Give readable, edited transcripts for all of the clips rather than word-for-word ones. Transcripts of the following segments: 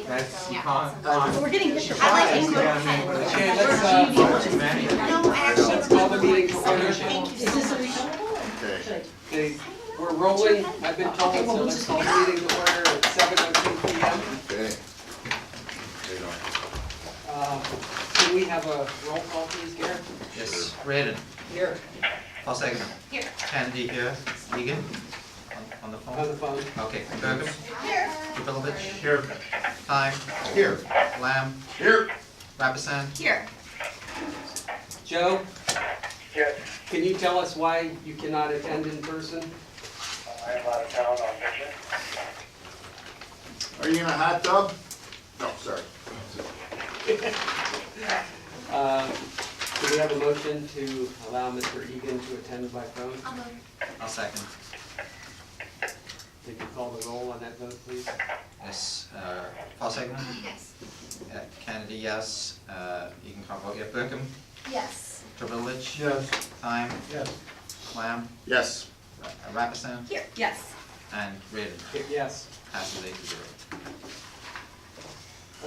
That's Yeah. con. We're getting pictures. I like think it. Okay, let's, Too many. No, actually, let's call the meeting to order. thank you so much. Okay. Okay, we're rolling, I've been told, Okay, well, so we'll let's just call go the meeting to order at 7:02 p.m. Okay. Can we have a roll call, please, Garrett? Yes, Braden. Here. I'll second. Here. Kennedy here. Egan. On the On the phone. phone. Okay. Bergam. Here. Kubilovich. Here. Time. Here. Lamb. Here. Rapisan. Here. Joe, Yes, can you tell us why you cannot attend in person? I am out of town on mission. Are you in a hot tub? No, sorry. Do we have a motion to allow Mr. Egan to attend by phone? I'll second. Did you call the roll on that vote, please? Yes. Paul Segman. Yes. Kennedy, yes. Egan can't vote yet. Bergam. Yes. Kubilovich. Yes. Time. Yes. Lamb. Yes. Rapisan. Here. Yes. And Braden. Yes. Passes 8-0.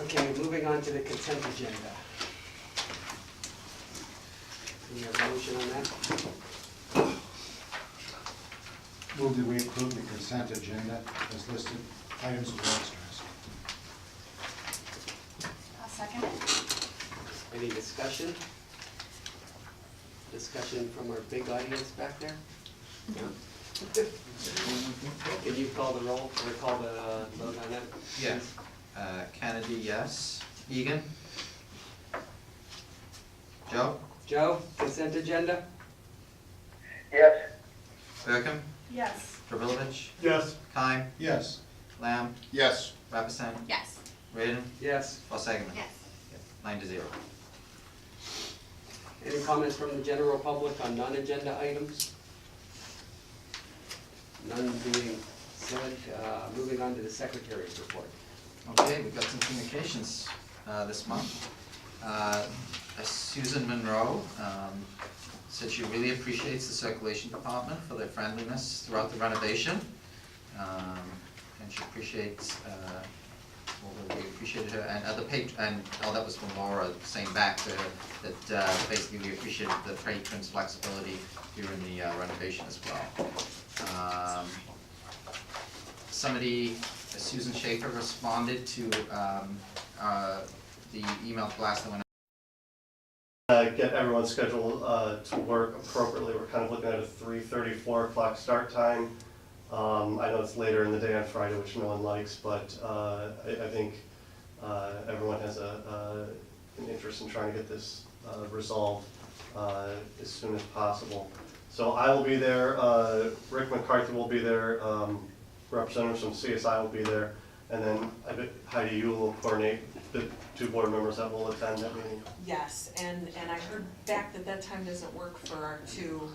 Okay, moving on to the consent agenda. Do we have a motion on that? Move that we approve the consent agenda as listed, items of extras. I'll second it. Any discussion? Discussion from our big audience back there? No? Did you call the roll, or call the vote on that? Yeah. Kennedy, yes. Egan. Joe. Joe, consent agenda? Yes, Berkham. Yes. Kubilovich. Yes. Time. Yes. Lamb. Yes. Rapisan. Yes. Braden. Yes. Paul Segman. Yes. 9-0. Any comments from the general public on non-agenda items? None being said, moving on to the secretary's report. Okay, we've got some communications this month. Susan Monroe said she really appreciates the circulation department for their friendliness throughout the renovation. And she appreciates, well, we appreciated her, and that was from Laura saying back to her that basically we appreciated the patrons' flexibility during the renovation as well. Somebody, Susan Schaefer, responded to the email blast that went get everyone's schedule to work appropriately. We're kind of looking at a 3:30, 4 o'clock start time. I know it's later in the day on Friday, which no one likes, but I think everyone has an interest in trying to get this resolved as soon as possible. So I will be there, Rick McCarthy will be there, representatives from CSI will be there, and then I bet Heidi, you will coordinate the two board members that will attend that meeting. Yes, and I heard back that time doesn't work for our two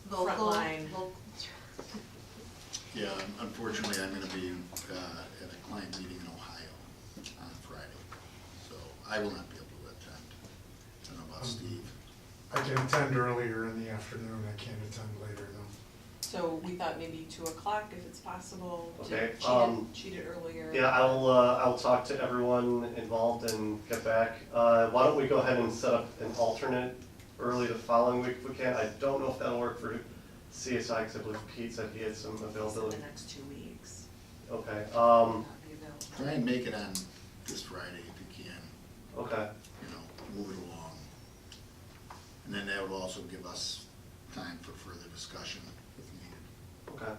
frontline. Yeah, unfortunately, I'm gonna be at a client meeting in Ohio on Friday, so I will not be able to attend. I don't know about Steve. I can attend earlier in the afternoon, I can't attend later though. So we thought maybe 2 o'clock if it's possible to Okay, cheat it earlier. Yeah, I'll talk to everyone involved and get back. Why don't we go ahead and set up an alternate early the following week if we can. I don't know if that'll work for CSI, because I believe Pete said he had some In availability. the next 2 weeks. Okay, Not be available. Try and make it on this Friday if you can, okay, you know, move it along. And then that will also give us time for further discussion if needed. okay.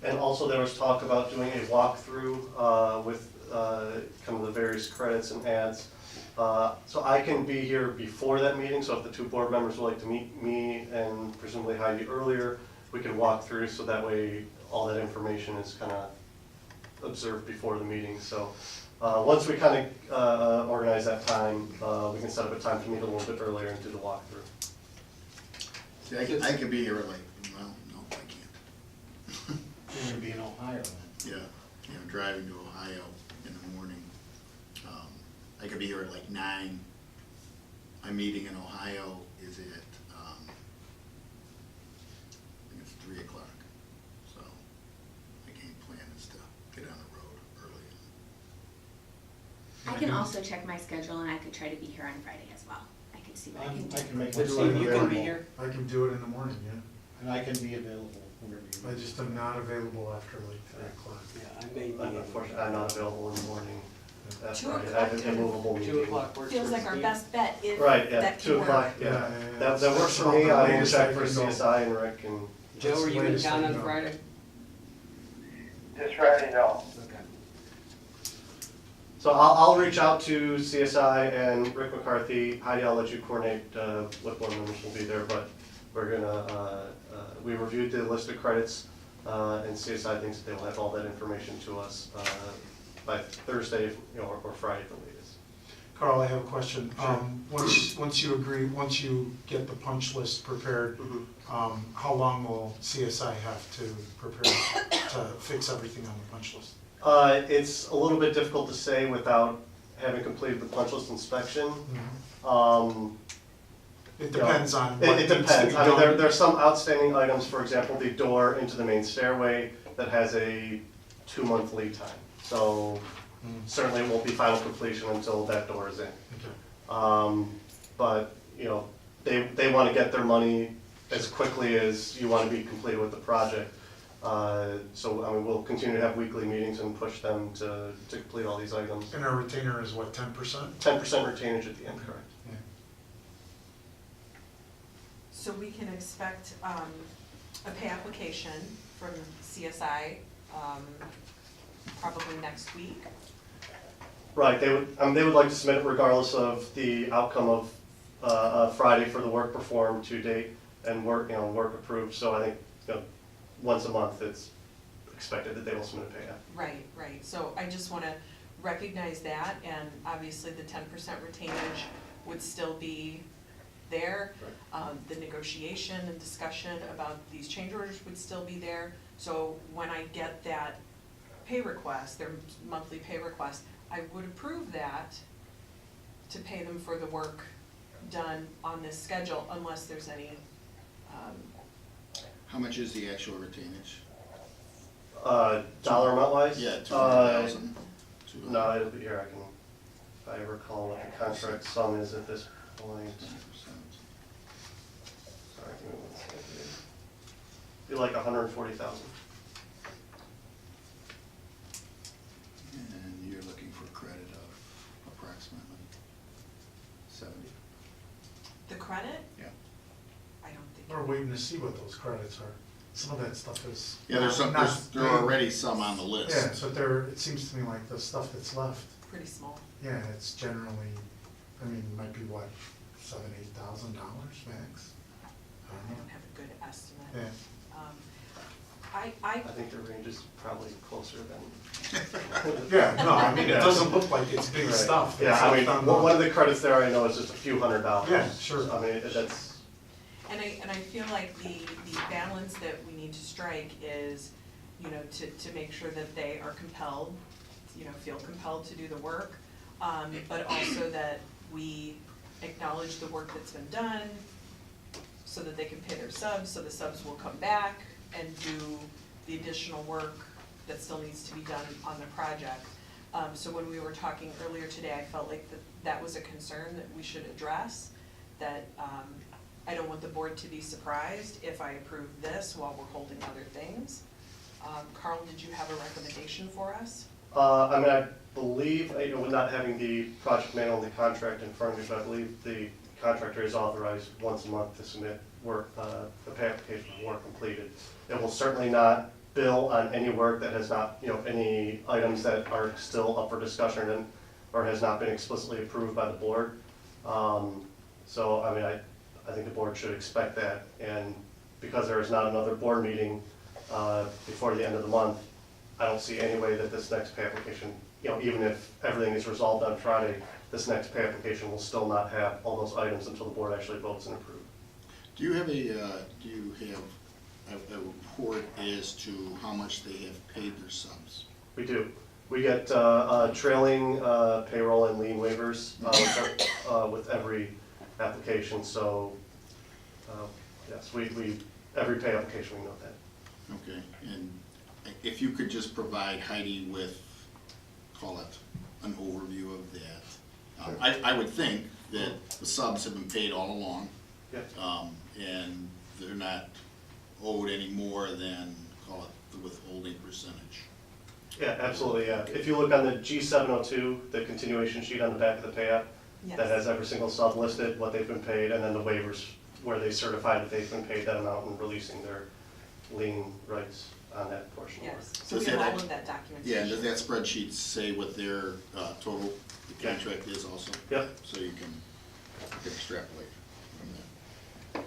And also there was talk about doing a walkthrough with kind of the various credits and ads. So I can be here before that meeting, so if the two board members would like to meet me and presumably Heidi earlier, we can walk through so that way all that information is kind of observed before the meeting. So once we kind of organize that time, we can set up a time to meet a little bit earlier and do the walkthrough. See, I could be here like, well, no, I can't. You're gonna be in Ohio then. Yeah, you know, driving to Ohio in the morning. I could be here at like 9. My meeting in Ohio is at, I think it's 3 o'clock. So I can also check my schedule and I could try to be here on Friday as well. I can see what I can do. I can make But myself Steve, you can available. be here? I can do it in the morning, yeah. And I can be available whenever you. I just am not available after like 3:00. Yeah, I may be. Unfortunately, I'm not available in the morning. That's 2 Friday. I o'clock have an kind of immovable meeting. 2 o'clock works for Feels like our Steve? best bet if Right, yeah, that 2 can o'clock, work. yeah. Yeah, yeah, yeah. That works for That's me, about the I will latest check I for can go. CSI and Rick and, Joe, That's are the you in latest town I on know. Friday? This Friday, no. Okay. so I'll reach out to CSI and Rick McCarthy. Heidi, I'll let you coordinate, what board members will be there, but we're gonna, we reviewed the list of credits, and CSI thinks that they'll have all that information to us, by Thursday, or Friday at the latest. Carl, I have a question. Once you agree, once you get the punch list prepared, how long will CSI have to prepare to fix everything on the punch list? It's a little bit difficult to say without having completed the punch list inspection. It depends on It what needs to be depends. I mean, done. there are some outstanding items, for example, the door into the main stairway that has a 2-month lead time. So certainly it won't be final completion until that door is in. Okay. But, they want to get their money as quickly as you want to be completed with the project. So, I mean, we'll continue to have weekly meetings and push them to complete all these items. And our retainer is what, 10%? 10% retainage at the end, correct? Yeah. So we can expect a pay application from CSI probably next week. Right, they would like to submit it regardless of the outcome of Friday for the work performed to date and work approved. So I think, once a month, it's expected that they will submit a pay app. Right. So I just want to recognize that, and obviously the 10% retainage would still be there. The negotiation and discussion about these change orders would still be there. So when I get that pay request, their monthly pay request, I would approve that to pay them for the work done on this schedule unless there's any, How much is the actual retainage? Dollar amount wise? Yeah, 200,000. No, it'll be here, if I recall what the contract sum is at this point. 10%. Sorry, give me 1 second here. Be like 140,000. And you're looking for credit of approximately 70? the credit? Yeah. I don't think. We're waiting to see what those credits are. Some of that stuff is. Yeah, there are already some on the list. Yeah, so it seems to me like the stuff that's left, Pretty small. yeah, it's generally, might be what, $7,000-8,000 max? I I don't know. don't have a good estimate. Yeah. I I think the range is probably closer than. Yeah, no, it Yeah. doesn't look like it's big Right. stuff. Yeah, It's I like mean, on one of the credits there I know is just a few $100s. Yeah, sure. I mean, that's, And I feel like the balance that we need to strike is, to make sure that they are compelled, feel compelled to do the work, but also that we acknowledge the work that's been done so that they can pay their subs, so the subs will come back and do the additional work that still needs to be done on the project. So when we were talking earlier today, I felt like that was a concern that we should address, that I don't want the board to be surprised if I approve this while we're holding other things. Carl, did you have a recommendation for us? I believe, with not having the project manual and the contract in front of me, but I believe the contractor is authorized once a month to submit work, the pay application for work completed. It will certainly not bill on any work that has not, any items that are still up for discussion or has not been explicitly approved by the board. So, I think the board should expect that, and because there is not another board meeting before the end of the month, I don't see any way that this next pay application, even if everything is resolved on Friday, this next pay application will still not have all those items until the board actually votes and approves. Do you have a report as to how much they have paid their subs? We do. We get trailing payroll and lien waivers with every application, so yes, every pay application we note that. Okay, and if you could just provide Heidi with, call it an overview of that. I would think that the subs have been paid all along. Yeah. And they're not owed any more than, call it, the withholding percentage. Yeah, absolutely, yeah. If you look on the G702, the continuation sheet on the back of the pay app, Yes. that has every single sub listed, what they've been paid, and then the waivers where they certify that they've been paid that amount and releasing their lien rights on that portion of work. Yes, so we have all of that documentation. Yeah, and does that spreadsheet say what their total Yeah. contract is also? Yep. So you can extrapolate from that.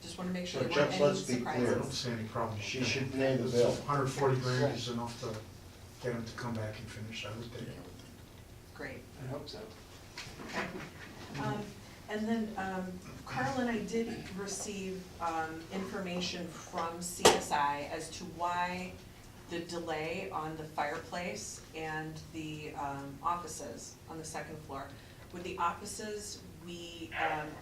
Just wanna make sure So there weren't Jeff, any let's be I clear. don't see any problem. She should pay the bill. 140 grand is enough to get him to come back and finish, I would Yeah, think. I would think. Great. I hope so. Okay. And then Carl and I did receive information from CSI as to why the delay on the fireplace and the offices on the second floor. With the offices, we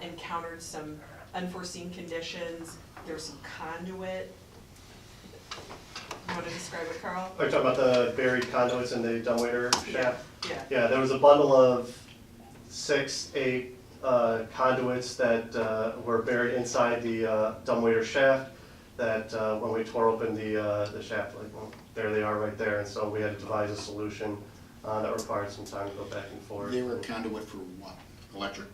encountered some unforeseen conditions. There's some conduit. You want to describe it, Carl? Are you talking about the buried conduits in the dumbwaiter shaft? Yeah. Yeah, there was a bundle of 6, 8 conduits that were buried inside the dumbwaiter shaft that when we tore open the shaft, like, well, there they are right there, and so we had to devise a solution that required some time to go back and forth. They were conduit for what? Electric?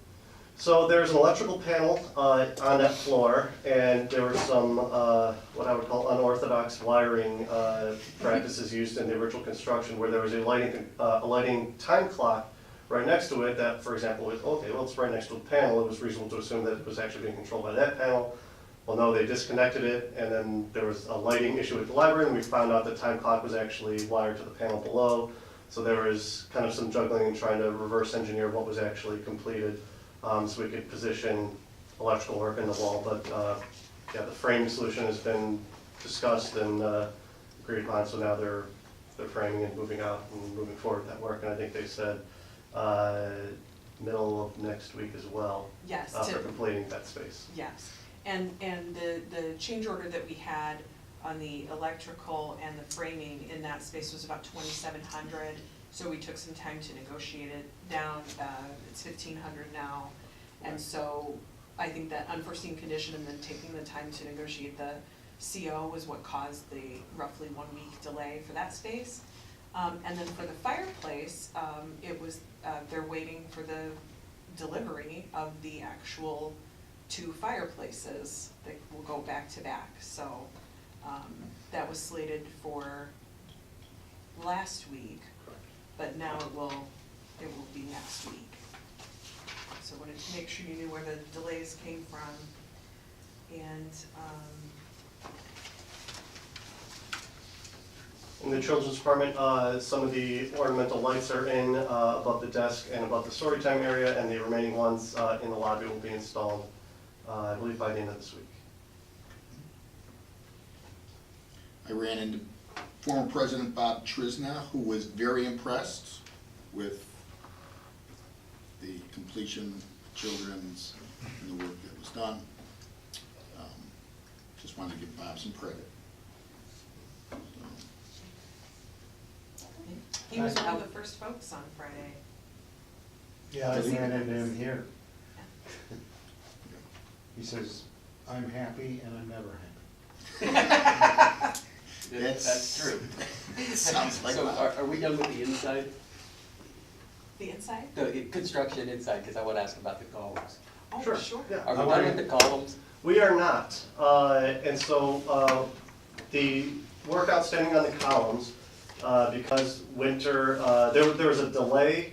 So there's an electrical panel on that floor, and there were some, what I would call unorthodox wiring practices used in the original construction, where there was a lighting time clock right next to it that, for example, it's right next to a panel, it was reasonable to assume that it was actually being controlled by that panel. Well, no, they disconnected it, and then there was a lighting issue at the library, and we found out the time clock was actually wired to the panel below. So there was kind of some juggling and trying to reverse engineer what was actually completed, so we could position electrical work in the wall. But yeah, the framing solution has been discussed and agreed upon, so now they're framing and moving out and moving forward with that work. And I think they said middle of next week as well. Yes. For completing that space. Yes, and the change order that we had on the electrical and the framing in that space was about $2,700. So we took some time to negotiate it down, it's $1,500 now. And so I think that unforeseen condition and then taking the time to negotiate the CO was what caused the roughly 1 week delay for that space. And then for the fireplace, it was, they're waiting for the delivery of the actual 2 fireplaces that will go back to back. So that was slated for last week, but now it will be next week. So wanted to make sure you knew where the delays came from. And in the children's department, some of the ornamental lights are in above the desk and above the story time area, and the remaining ones in the lobby will be installed, I believe, by the end of this week. I ran into former President Bob Trisna, who was very impressed with the completion of children's and the work that was done. Just wanted to give Bob some credit. he was one of the first folks on Friday. Yeah, I Does he- ran into him here. He says, "I'm happy and I'm never happy." That's true. Sounds like So Bob. are we done with the inside? The inside? The construction inside, because I want to ask about the columns. Oh, Sure, sure. yeah. Are we done with the columns? We are not, and so the work outstanding on the columns, because winter, there was a delay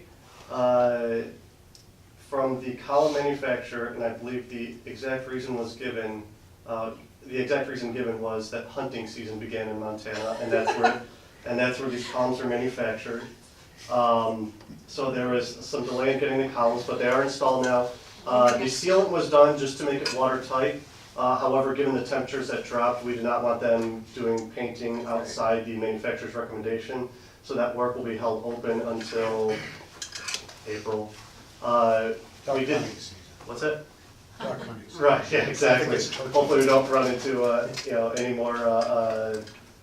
from the column manufacturer, and I believe the exact reason was given, was that hunting season began in Montana, and that's where these columns are manufactured. So there was some delay in getting the columns, but they are installed now. The sealant was done just to make it watertight. However, given the temperatures that dropped, we did not want them doing painting outside the manufacturer's recommendation. So that work will be held open until April. We did. Hunting season. What's that? Duck hunting season. Right, yeah, exactly. I think it's turkey. Hopefully we don't run into, any more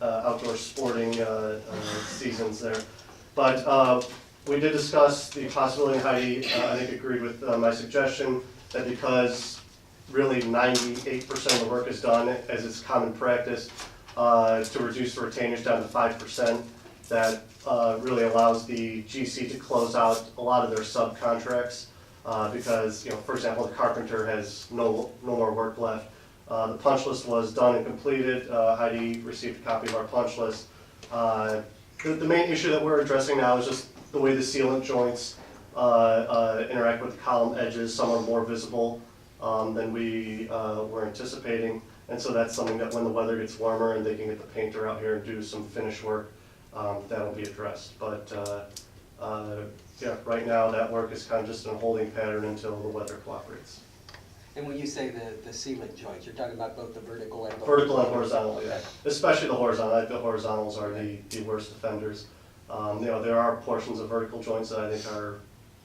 outdoor sporting seasons there. But we did discuss the possibility, and Heidi, I think, agreed with my suggestion, that because really 98% of the work is done, as is common practice, to reduce the retainage down to 5%, that really allows the GC to close out a lot of their subcontracts, because, you know, for example, the carpenter has no more work left. The punch list was done and completed. Heidi received a copy of our punch list. The main issue that we're addressing now is just the way the sealant joints interact with the column edges. Some are more visible than we were anticipating. And so that's something that when the weather gets warmer and they can get the painter out here and do some finish work, that'll be addressed. But yeah, right now that work is kind of just in a holding pattern until the weather cooperates. And when you say the sealant joints, you're talking about both the vertical and the Vertical and horizontal, yeah. Okay. Especially the horizontal. I think the horizontals are the worst offenders. You know, there are portions of vertical joints that I think are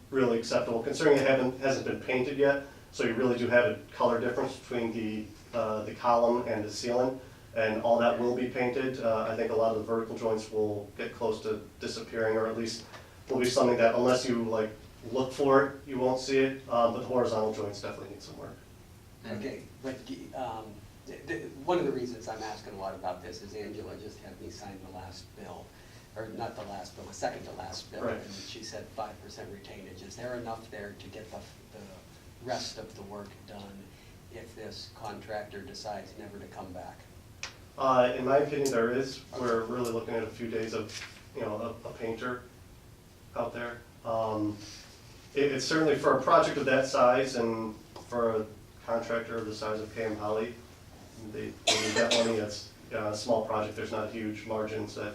really acceptable, considering it hasn't been painted yet. So you really do have a color difference between the column and the ceiling, and all that will be painted. I think a lot of the vertical joints will get close to disappearing, or at least will be something that, unless you like look for it, you won't see it. But the horizontal joints definitely need some work. Okay, but one of the reasons I'm asking a lot about this is Angela just had me sign the last bill, or not the last bill, the second to last bill, Right. and she said 5% retainage. Is there enough there to get the rest of the work done if this contractor decides never to come back? In my opinion, there is. We're really looking at a few days of, you know, a painter out there. It's certainly for a project of that size and for a contractor of the size of KM Holly, they need that money. It's a small project. There's not huge margins. That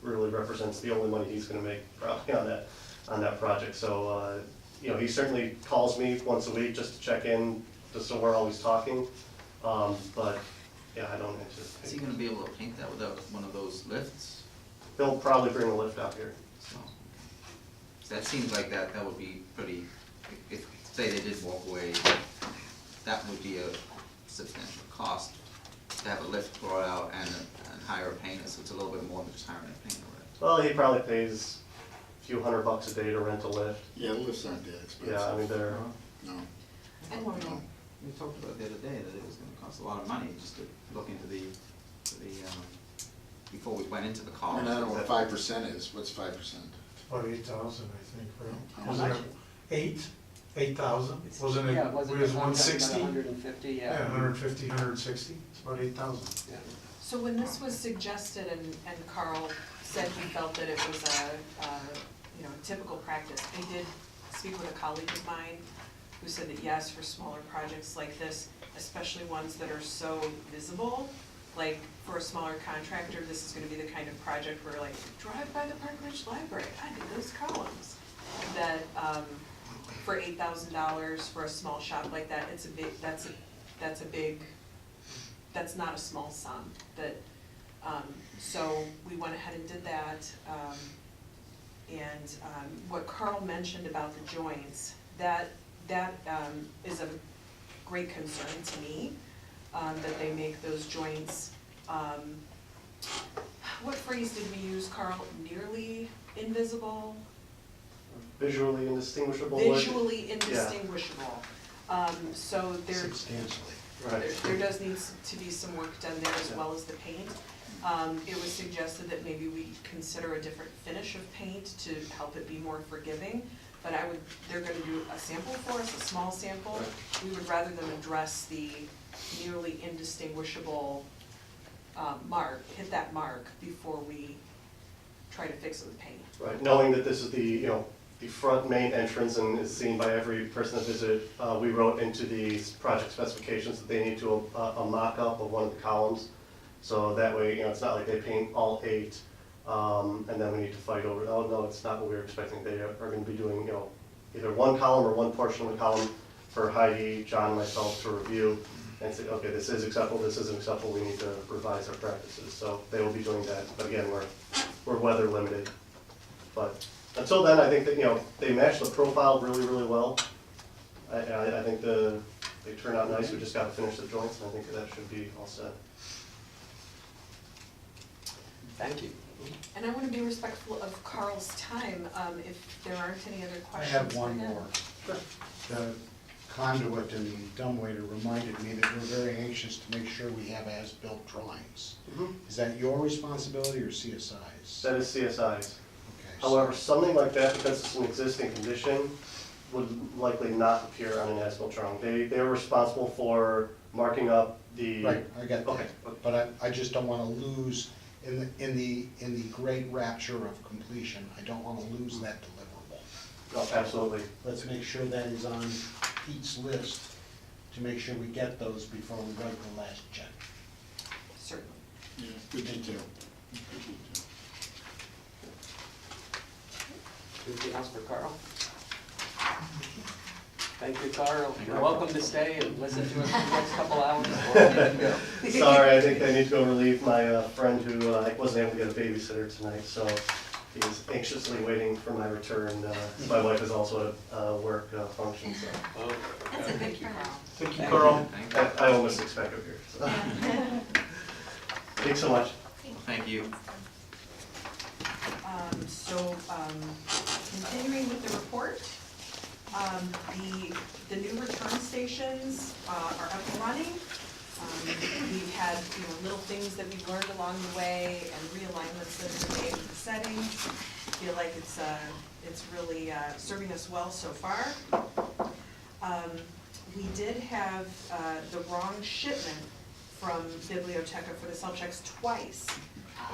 really represents the only money he's going to make probably on that project. So you know, he certainly calls me once a week just to check in, just so we're always talking. But yeah, I don't anticipate. Is he gonna be able to paint that without one of those lifts? He'll probably bring a lift out here. So that seems like that would be pretty, if, say they did walk away, that would be a substantial cost to have a lift brought out and hire a painter, so it's a little bit more than just hiring a painter, right? Well, he probably pays a few $100 a day to rent a lift. Yeah, the lifts aren't that expensive. Yeah, I mean, they're, No. And we talked about the other day that it was gonna cost a lot of money just to look into the before we went into the I column. mean, I don't know what 5% is. What's 5%? About 8,000, I think, right? How Wasn't much? it 8,000? Wasn't it, Yeah, it wasn't was it 160? 150, Yeah, 150, 160, it's about 8,000. Yeah. So when this was suggested and Carl said he felt that it was a you know, typical practice, I did speak with a colleague of mine who said that yes, for smaller projects like this, especially ones that are so visible, like for a smaller contractor, this is gonna be the kind of project where like, drive by the Park Ridge Library, I did those columns. That for $8,000 for a small shop like that, it's a big, that's a big, that's not a small sum. That, so we went ahead and did that. And what Carl mentioned about the joints, that is of great concern to me, that they make those joints, what phrase did we use, Carl? Nearly invisible? visually indistinguishable. Visually indistinguishable. So there, Substantially. Right. there does need to be some work done there as well as the paint. It was suggested that maybe we consider a different finish of paint to help it be more forgiving. But they're gonna do a sample for us, a small sample. We would rather them address the nearly indistinguishable mark, hit that mark before we try to fix it with paint. Right, knowing that this is the front main entrance and is seen by every person that visited, we wrote into the project specifications that they need to a mock-up of one of the columns. So that way, it's not like they paint all 8, and then we need to fight over, oh no, it's not what we were expecting. They are gonna be doing, either one column or one portion of the column for Heidi, John, and myself to review and say, okay, this is acceptable, this isn't acceptable, we need to revise our practices. So they will be doing that, but again, we're weather limited. But until then, I think that, they match the profile really, really well. I think they turn out nice. We just got to finish the joints, and I think that should be all set. Thank you. And I want to be respectful of Carl's time, if there aren't any other I questions. have one for him. more. The conduit and the dumbwaiter reminded me that we're very anxious to make sure we have as-built drawings. Is that your responsibility or CSI's? That is CSI's. Okay, so- However, something like that, because it's an existing condition, would likely not appear on an as-built drawing. They're responsible for marking up the. Right, I get Okay. that, but I just don't wanna lose, in the great rapture of completion, I don't wanna lose that deliverable. Oh, absolutely. Let's make sure that is on Pete's list, to make sure we get those before we write the last check. Certainly. Yeah, good detail. Anything else for Carl? Thank you, Carl. You're welcome to stay and listen to us for the next couple hours, or you can go. Sorry, I think I need to go relieve my friend who wasn't able to get a babysitter tonight, so he's anxiously waiting for my return. My wife is also at a work function, so Oh, That's a big Carl. Thank you, Carl. Thank you. I almost expect it here. So. Thanks so much. Thank you. Continuing with the report, the new return stations are up and running. We've had, little things that we've learned along the way and realignments that have been made with the settings. Feel like it's really serving us well so far. We did have the wrong shipment from Biblioteca for the self-checks twice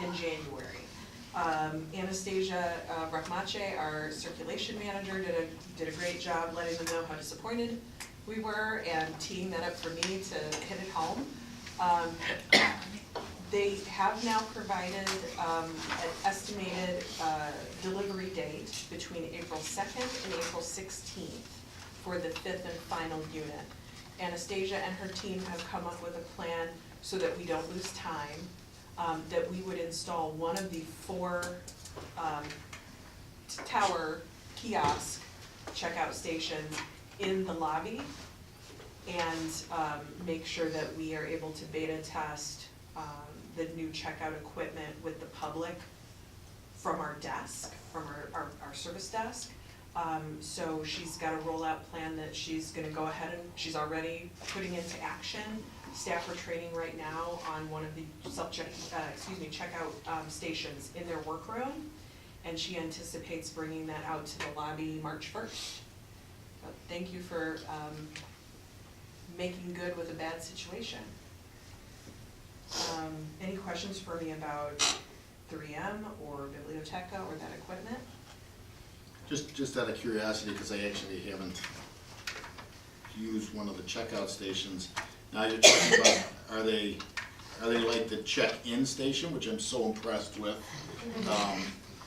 in January. Anastasia Rachmache, our circulation manager, did a great job letting them know how disappointed we were and teeing that up for me to hit it home. They have now provided an estimated delivery date between April 2nd and April 16th for the 5th and final unit. Anastasia and her team have come up with a plan so that we don't lose time, that we would install one of the 4 tower kiosk checkout stations in the lobby and make sure that we are able to beta test the new checkout equipment with the public from our desk, from our service desk. So she's got a rollout plan that she's gonna go ahead and she's already putting into action. Staff are training right now on one of the checkout stations in their workroom, and she anticipates bringing that out to the lobby March 1st. But thank you for making good with a bad situation. Any questions for me about 3M or Biblioteca or that equipment? Just out of curiosity, because I actually haven't used one of the checkout stations. Now you're talking about, are they like the check-in station, which I'm so impressed with,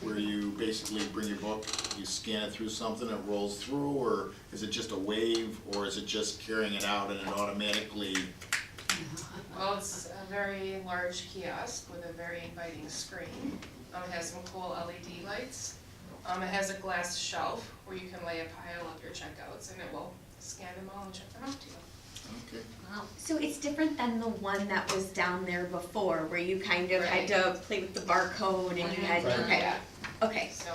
where you basically bring your book, you scan it through something, it rolls through, or is it just a wave, or is it just carrying it out and it automatically? Well, it's a very large kiosk with a very inviting screen. It has some cool LED lights. It has a glass shelf where you can lay a pile of your checkouts and it will scan them all and check them out to you. Okay. Wow. So it's different than the one that was down there before, where you kind of had to play with the barcode and you had, Right. okay, Yeah. okay. So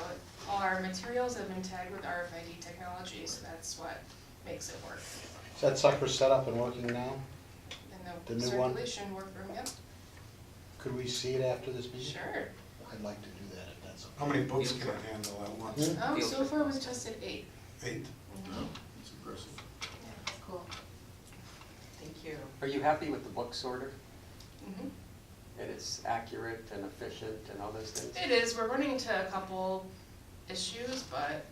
all our materials have been tagged with RFID technology, so that's what makes it work. Is that sucker set up and working now? And The the new one? circulation workroom, yep, Could we see it after this meeting? sure. I'd like to do that if that's okay. How many books can it handle at once? Hmm? So far we've tested 8. 8? No, that's impressive. Cool. Thank you. Are you happy with the book sorter? Mhm. It is accurate and efficient and all those things? It is, we're running into a couple issues, but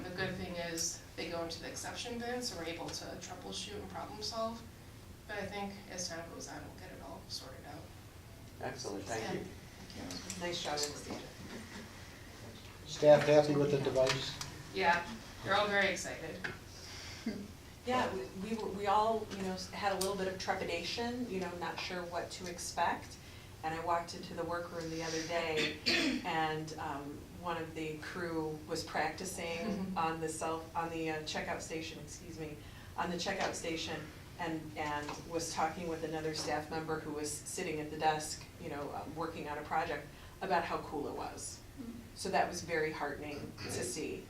the good thing is they go into the exception bin, so we're able to troubleshoot and problem solve. But I think as time goes on, we'll get it all sorted out. Excellent, thank you. Nice job, Anastasia. Staff happy with the device? Yeah, they're all very excited. Yeah, we all, had a little bit of trepidation, not sure what to expect. And I walked into the workroom the other day and one of the crew was practicing on the checkout station, and was talking with another staff member who was sitting at the desk, working on a project about how cool it was. So that was very heartening to see.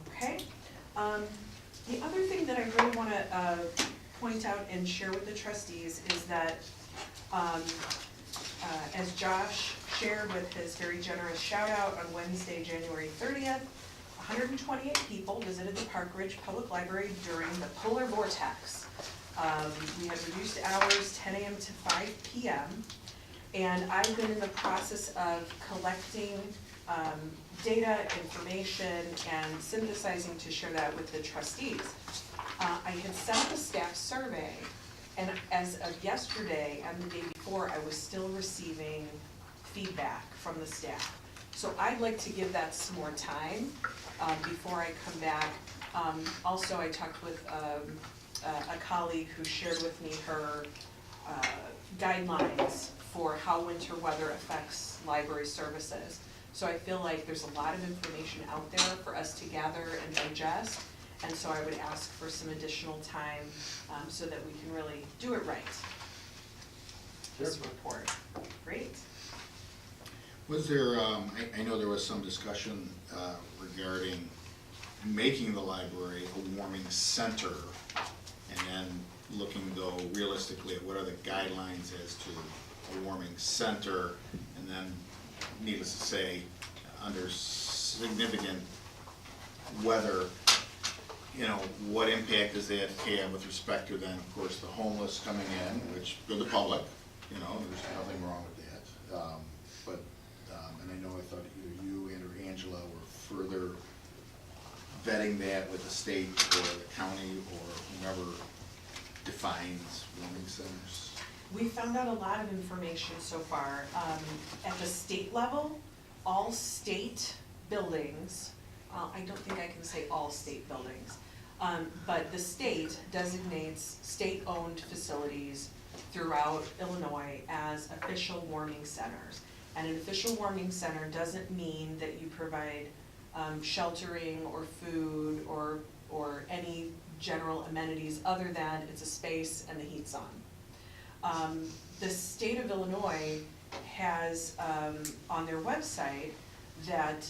Okay. The other thing that I really want to point out and share with the trustees is that as Josh shared with his very generous shout out on Wednesday, January 30th, 128 people visited the Park Ridge Public Library during the polar vortex. We had reduced hours, 10 a.m. to 5 p.m. And I've been in the process of collecting data, information, and synthesizing to share that with the trustees. I had sent a staff survey, and as of yesterday and the day before, I was still receiving feedback from the staff. So I'd like to give that some more time before I come back. Also, I talked with a colleague who shared with me her guidelines for how winter weather affects library services. So I feel like there's a lot of information out there for us to gather and digest, and so I would ask for some additional time so that we can really do it right. This report. Great. Was there, I know there was some discussion regarding making the library a warming center, and then looking though realistically at what are the guidelines as to a warming center, and then needless to say, under significant weather, you know, what impact does that have with respect to then, of course, the homeless coming in, which for the public, you know, there's nothing wrong with that. And I know I thought either you and or Angela were further vetting that with the state or the county or whomever defines warming centers. We found out a lot of information so far. At the state level, all state buildings, I don't think I can say all state buildings, but the state designates state-owned facilities throughout Illinois as official warming centers. And an official warming center doesn't mean that you provide sheltering or food or any general amenities other than it's a space and the heat's on. The state of Illinois has on their website that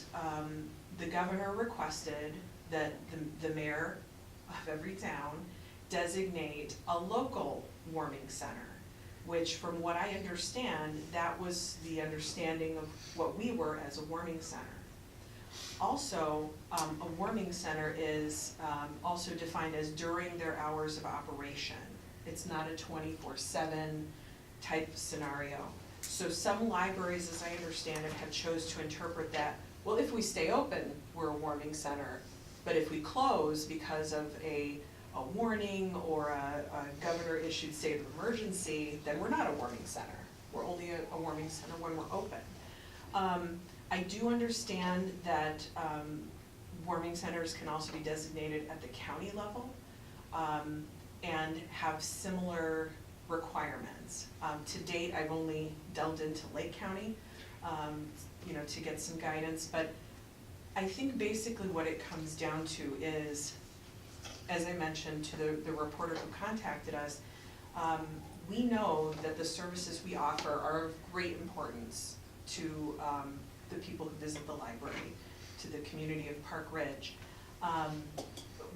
the governor requested that the mayor of every town designate a local warming center, which from what I understand, that was the understanding of what we were as a warming center. Also, a warming center is also defined as during their hours of operation. It's not a 24/7 type scenario. So some libraries, as I understand it, have chose to interpret that, well, if we stay open, we're a warming center, but if we close because of a warning or a governor-issued state of emergency, then we're not a warming center. We're only a warming center when we're open. I do understand that warming centers can also be designated at the county level and have similar requirements. To date, I've only delved into Lake County, to get some guidance, but I think basically what it comes down to is, as I mentioned to the reporter who contacted us, we know that the services we offer are of great importance to the people who visit the library, to the community of Park Ridge.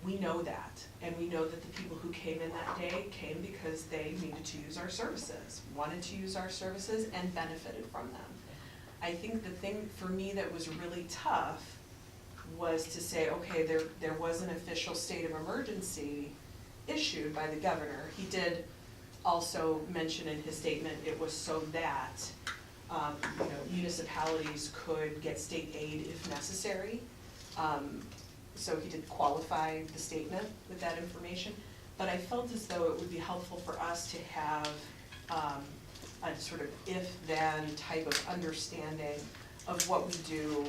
We know that, and we know that the people who came in that day came because they needed to use our services, wanted to use our services, and benefited from them. I think the thing for me that was really tough was to say, okay, there was an official state of emergency issued by the governor. He did also mention in his statement it was so that municipalities could get state aid if necessary. So he did qualify the statement with that information, but I felt as though it would be helpful for us to have a sort of if-then type of understanding of what we do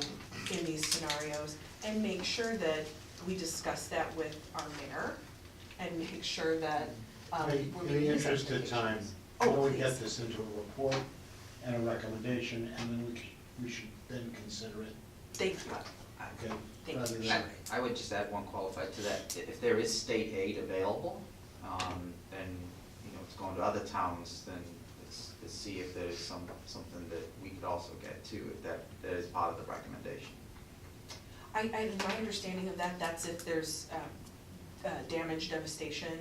in these scenarios, and make sure that we discuss that with our mayor, and make sure that we're In making the these interest of time, recommendations. why don't we please. get this into a report and a recommendation, and then we should then consider it, Thank you. okay? Thank Rather you. than- I would just add one qualifier to that. If there is state aid available, then, it's going to other towns, then to see if there's something that we could also get to, if that is part of the recommendation. My understanding of that's if there's damage, devastation,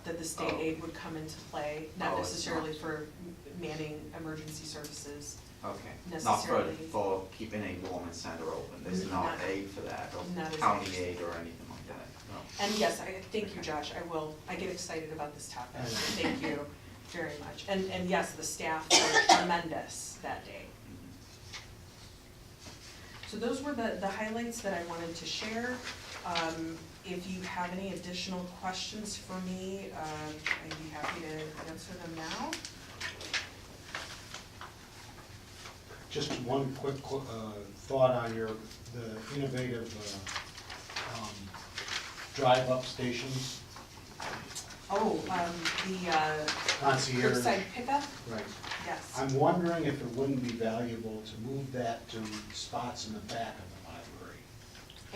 that the state Oh. aid would come into play, not Oh, it's necessarily not. for manning emergency services. Okay, not Necessarily. for keeping a Warman Center open, there's no Not- aid for that, or not as county much. aid or anything like that, no. And yes, thank you, Josh, I get excited about this topic, thank you very much. And yes, the staff were tremendous that day. So those were the highlights that I wanted to share. If you have any additional questions for me, I'd be happy to answer them now. Just one quick thought on the innovative drive-up stations, Oh, the concierge. curbside pickup, Right. yes. I'm wondering if it wouldn't be valuable to move that to spots in the back of the library.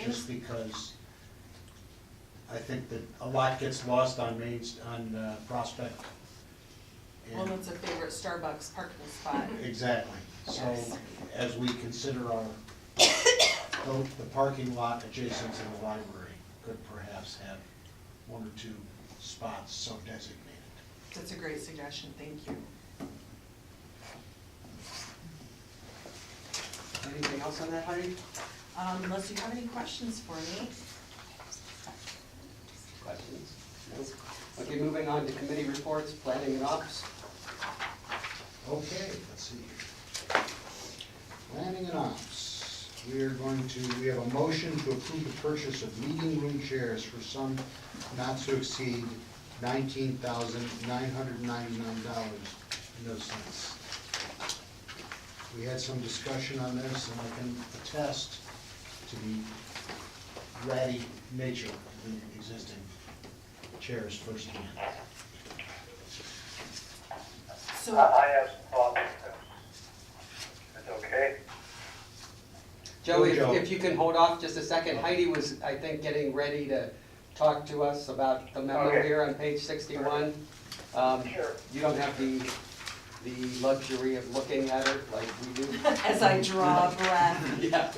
Just because I think that a lot gets lost on Prospect. Well, And- that's a favorite Starbucks parking spot. Exactly. So Yes. as we consider the parking lot adjacent to the library could perhaps have one or two spots so designated. That's a great suggestion, thank you. Anything else on that, Heidi? Unless you have any questions for me. Questions? No? Okay, moving on to committee reports, planning and ops. Okay, let's see here. Planning and ops. We have a motion to approve the purchase of meeting room chairs for sum not to exceed $19,999.00. We had some discussion on this, and I can attest to the ratty nature of the existing chairs firsthand. So, I have some thoughts. It's okay. Joe, Joe. if you can hold off just a second, Heidi was, I think, getting ready to talk to us about the memo Okay. here on page 61. Sure. You don't have the luxury of looking at it like we do. as I draw a breath. Yeah.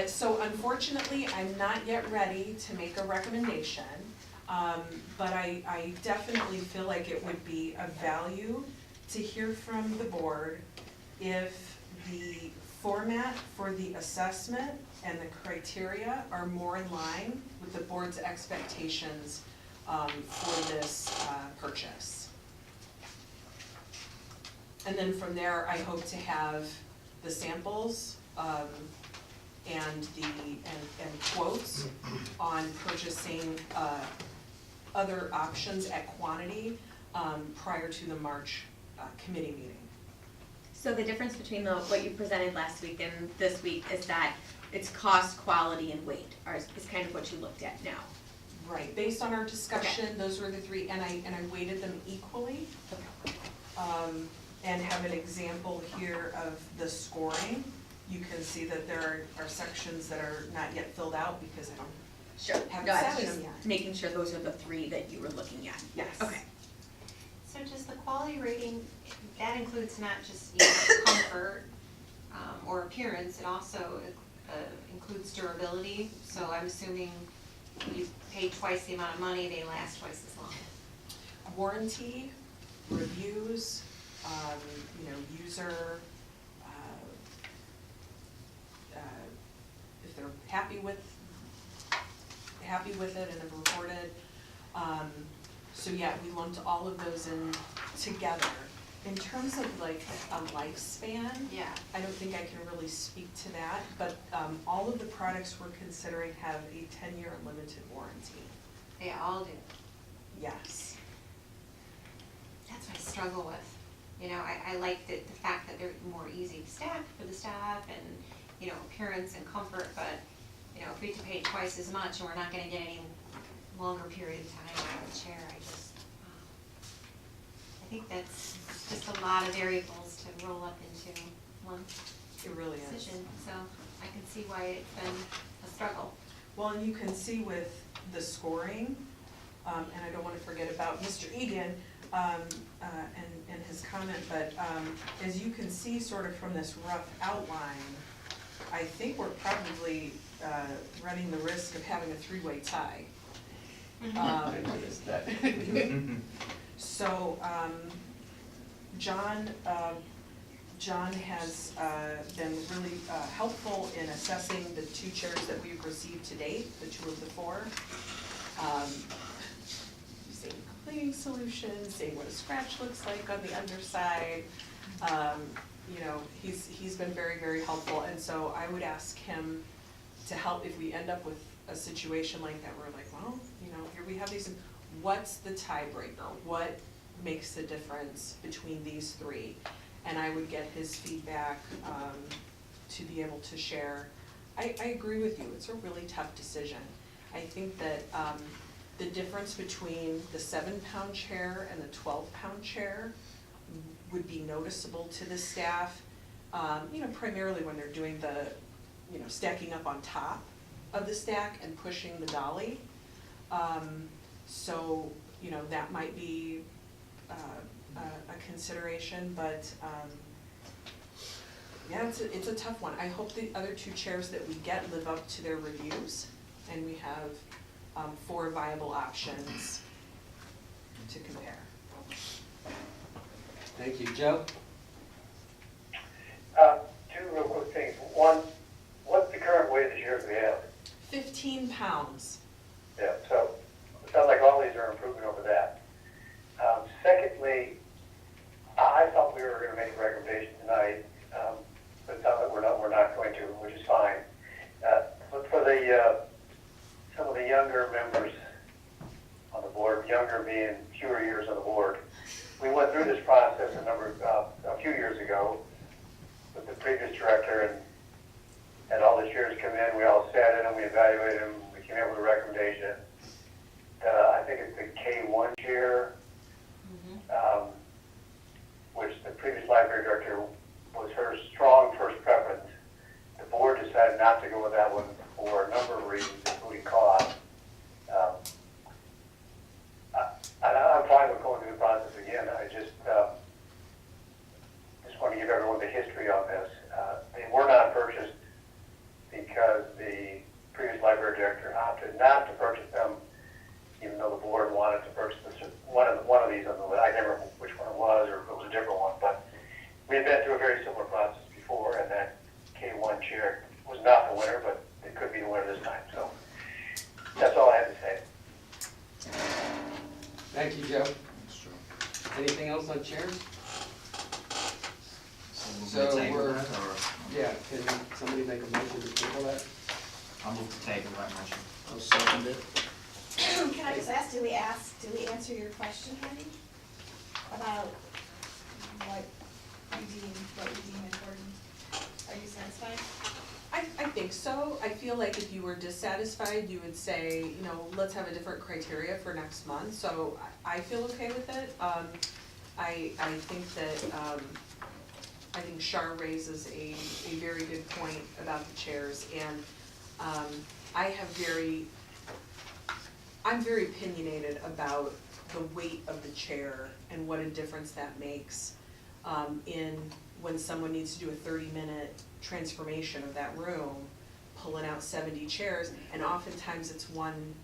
So unfortunately, I'm not yet ready to make a recommendation, but I definitely feel like it would be of value to hear from the board if the format for the assessment and the criteria are more in line with the board's expectations for this purchase. And then from there, I hope to have the samples and quotes on purchasing other options at quantity prior to the March committee meeting. So the difference between what you presented last week and this week is that it's cost, quality, and weight is kind of what you looked at now. Right, based on our discussion, those were the three, and I weighted them equally. And have an example here of the scoring. You can see that there are sections that are not yet filled out because I don't Sure. haven't No, I sat was in just them yet. making sure those are the three that you were looking at. Yes. Okay. So does the quality rating, that includes not just comfort or appearance, it also includes durability? So I'm assuming you pay twice the amount of money, they last twice as long. Warranty, reviews, user, if they're happy with it and have reported. So yeah, we lumped all of those in together. In terms of like a lifespan, Yeah. I don't think I can really speak to that, but all of the products we're considering have a 10-year limited warranty. They all do. Yes. That's what I struggle with. You know, I like the fact that they're more easy to stack for the staff and, appearance and comfort, but, if we have to pay twice as much and we're not gonna get any longer period of time out of the chair, I think that's just a lot of variables to roll up into one It really is. decision, so I can see why it's been a struggle. Well, and you can see with the scoring, and I don't wanna forget about Mr. Egan, and his comment, but, as you can see sort of from this rough outline, I think we're probably, running the risk of having a three-way tie. I noticed that. So, John has been really helpful in assessing the 2 chairs that we've received to date, the 2 of the 4. Seeing cleaning solutions, seeing what a scratch looks like on the underside. You know, he's been very, very helpful, and so I would ask him to help if we end up with a situation like that. We're like, well, you know, here we have these, what's the tiebreaker? What makes the difference between these 3? And I would get his feedback to be able to share. I agree with you, it's a really tough decision. I think that the difference between the 7-pound chair and the 12-pound chair would be noticeable to the staff, you know, primarily when they're doing the, you know, stacking up on top of the stack and pushing the dolly. So, you know, that might be a consideration, but yeah, it's a tough one. I hope the other 2 chairs that we get live up to their reviews, and we have 4 viable options to compare. Thank you. Joe? 2 real quick things. One, what's the current weight of the chairs we have? 15 pounds. Yeah, so it sounds like all these are improvement over that. Secondly, I thought we were going to make a recommendation tonight, but it sounds like we're not going to, which is fine. But for the some of the younger members on the board, younger being fewer years on the board, we went through this process a few years ago with the previous director, and all the chairs come in, we all sat in them, we evaluated them, we came up with a recommendation. I think it's the K1 chair, which the previous library director was her strong first preference. The board decided not to go with that one for a number of reasons, including cost. I'm fine with going through the process again. I just want to give everyone the history on this. They were not purchased because the previous library director opted not to purchase them, even though the board wanted to purchase one of these on the list. I can't remember which one it was, or if it was a different one, but we had been through a very similar process before, and that K1 chair was not the winner, but it could be the winner this time. So that's all I have to say. Thank you, Joe. Anything else on chairs? So we'll table we're- that, or Yeah, can somebody make a motion to table that? I'll move to table that motion. I'll second it. Can I just ask, do we answer your question, honey? About what you deem important? Are you satisfied? I think so. I feel like if you were dissatisfied, you would say, you know, let's have a different criteria for next month, so I feel okay with it. I think that, I think Shar raises a very good point about the chairs, and I'm very opinionated about the weight of the chair and what a difference that makes in when someone needs to do a 30-minute transformation of that room, pulling out 70 chairs, and oftentimes it's one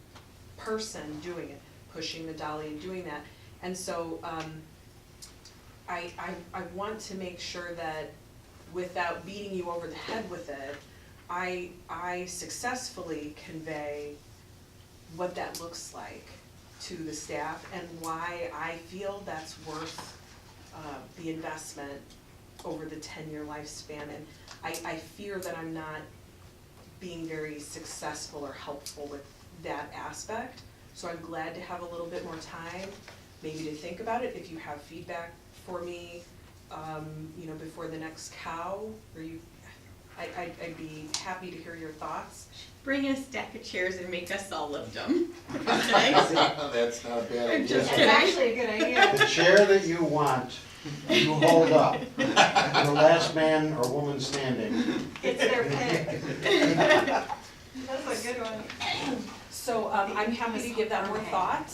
person doing it, pushing the dolly and doing that. And so I want to make sure that without beating you over the head with it, I successfully convey what that looks like to the staff and why I feel that's worth the investment over the 10-year lifespan. And I fear that I'm not being very successful or helpful with that aspect. So I'm glad to have a little bit more time, maybe to think about it. If you have feedback for me, you know, before the next cow, or I'd be happy to hear your thoughts. Bring in a stack of chairs and make us all lift them. That's not a bad I'm idea. just That's kidding. actually a good idea. The chair that you want, you hold up. And the last man or woman standing. It's their pick. That's a good one. So I'm happy to give that more thought.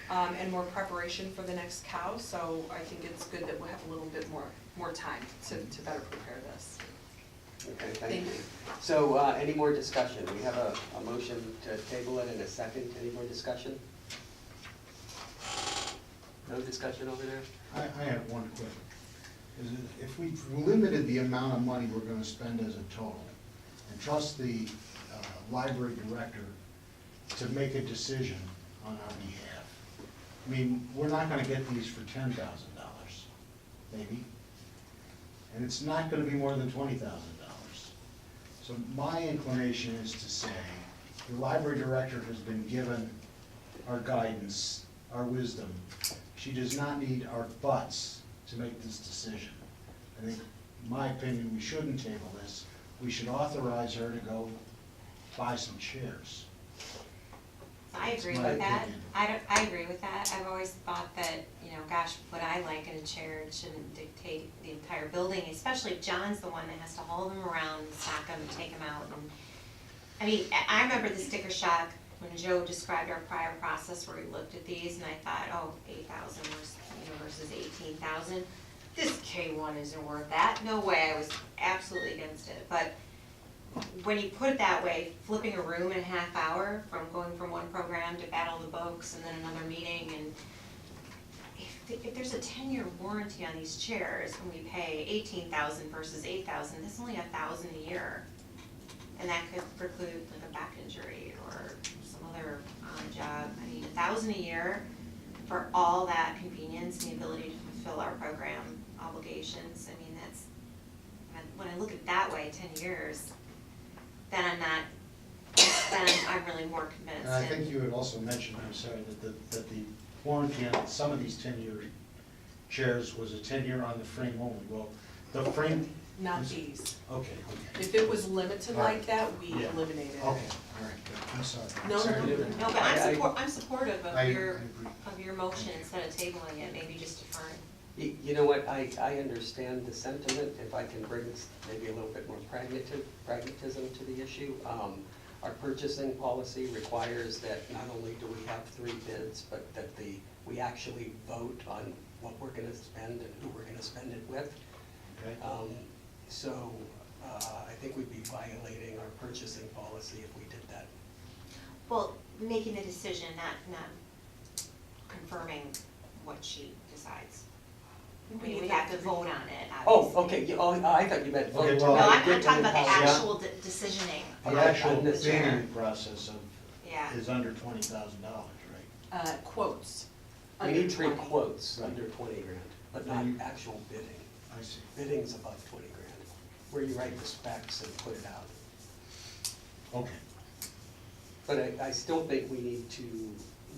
and more preparation for the next cow, so I think it's good that we'll have a little bit more time to better prepare this. Okay, thank you. So, any more discussion? We have a motion to table it in a second. Any more discussion? No discussion over there? I have one question. Is it, if we limited the amount of money we're gonna spend as a total, and trust the library director to make a decision on our behalf, I mean, we're not gonna get these for $10,000, maybe, and it's not gonna be more than $20,000. So my inclination is to say, the library director has been given our guidance, our wisdom. She does not need our butts to make this decision. I think, in my opinion, we shouldn't table this. We should authorize her to go buy some chairs. I agree That's my with that. opinion. I agree with that. I've always thought that, you know, gosh, what I like in a chair shouldn't dictate the entire building, especially if John's the one that has to haul them around, stack them, and take them out. And I mean, I remember the sticker shock when Joe described our prior process where we looked at these, and I thought, oh, 8,000 versus 18,000. This K1 isn't worth that. No way. I was absolutely against it. But when you put it that way, flipping a room in a half hour from going from one program to battle the books and then another meeting, and if there's a 10-year warranty on these chairs and we pay 18,000 versus 8,000, that's only 1,000 a year. And that could preclude like a back injury or some other job. I mean, 1,000 a year for all that convenience and the ability to fulfill our program obligations. I mean, that's, when I look at it that way, 10 years, then I'm really more convinced. And I think you had also mentioned, I'm sorry, that the warranty on some of these 10-year chairs was a 10-year on the frame only. Well, the frame. Not these. Okay, okay. If it was limited like that, we Yeah. eliminated it. Okay, all right, good. I'm sorry. No, Sorry no, to- no. No, but I'm supportive I of your, agree. of your motion instead of tabling it, maybe just deferring. You know what, I understand the sentiment, if I can bring maybe a little bit more pragmatism to the issue. Our purchasing policy requires that not only do we have 3 bids, but that we actually vote on what we're gonna spend and who we're gonna spend it with. Okay. So I think we'd be violating our purchasing policy if we did that. Well, making the decision, not confirming what she decides. I mean, we have to vote on it, Oh, obviously. okay, I thought you meant vote. Okay, No, well, I'm Get talking about the policy. actual decisioning. The Okay, actual on this chair. bidding process of, Yeah. is under $20,000, right? Quotes. We under need 3 20. quotes Right. under 20 grand, but Then not you- actual bidding. I see. Bidding's above 20 grand, where you write the specs and put it out. Okay. But I still think we need to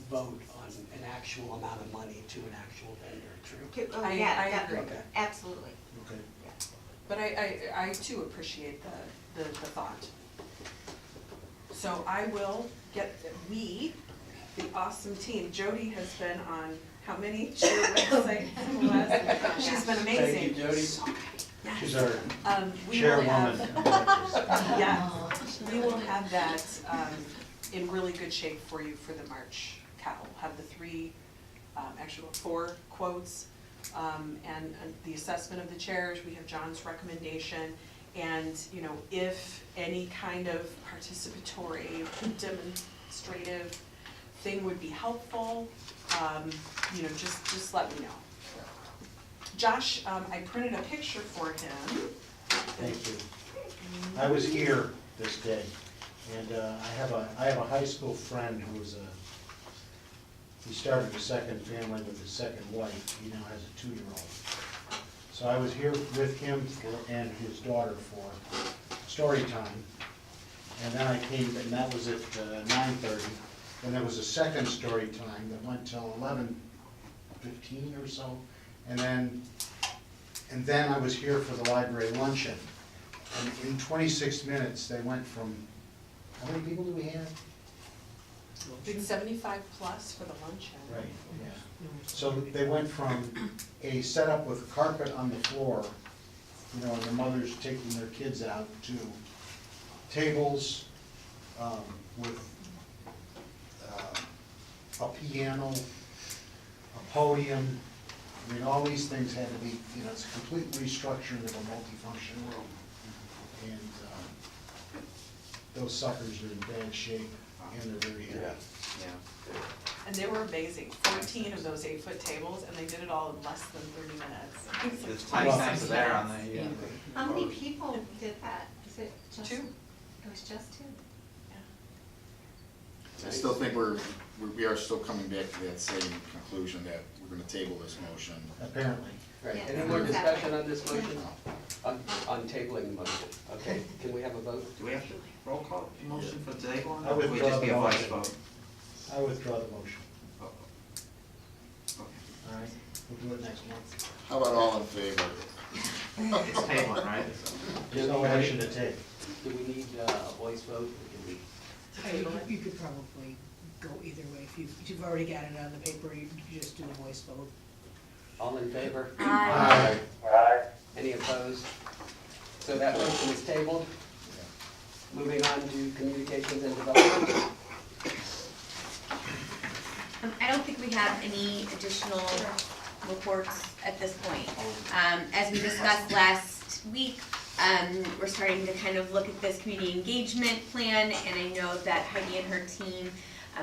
vote on an actual amount of money to an actual vendor, true? Oh, I yeah, agree. Okay. absolutely. Okay. But I too appreciate the thought. So I will get, the awesome team, Jody has been on how many chair websites in the last, she's been amazing. Thank you, Jody. She's our We will have, chairwoman. yeah, we will have that in really good shape for you for the March cow. We'll have the 3, actually 4 quotes, and the assessment of the chairs. We have John's recommendation, and, you know, if any kind of participatory, demonstrative thing would be helpful, you know, just let me know. Josh, I printed a picture for him. Thank you. I was here this day, and I have a high school friend who was he started a second family with his second wife. He now has a 2-year-old. So I was here with him and his daughter for story time, and then I came, and that was at 9:30. And there was a second story time that went till 11:15 or so, and then I was here for the library luncheon. And in 26 minutes, they went from, how many people do we have? Big 75 plus for the luncheon. Right, yeah. So they went from a setup with carpet on the floor, you know, and the mothers taking their kids out, to tables with a piano, a podium. I mean, all these things had to be, you know, it's a complete restructuring of a multifunction room. And those suckers are in bad shape and they're very heavy. Yeah. And they were amazing, 14 of those 8-foot tables, and they did it all in less than 30 minutes. There's tiny snacks there on the, yeah. How many people did that? Is it just? 2. It was just 2? I still think we are still coming back to that same conclusion that we're gonna table this motion. Apparently. Right, Yeah, any more exactly. discussion on this motion? On tabling the motion? Okay, can we have a vote? Do we have to roll call motion for today? I Or would we withdraw just be the a voice motion. vote? I withdraw the motion. Oh. Okay. All right, we'll do it next month. How about all in favor? It's tabling, right? There's no action to take. Do we need a voice vote? Or can we- You could probably go either way. If you've already got it on the paper, you just do a voice vote. All in favor? Aye. Aye. Any opposed? So that motion is tabled. Moving on to communications and development. I don't think we have any additional reports at this point. As we discussed last week, we're starting to kind of look at this community engagement plan, and I know that Heidi and her team,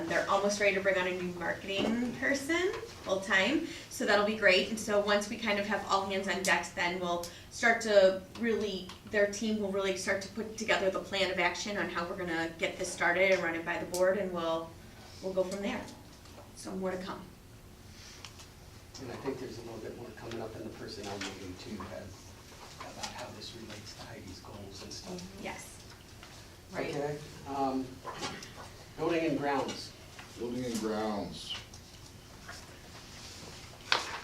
they're almost ready to bring on a new marketing person, full-time, so that'll be great. And so once we kind of have all hands on deck, then we'll start to really, their team will really start to put together the plan of action on how we're gonna get this started and run it by the board, and we'll go from there. So more to come. And I think there's a little bit more coming up in the personnel meeting too, about how this relates to Heidi's goals and stuff. Yes. Right. Okay, building and grounds. Building and grounds.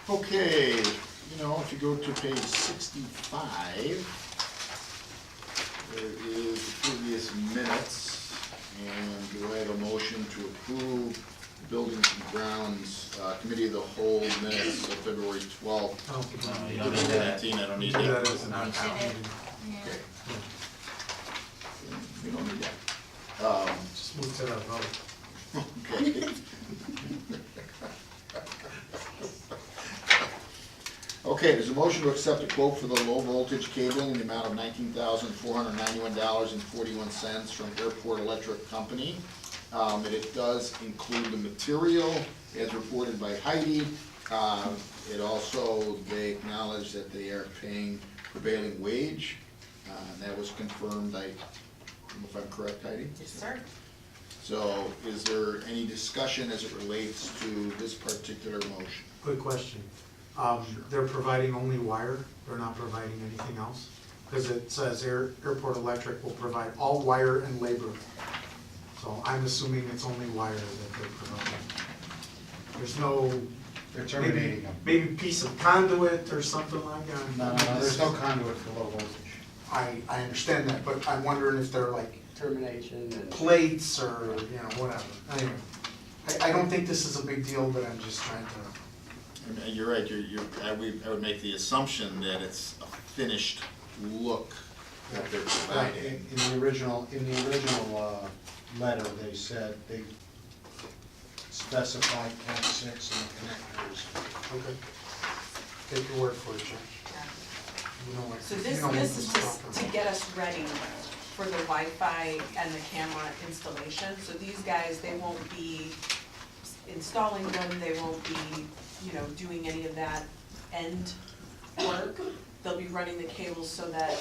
Okay, you know, if you go to page 65, there is the previous minutes, and do I have a motion to approve Buildings and Grounds Committee of the Whole minutes of February 12th? I don't think No, we you need don't to need do that. 2019, I don't We need do that. that as an out-of-town meeting. Okay. We don't need that. Just move to that vote. Okay. Okay, there's a motion to accept a quote for the low voltage cabling in the amount of $19,491.41 from Airport Electric Company. And it does include the material as reported by Heidi. It also, they acknowledge that they are paying prevailing wage. And that was confirmed, I don't know if I'm correct, Heidi? Yes, sir. So is there any discussion as it relates to this particular motion? Quick question. They're providing only wire, they're not providing anything else? Because it says Airport Electric will provide all wire and labor. So I'm assuming it's only wire that they're providing. There's no, They're terminating them. maybe piece of conduit or something like that? No, there's no conduit for low voltage. I understand that, but I'm wondering if they're like Termination and. plates or, you know, whatever. Anyway, I don't think this is a big deal, but I'm just trying to. And you're right, I would make the assumption that it's a finished look that they're providing. In the original letter, they said they specified Cat 6 and the connectors. Okay. Take your word for it, Jim. You know what- So you this know what is this to talking get us ready for the Wi-Fi and the camera installation. So these guys, they won't be installing them, they won't be, you know, doing any of that end work. They'll be running the cables so that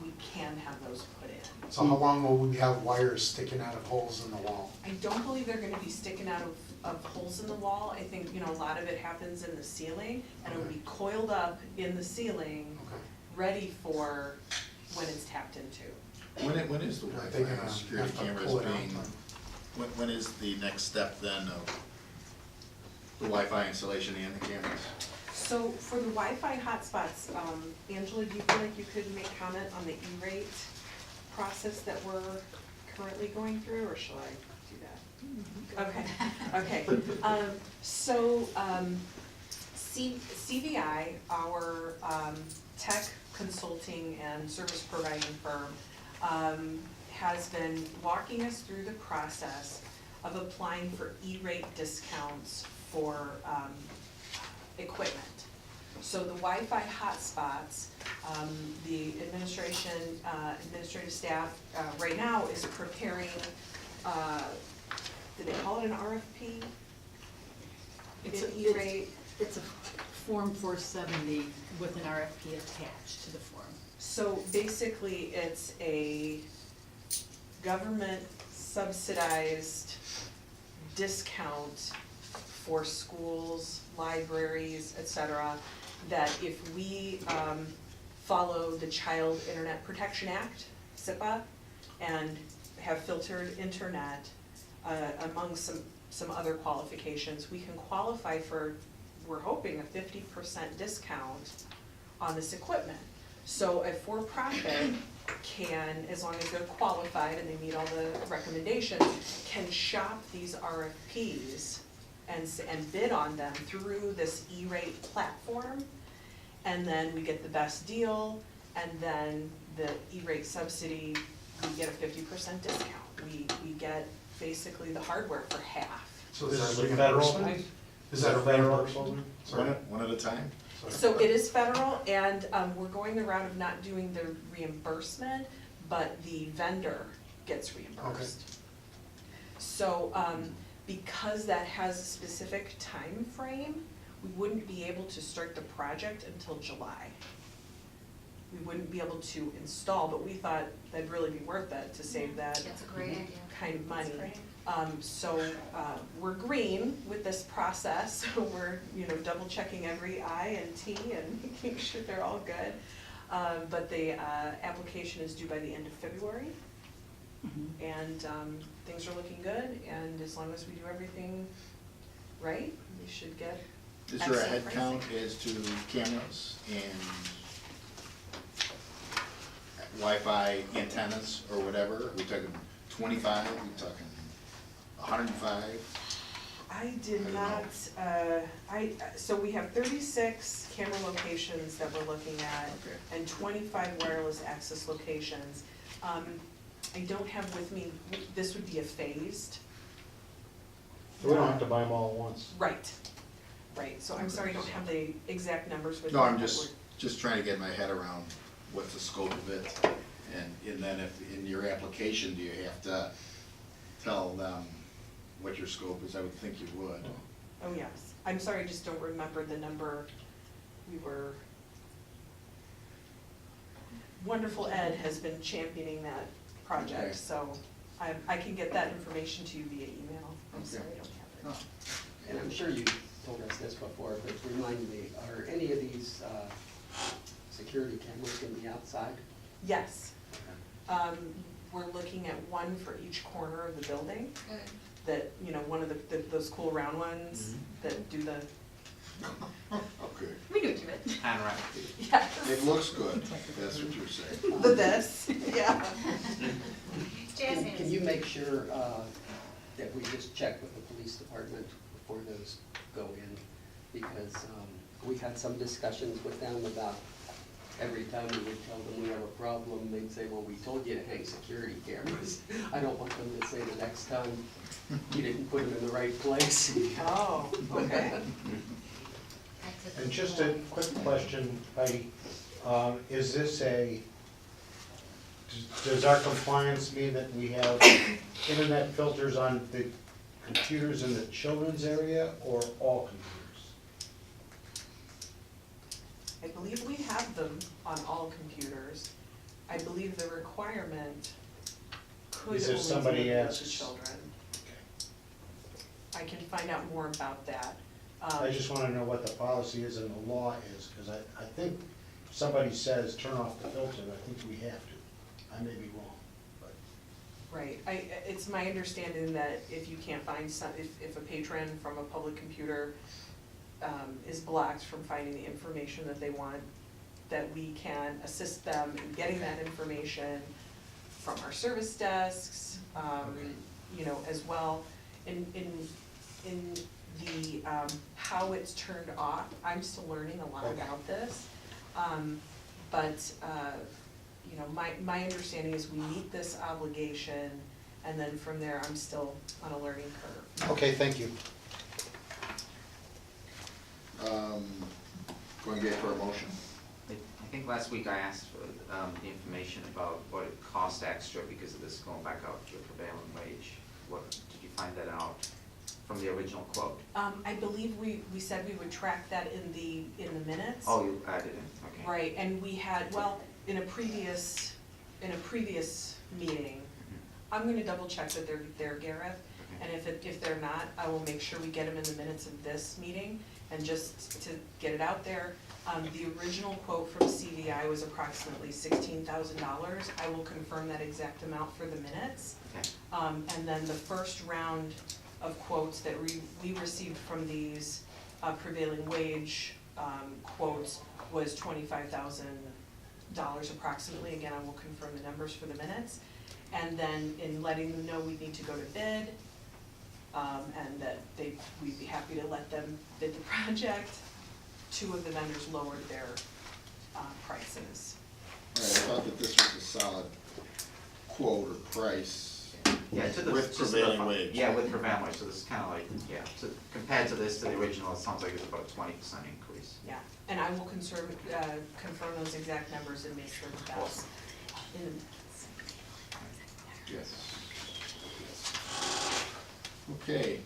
we can have those put in. about. So how long will we have wires sticking out of holes in the wall? I don't believe they're gonna be sticking out of holes in the wall. I think, you know, a lot of it happens in the ceiling, and it'll be coiled up in the ceiling, Okay. ready for when it's tapped into. When is the Are Wi-Fi they gonna and security have to cameras pull it out being, then? when is the next step then of the Wi-Fi installation and the cameras? So for the Wi-Fi hotspots, Angela, do you feel like you could make comment on the E-rate process that we're currently going through, or shall I do that? Okay, okay. CVI, our tech consulting and service providing firm, has been walking us through the process of applying for E-rate discounts for equipment. So the Wi-Fi hotspots, the administrative staff right now is preparing, do they call it an RFP? E-rate. It's a Form 470 with an RFP attached to the form. So basically, it's a government subsidized discount for schools, libraries, et cetera, that if we follow the Child Internet Protection Act, SIPA, and have filtered internet, among some other qualifications, we can qualify for, we're hoping, a 50% discount on this equipment. So a for-profit can, as long as they're qualified and they meet all the recommendations, can shop these RFPs and bid on them through this E-rate platform. And then we get the best deal, and then the E-rate subsidy, we get a 50% discount. We get basically the hardware for half. So this is that federal? reimbursement? Is that a reimbursement? One at a time? So it is federal, and we're going the route of not doing the reimbursement, but the vendor gets reimbursed. So because that has a specific time frame, we wouldn't be able to start the project until July. We wouldn't be able to install, but we thought that'd really be worth it to save that That's a great idea. kind of money. That's great. So we're green with this process. We're, double checking every I and T and making sure they're all good. But the application is due by the end of February. And things are looking good, and as long as we do everything right, we should get Is there a excellent head count pricing. as to cameras and Wi-Fi antennas or whatever? Are we talking 25, are we talking 105? I did I don't not, so we have 36 camera locations that we're looking at, Okay. and 25 wireless access locations. I don't have with me, this would be a phased. So we don't have to buy them all at once. Right, so I'm sorry, I don't have the exact numbers with me. No, I'm but just trying to get my head around what's the scope of it. And then if, in your application, do you have to tell them what your scope is? I would think you would. Oh, yes, I'm sorry, I just don't remember the number. Wonderful Ed has been championing that Okay. project, so I can get that information to you via email. I'm Okay. sorry, I don't have it. Oh. And I'm sure you told us this before, but remind me, are any of these security cameras gonna be outside? Yes, Okay. we're looking at one for each corner of the building, Good. that, one of those cool round ones that do the, Okay. We knew what you meant. yes, It looks good, that's what you're saying. the this, yeah. Jazz Can hands. you make sure that we just check with the police department before those go in? Because we had some discussions with them about every time we would tell them we have a problem, they'd say, well, we told you to hang security cameras. I don't want them to say the next time you didn't put them in the right place. Oh, okay. That's a And good just a point. quick question, Heidi, is this does our compliance mean that we have internet filters on the computers in the children's area or all computers? I believe we have them on all computers. I believe the requirement could Is only if be somebody limited to asks. children. I can find out more about that. I just want to know what the policy is and the law is, because I think if somebody says turn off the filter, I think we have to. I may be wrong, but. Right, it's my understanding that if you can't find if a patron from a public computer is blocked from finding the information that they want, that we can assist them in getting that information from our service desks, as well. In the, how it's turned off, I'm still learning a lot Okay. about this. But my understanding is we meet this obligation, and then from there, I'm still on a learning curve. Okay, thank you. Going to get for a motion? I think last week I asked for the information about what it cost extra because of this going back out to the prevailing wage. What, did you find that out from the original quote? I believe we said we would track that in the minutes. Oh, you added it, okay. Right, and we had, well, in a previous meeting, I'm gonna double check that they're there, Gareth. Okay. And if they're not, I will make sure we get them in the minutes of this meeting. And just to get it out there, the original quote from CVI was approximately $16,000. I will confirm that exact amount for the minutes. Okay. And then the first round of quotes that we received from these prevailing wage quotes was $25,000 approximately. Again, I will confirm the numbers for the minutes. And then in letting them know we need to go to bid, and that we'd be happy to let them bid the project. 2 of the vendors lowered their prices. All right, I thought that this was a solid quote or price. Yeah, to the. With prevailing wage. Yeah, with prevailing wage, so this is kind of like, yeah, so compared to this, to the original, it sounds like it's about a 20% increase. Yeah, and I will confirm those exact numbers and make sure that that's in the minutes. Yes. Okay,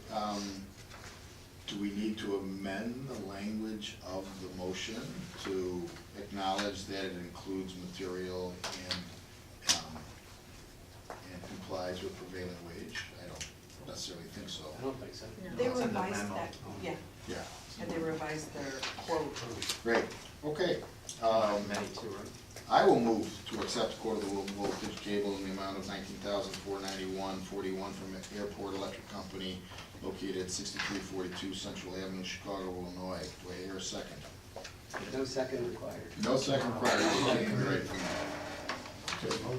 do we need to amend the language of the motion to acknowledge that it includes material and complies with prevailing wage? I don't necessarily think so. I don't think so. They It's in the revised memo. that, yeah, Yeah, and they revised their quote. great, okay. Many too, right? I will move to accept the quote of the low voltage cable in the amount of $19,491.41 from Airport Electric Company located at 6342 Central Avenue, Chicago, Illinois. Do I hear a second? No second required. No second required. Right from there. Okay.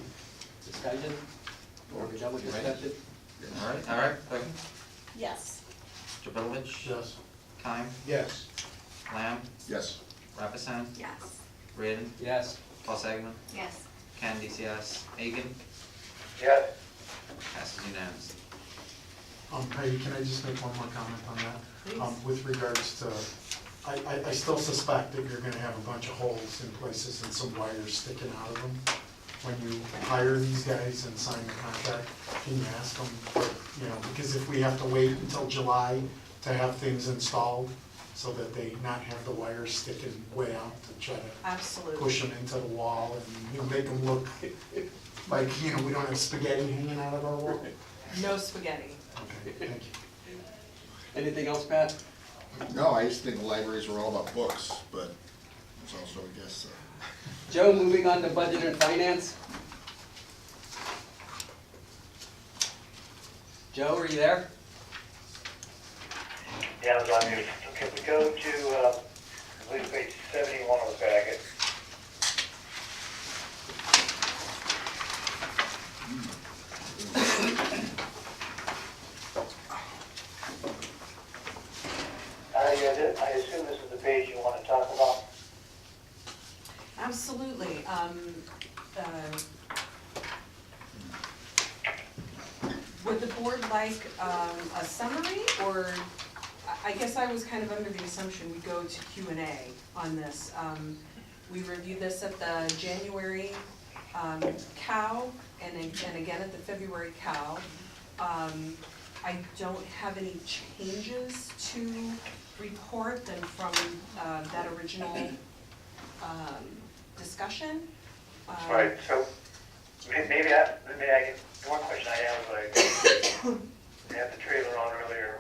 Discussion? Are we done with You ready? discussion? All right, Peggy? Yes. Jabelovich? Yes. Kime? Yes. Lamb? Yes. Rappusen? Yes. Reardon? Yes. Paul Segman? Yes. Candice, yes. Egan? Yes. Passes unanimously. Heidi, can I just make one more comment on that? Please. With regards to, I still suspect that you're gonna have a bunch of holes in places and some wires sticking out of them. When you hire these guys and sign the contract, can you ask them, because if we have to wait until July to have things installed, so that they not have the wires sticking way out to try to Absolutely. push them into the wall and, make them look like, we don't have spaghetti hanging out of our wall. No spaghetti. Okay, thank you. Anything else, Pat? No, I used to think the libraries were all about books, but it's also, I guess, Joe, moving on to budget and finance. Joe, are you there? Yeah, I was on mute. Okay, we go to, I believe page 71 of the packet. I assume this is the page you want to talk about? Absolutely. Would the board like a summary, or, I guess I was kind of under the assumption we go to Q&A on this. We reviewed this at the January COW and again at the February COW. I don't have any changes to report than from that original discussion. Right, so maybe I get, one question I have, like, I had the trailer on earlier,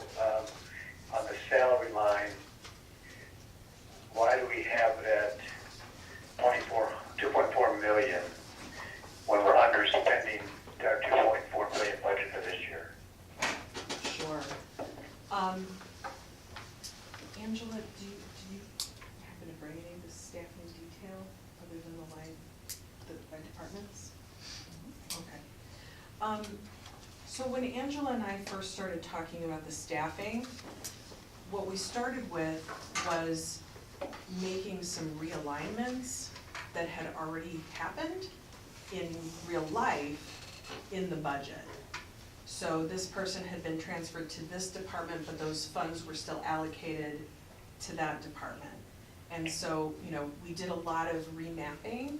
on the salary line. Why do we have it at 2.4 million when we're underspending our 2.4 million budget for this year? Sure. Angela, do you happen to bring any of the staffing detail other than the departments? Okay. So when Angela and I first started talking about the staffing, what we started with was making some realignments that had already happened in real life in the budget. So this person had been transferred to this department, but those funds were still allocated to that department. And so, you know, we did a lot of remapping,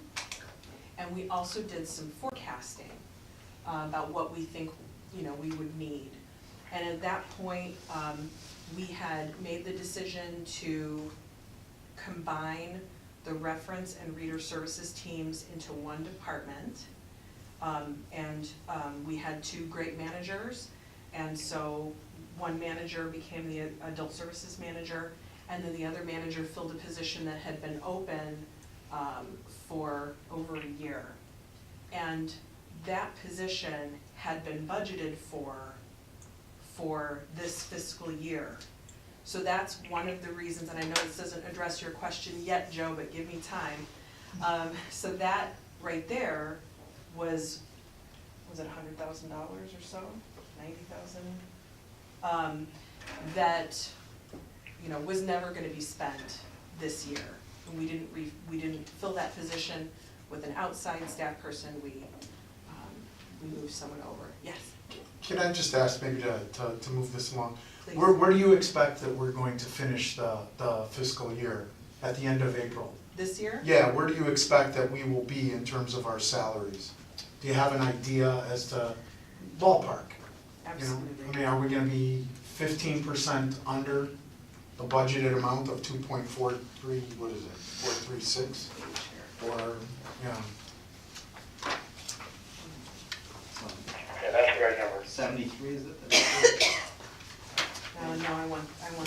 and we also did some forecasting about what we think, you know, we would need. And at that point, we had made the decision to combine the reference and reader services teams into one department. We had two great managers, and so one manager became the adult services manager, and then the other manager filled a position that had been open for over a year. And that position had been budgeted for this fiscal year. So that's one of the reasons, and I know this doesn't address your question yet, Joe, but give me time. So that right there was it $100,000 or so, 90,000? That, you know, was never gonna be spent this year. And we didn't fill that position with an outside staff person, we moved someone over. Yes? Can I just ask, maybe to move this along? Please. Where do you expect that we're going to finish the fiscal year, at the end of April? This year? Yeah, where do you expect that we will be in terms of our salaries? Do you have an idea as to ballpark? You know, Absolutely. I mean, are we gonna be 15% under the budgeted amount of 2.43, what is it, 436? Or, you know, Yeah, that's the right number. 73, is it? No, I want the, one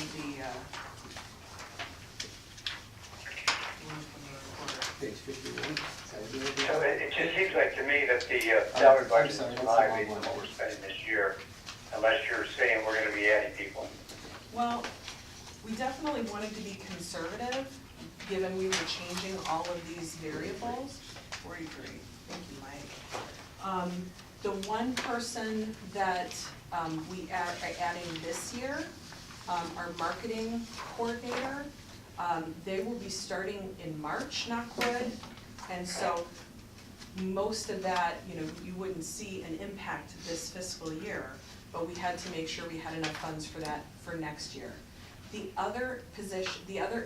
from the recorder. Page 51. So it just seems like to me that the salary budget is too high based on what we're spending this year, unless you're saying we're gonna be adding people. Well, we definitely wanted to be conservative, given we were changing all of these variables. 43, thank you, Mike. The one person that we are adding this year, our marketing coordinator, they will be starting in March, knock wood. And so most of that, you know, you wouldn't see an impact this fiscal year, but we had to make sure we had enough funds for that for next year. The other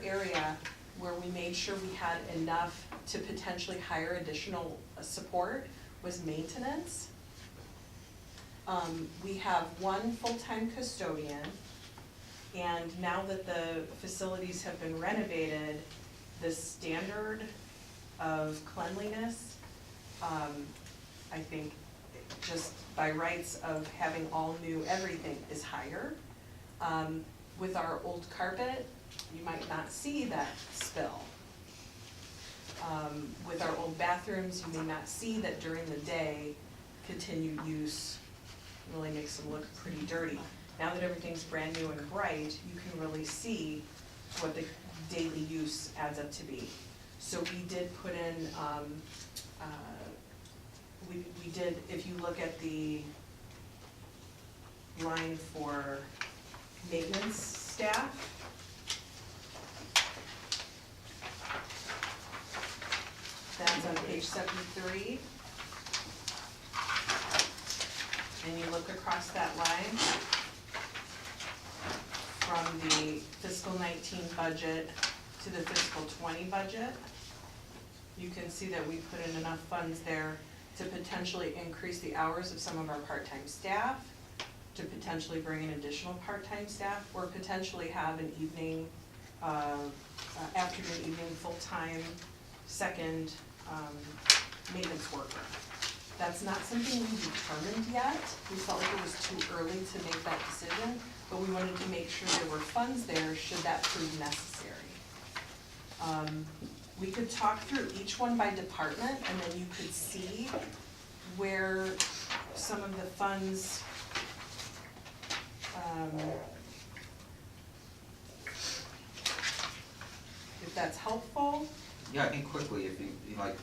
area where we made sure we had enough to potentially hire additional support was maintenance. We have one full-time custodian, and now that the facilities have been renovated, the standard of cleanliness, I think just by rights of having all new everything is higher. With our old carpet, you might not see that spill. With our old bathrooms, you may not see that during the day, continued use really makes them look pretty dirty. Now that everything's brand new and bright, you can really see what the daily use adds up to be. So we did put in, we did, if you look at the line for maintenance staff, that's on page 73. And you look across that line from the fiscal 19 budget to the fiscal 20 budget. You can see that we put in enough funds there to potentially increase the hours of some of our part-time staff, to potentially bring in additional part-time staff, or potentially have an evening, afternoon, evening, full-time, second maintenance worker. That's not something we determined yet. We felt like it was too early to make that decision, but we wanted to make sure there were funds there should that prove necessary. We could talk through each one by department, and then you could see where some of the funds, if that's helpful. Yeah, I think quickly, if you like,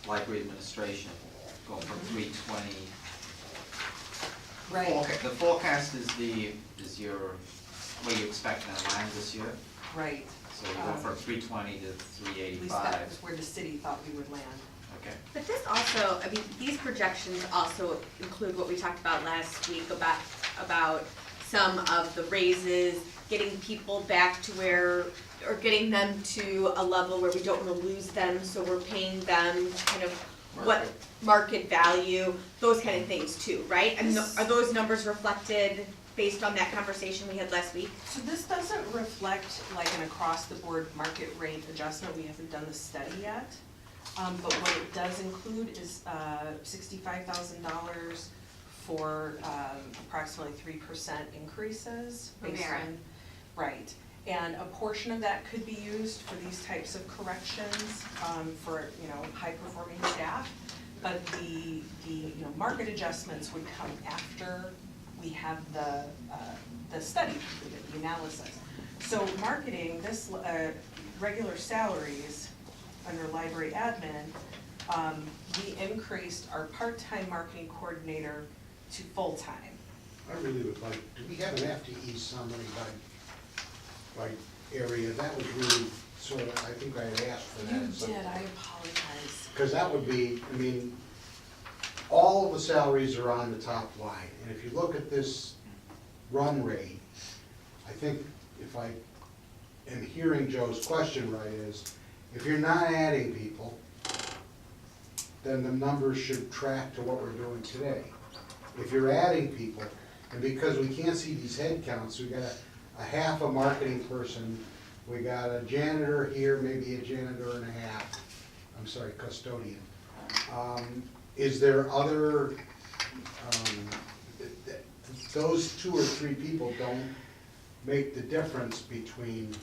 library administration, going from 320. Right. The forecast is where you expect to land this year. Right. So we're going from 320 to At least that was 385. where the city thought we would land. Okay. But this also, I mean, these projections also include what we talked about last week about some of the raises, getting people back to where, or getting them to a level where we don't wanna lose them, so we're paying them kind of what market value, those kind of things too, right? And are those numbers reflected based on that conversation we had last week? So this doesn't reflect like an across-the-board market rate adjustment, we haven't done the study yet. But what it does include is $65,000 for approximately 3% increases based merit. on, right. And a portion of that could be used for these types of corrections for, high-performing staff. But the market adjustments would come after we have the study completed, the analysis. So marketing, this regular salaries under library admin, we increased our part-time marketing coordinator to full-time. I really would like, do we have an FTE summary by area? That was really sort of, I think I had asked for that. You did, I apologize. Because that would be, I mean, all of the salaries are on the top line, and if you look at this run rate, I think if I am hearing Joe's question right is, if you're not adding people, then the numbers should track to what we're doing today. If you're adding people, and because we can't see these head counts, we got a half a marketing person, we got a janitor here, maybe a janitor and a half, I'm sorry, custodian. Is there other, those 2 or 3 people don't make the difference between,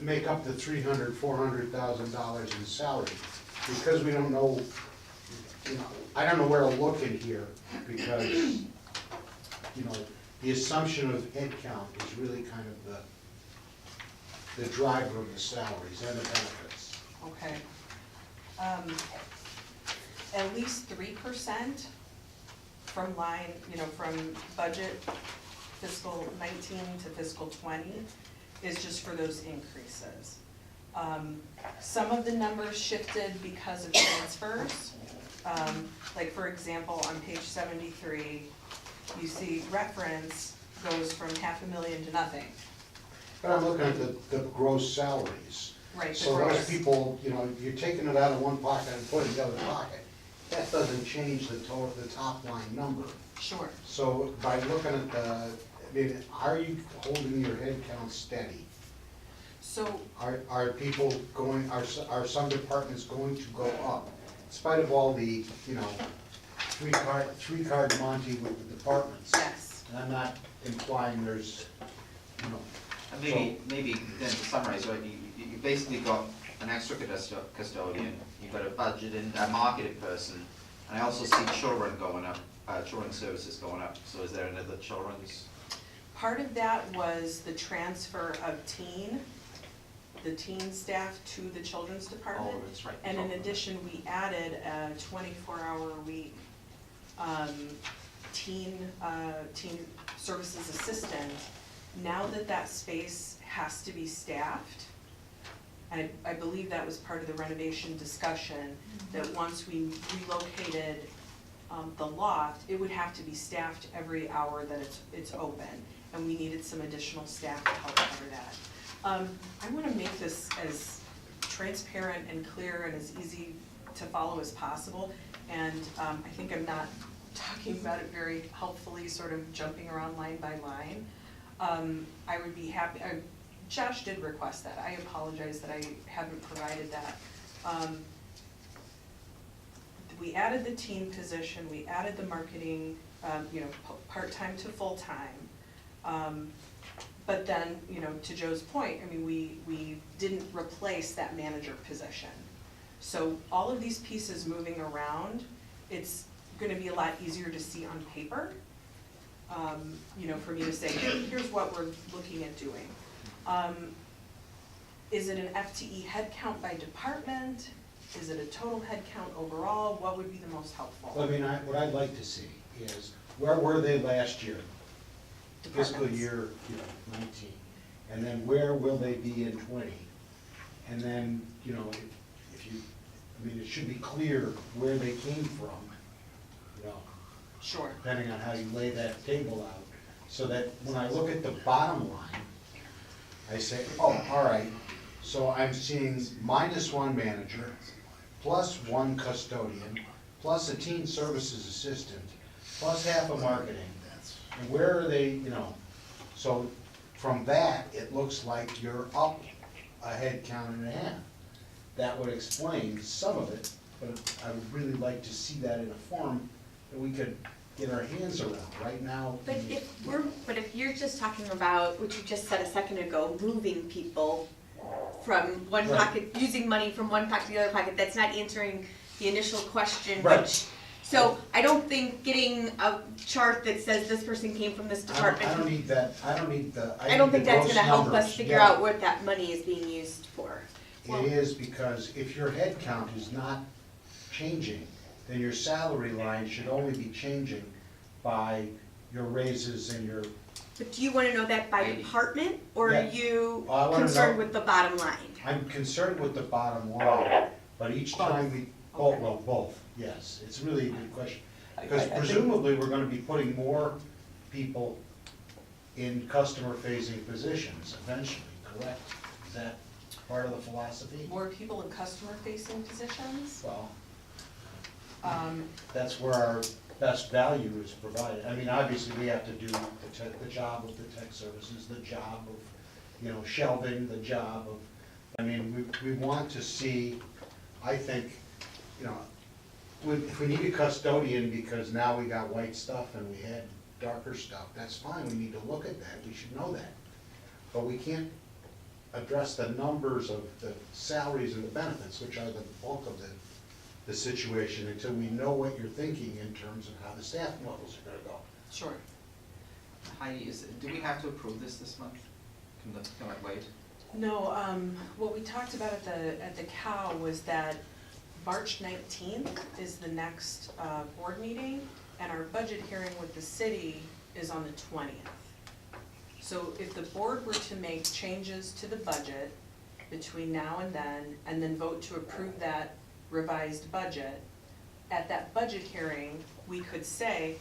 make up the $300,000, $400,000 in salary, because we don't know, I don't know where to look in here, because, the assumption of head count is really kind of the driver of the salaries and the benefits. Okay. At least 3% from line, from budget fiscal 19 to fiscal 20 is just for those increases. Some of the numbers shifted because of transfers. Like for example, on page 73, you see reference goes from $500,000 to nothing. But I'm looking at the gross salaries. Right, the So those gross. people, you're taking it out of one pocket and putting it in the other pocket. That doesn't change the top line number. Sure. So by looking at are you holding your head count steady? So, Are people going, are some departments going to go up? In spite of all the, three-card Monte with the departments. yes. And I'm not implying there's, And maybe then to summarize, right, you basically got an extra custodian, you've got a budgeted, a marketed person, and I also see children going up, children's services going up, so is there another children's? Part of that was the transfer of the teen staff to the children's department. Oh, that's right. And in addition, we added a 24-hour-a-week teen services assistant. Now that space has to be staffed, I believe that was part of the renovation discussion, that once we relocated the loft, it would have to be staffed every hour that it's open, and we needed some additional staff to help cover that. I want to make this as transparent and clear and as easy to follow as possible, and I think I'm not talking about it very helpfully, sort of jumping around line by line. I would be happy, Josh did request that, I apologize that I haven't provided that. We added the teen position, we added the marketing, part-time to full-time. But then, to Joe's point, we didn't replace that manager position. So all of these pieces moving around, it's gonna be a lot easier to see on paper. For me to say, here's what we're looking at doing. Is it an FTE head count by department? Is it a total head count overall? What would be the most helpful? what I'd like to see is, where were they last year? Fiscal Departments. year, 19, and then where will they be in 20? And then, if you, it should be clear where they came from, Sure. depending on how you lay that table out, so that when I look at the bottom line, I say, oh, all right, so I'm seeing -1 manager, +1 custodian, plus a teen services assistant, plus half of marketing. And where are they, you know, so from that, it looks like you're up a head count and a half. That would explain some of it, but I would really like to see that in a form that we could get our hands around. Right now, But if you're just talking about what you just said a second ago, moving people from one Right. pocket, using money from one pocket to the other pocket, that's not answering the initial question, Right. which, so I don't think getting a chart that says this person came from this department. I don't need that, I don't need the, I don't think need the that's gross gonna help us numbers. figure Yeah. out what that money is being used for. It is, because if your head count is not changing, then your salary line should only be changing by your raises and your, But do you wanna know that by department, or are Yeah. you I wanna concerned know- with the bottom line? I'm concerned with the bottom line, but each time we, oh, well, both, yes, it's really a good question. Because I think- presumably, we're gonna be putting more people in customer-facing positions eventually, correct? Is that part of the philosophy? More people in customer-facing positions. Well, Um, that's where our best value is provided. I mean, obviously, we have to do the job of the tech services, the job of, you know, shelving, the job of, I mean, we want to see, I think, you know, if we need a custodian because now we got white stuff and we had darker stuff, that's fine, we need to look at that, we should know that. But we can't address the numbers of the salaries and the benefits, which are the bulk of the situation, until we know what you're thinking in terms of how the staff levels are gonna go. sure. Heidi, do we have to approve this month? Can I wait? No, what we talked about at the COW was that March 19th is the next board meeting, and our budget hearing with the city is on the 20th. So if the board were to make changes to the budget between now and then vote to approve that revised budget, at that budget hearing, we could say,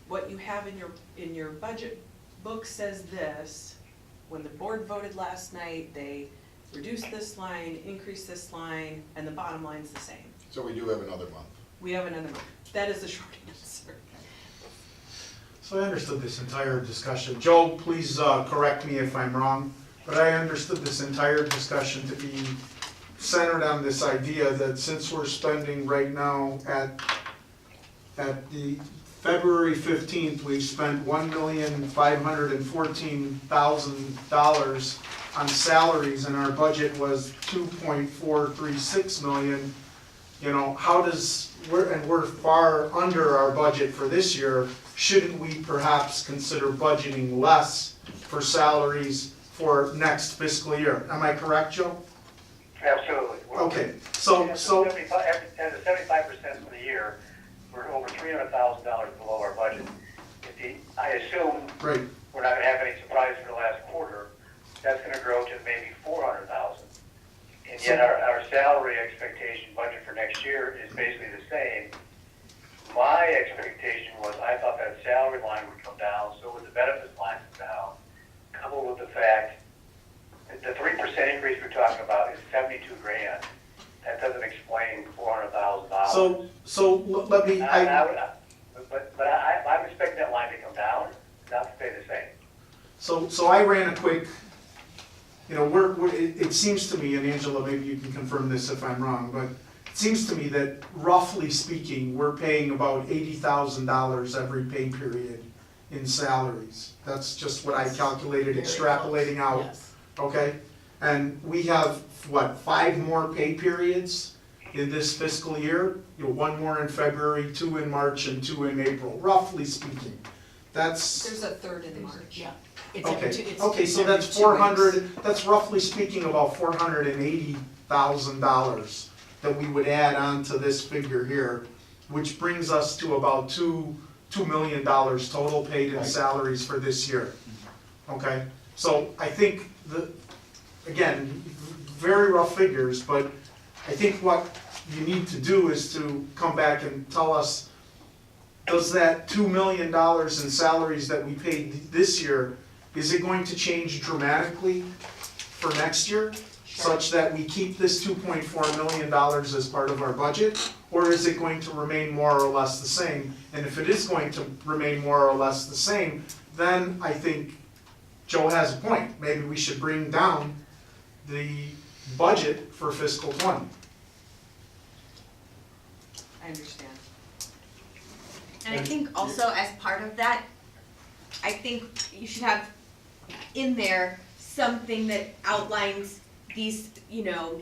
what you have in your budget book says this. When the board voted last night, they reduced this line, increased this line, and the bottom line's the same. So we do have another month. We have another month. That is the short answer. So I understood this entire discussion. Joe, please correct me if I'm wrong, but I understood this entire discussion to be centered on this idea that since we're spending right now at the February 15th, we've spent $1,514,000 on salaries, and our budget was $2.436 million. You know, how does, we're far under our budget for this year. Shouldn't we perhaps consider budgeting less for salaries for next fiscal year? Am I correct, Joe? Absolutely. Okay, so, At the 75% for the year, we're over $300,000 below our budget. I assume right, we're not gonna have any surprise for the last quarter, that's gonna grow to maybe 400,000. And yet our salary expectation budget for next year is basically the same. My expectation was, I thought that salary line would come down, so would the benefits line come down, coupled with the fact that the 3% increase we're talking about is 72 grand. That doesn't explain $400,000. so let me, But I'm expecting that line to come down, not to stay the same. So I ran a quick, you know, it seems to me, and Angela, maybe you can confirm this if I'm wrong, but it seems to me that roughly speaking, we're paying about $80,000 every pay period in salaries. That's just what I calculated, extrapolating out, Yes. okay? And we have, what, 5 more pay periods in this fiscal year? You know, 1 more in February, 2 in March, and 2 in April, roughly speaking. That's. There's a third in March. Yeah. It's every two- Okay, it's- okay, it's so every that's 2 400, weeks. that's roughly speaking about $480,000 that we would add on to this figure here, which brings us to about $2 million total paid in salaries for this year. Okay, so I think again, very rough figures, but I think what you need to do is to come back and tell us does that $2 million in salaries that we paid this year, is it going to change dramatically for next year? Such that we keep this $2.4 million as part of our budget? Or is it going to remain more or less the same? And if it is going to remain more or less the same, then I think Joe has a point. Maybe we should bring down the budget for fiscal '20. I understand. And I think also as part of that, I think you should have in there something that outlines these, you know,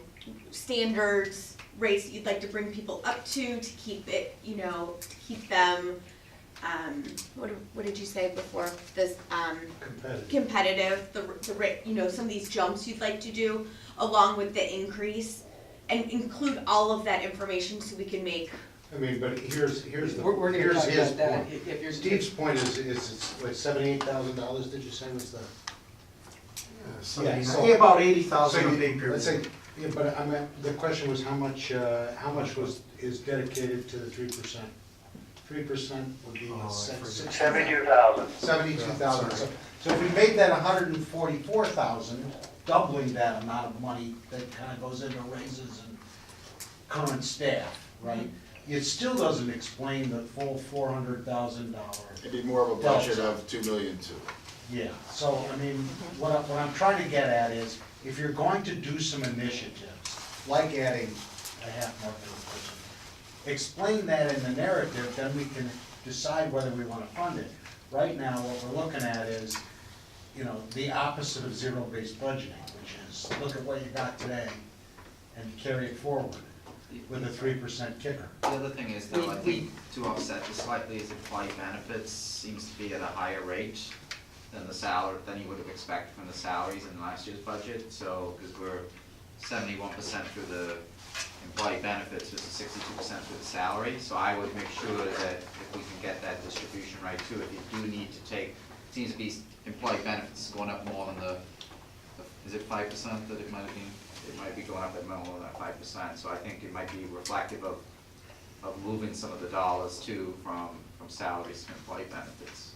standards, rates that you'd like to bring people up to keep it, you know, to keep them, what did you say before? This, competitive, the rate, you know, some of these jumps you'd like to do along with the increase, and include all of that information so we can make. I mean, but here's the, We're gonna here's talk his about that. point. If you're- Steve's point is it's like $78,000, did you say was the? Yeah, so- About 80,000 a pay period. Let's say, yeah, but I mean, the question was how much is dedicated to the 3%? 3% would be Oh, I forget. 72,000. 72,000. Sorry. So if we made that 144,000, doubling that amount of money that kind of goes into raises and current staff, right? It still doesn't explain the full $400,000. It'd be more of a budget of $2 million too. Yeah, so, I mean, what I'm trying to get at is, if you're going to do some initiatives, like adding a half marketing person, explain that in the narrative, then we can decide whether we wanna fund it. Right now, what we're looking at is, you know, the opposite of zero-based budgeting, which is, look at what you got today and carry it forward with a 3% kicker. The other thing is though, I think to offset this slightly is employee benefits seems to be at a higher rate than the salary, than you would have expected from the salaries in last year's budget. So, because we're 71% through the employee benefits versus 62% through the salary. So I would make sure that if we can get that distribution right too, if you do need to take, it seems to be employee benefits going up more than is it 5% that it might have been? It might be going up at more than that 5%. So I think it might be reflective of moving some of the dollars too from salaries to employee benefits.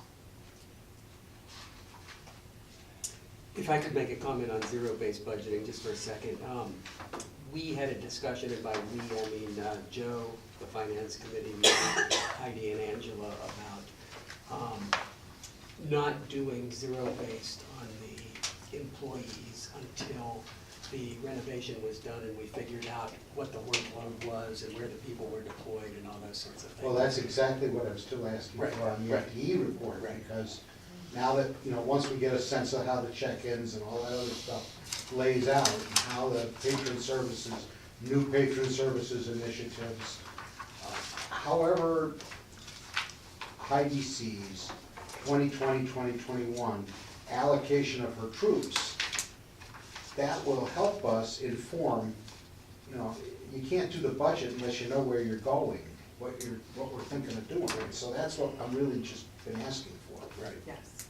If I could make a comment on zero-based budgeting just for a second. We had a discussion, and by we, I mean Joe, the finance committee, Heidi and Angela, about not doing zero-based on the employees until the renovation was done and we figured out what the workload was and where the people were deployed and all those sorts of things. Well, that's exactly what I was still asking Right, for on the right. FTE report, because now that, you know, once we get a sense of how the check-ins and all that other stuff lays out, and how the patron services, new patron services initiatives, however Heidi sees 2020, 2021 allocation of her troops, that will help us inform, you know, you can't do the budget unless you know where you're going, what we're thinking of doing, right? So that's what I'm really just been asking for, right? Yes.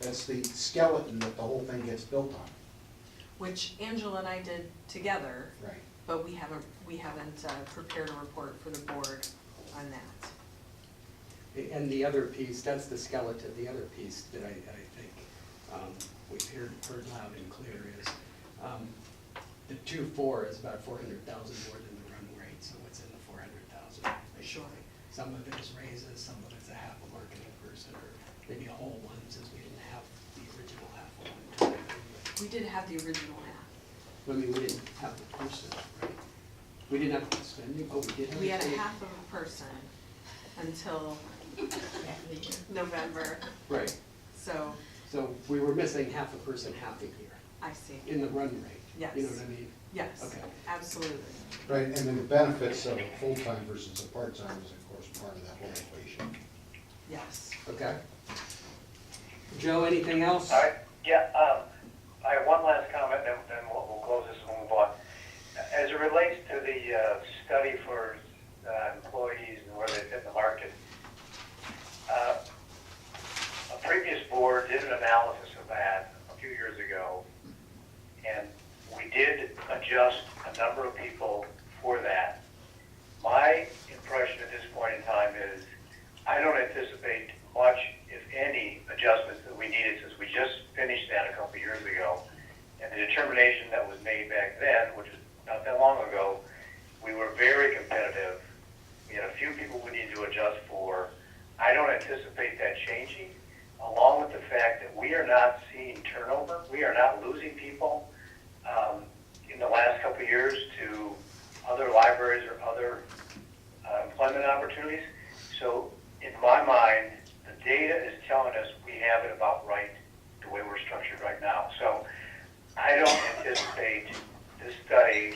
That's the skeleton that the whole thing gets built on. Which Angela and I did together, Right. but we haven't prepared a report for the board on that. And the other piece, that's the skeleton, the other piece that I think we've heard loud and clear is, the 2.4 is about 400,000 more than the run rate, so what's in the 400,000? Sure. Some of it is raises, some of it's a half a marketing person, or maybe a whole one, since we didn't have the original half of one. We did have the original half. I mean, we didn't have the person, right? We didn't have the spending, oh, we did have. We had a spending? half of a person until November, Right, so so we were missing half a person half a year I see. in the run rate. Yes. You know what I mean? Yes, Okay. absolutely. Right, and then the benefits of a full-time versus a part-time is of course part of that whole equation. Yes. Okay. Joe, anything else? All right, yeah, I have one last comment, then we'll close this and move on. As it relates to the study for employees and where they fit in the market, a previous board did an analysis of that a few years ago, and we did adjust a number of people for that. My impression at this point point in time is, I don't anticipate much, if any, adjustments that we needed, since we just finished that a couple of years ago. And the determination that was made back then, which was not that long ago, we were very competitive. We had a few people we needed to adjust for. I don't anticipate that changing, along with the fact that we are not seeing turnover. We are not losing people in the last couple of years to other libraries or other employment opportunities. So in my mind, the data is telling us we have it about right the way we're structured right now. So I don't anticipate this study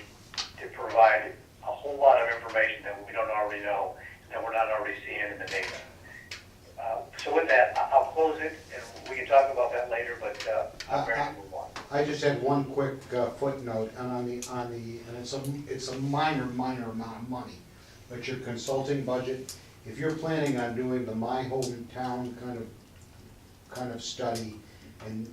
to provide a whole lot of information that we don't already know, that we're not already seeing in the data. So with that, I'll close it, and we can talk about that later, but I'm ready to move on. I just had one quick footnote, and and it's a minor amount of money, but your consulting budget, if you're planning on doing the My Hometown kind of study and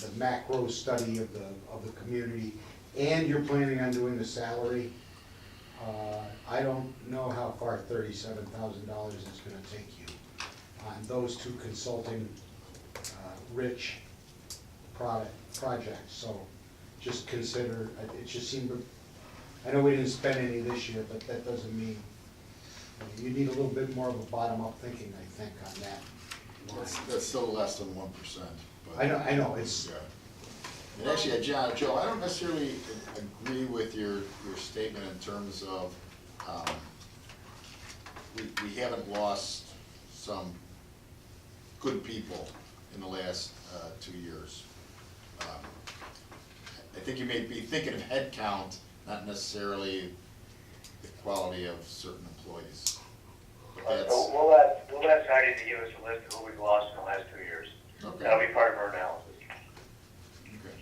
the macro study of the community, and you're planning on doing the salary, I don't know how far $37,000 is gonna take you on those two consulting, rich projects, so just consider, it just seemed, I know we didn't spend any this year, but that doesn't mean, you need a little bit more of a bottom-up thinking, I think, on that line. That's still less than 1%. But I know, it's, yeah. And actually, Joe, I don't necessarily agree with your statement in terms of, we haven't lost some good people in the last 2 years. I think you may be thinking of head count, not necessarily the quality of certain employees. But that's, So we'll let Heidi to give us a list of who we've lost in the last 2 years. okay. That'll be part of our analysis. Okay.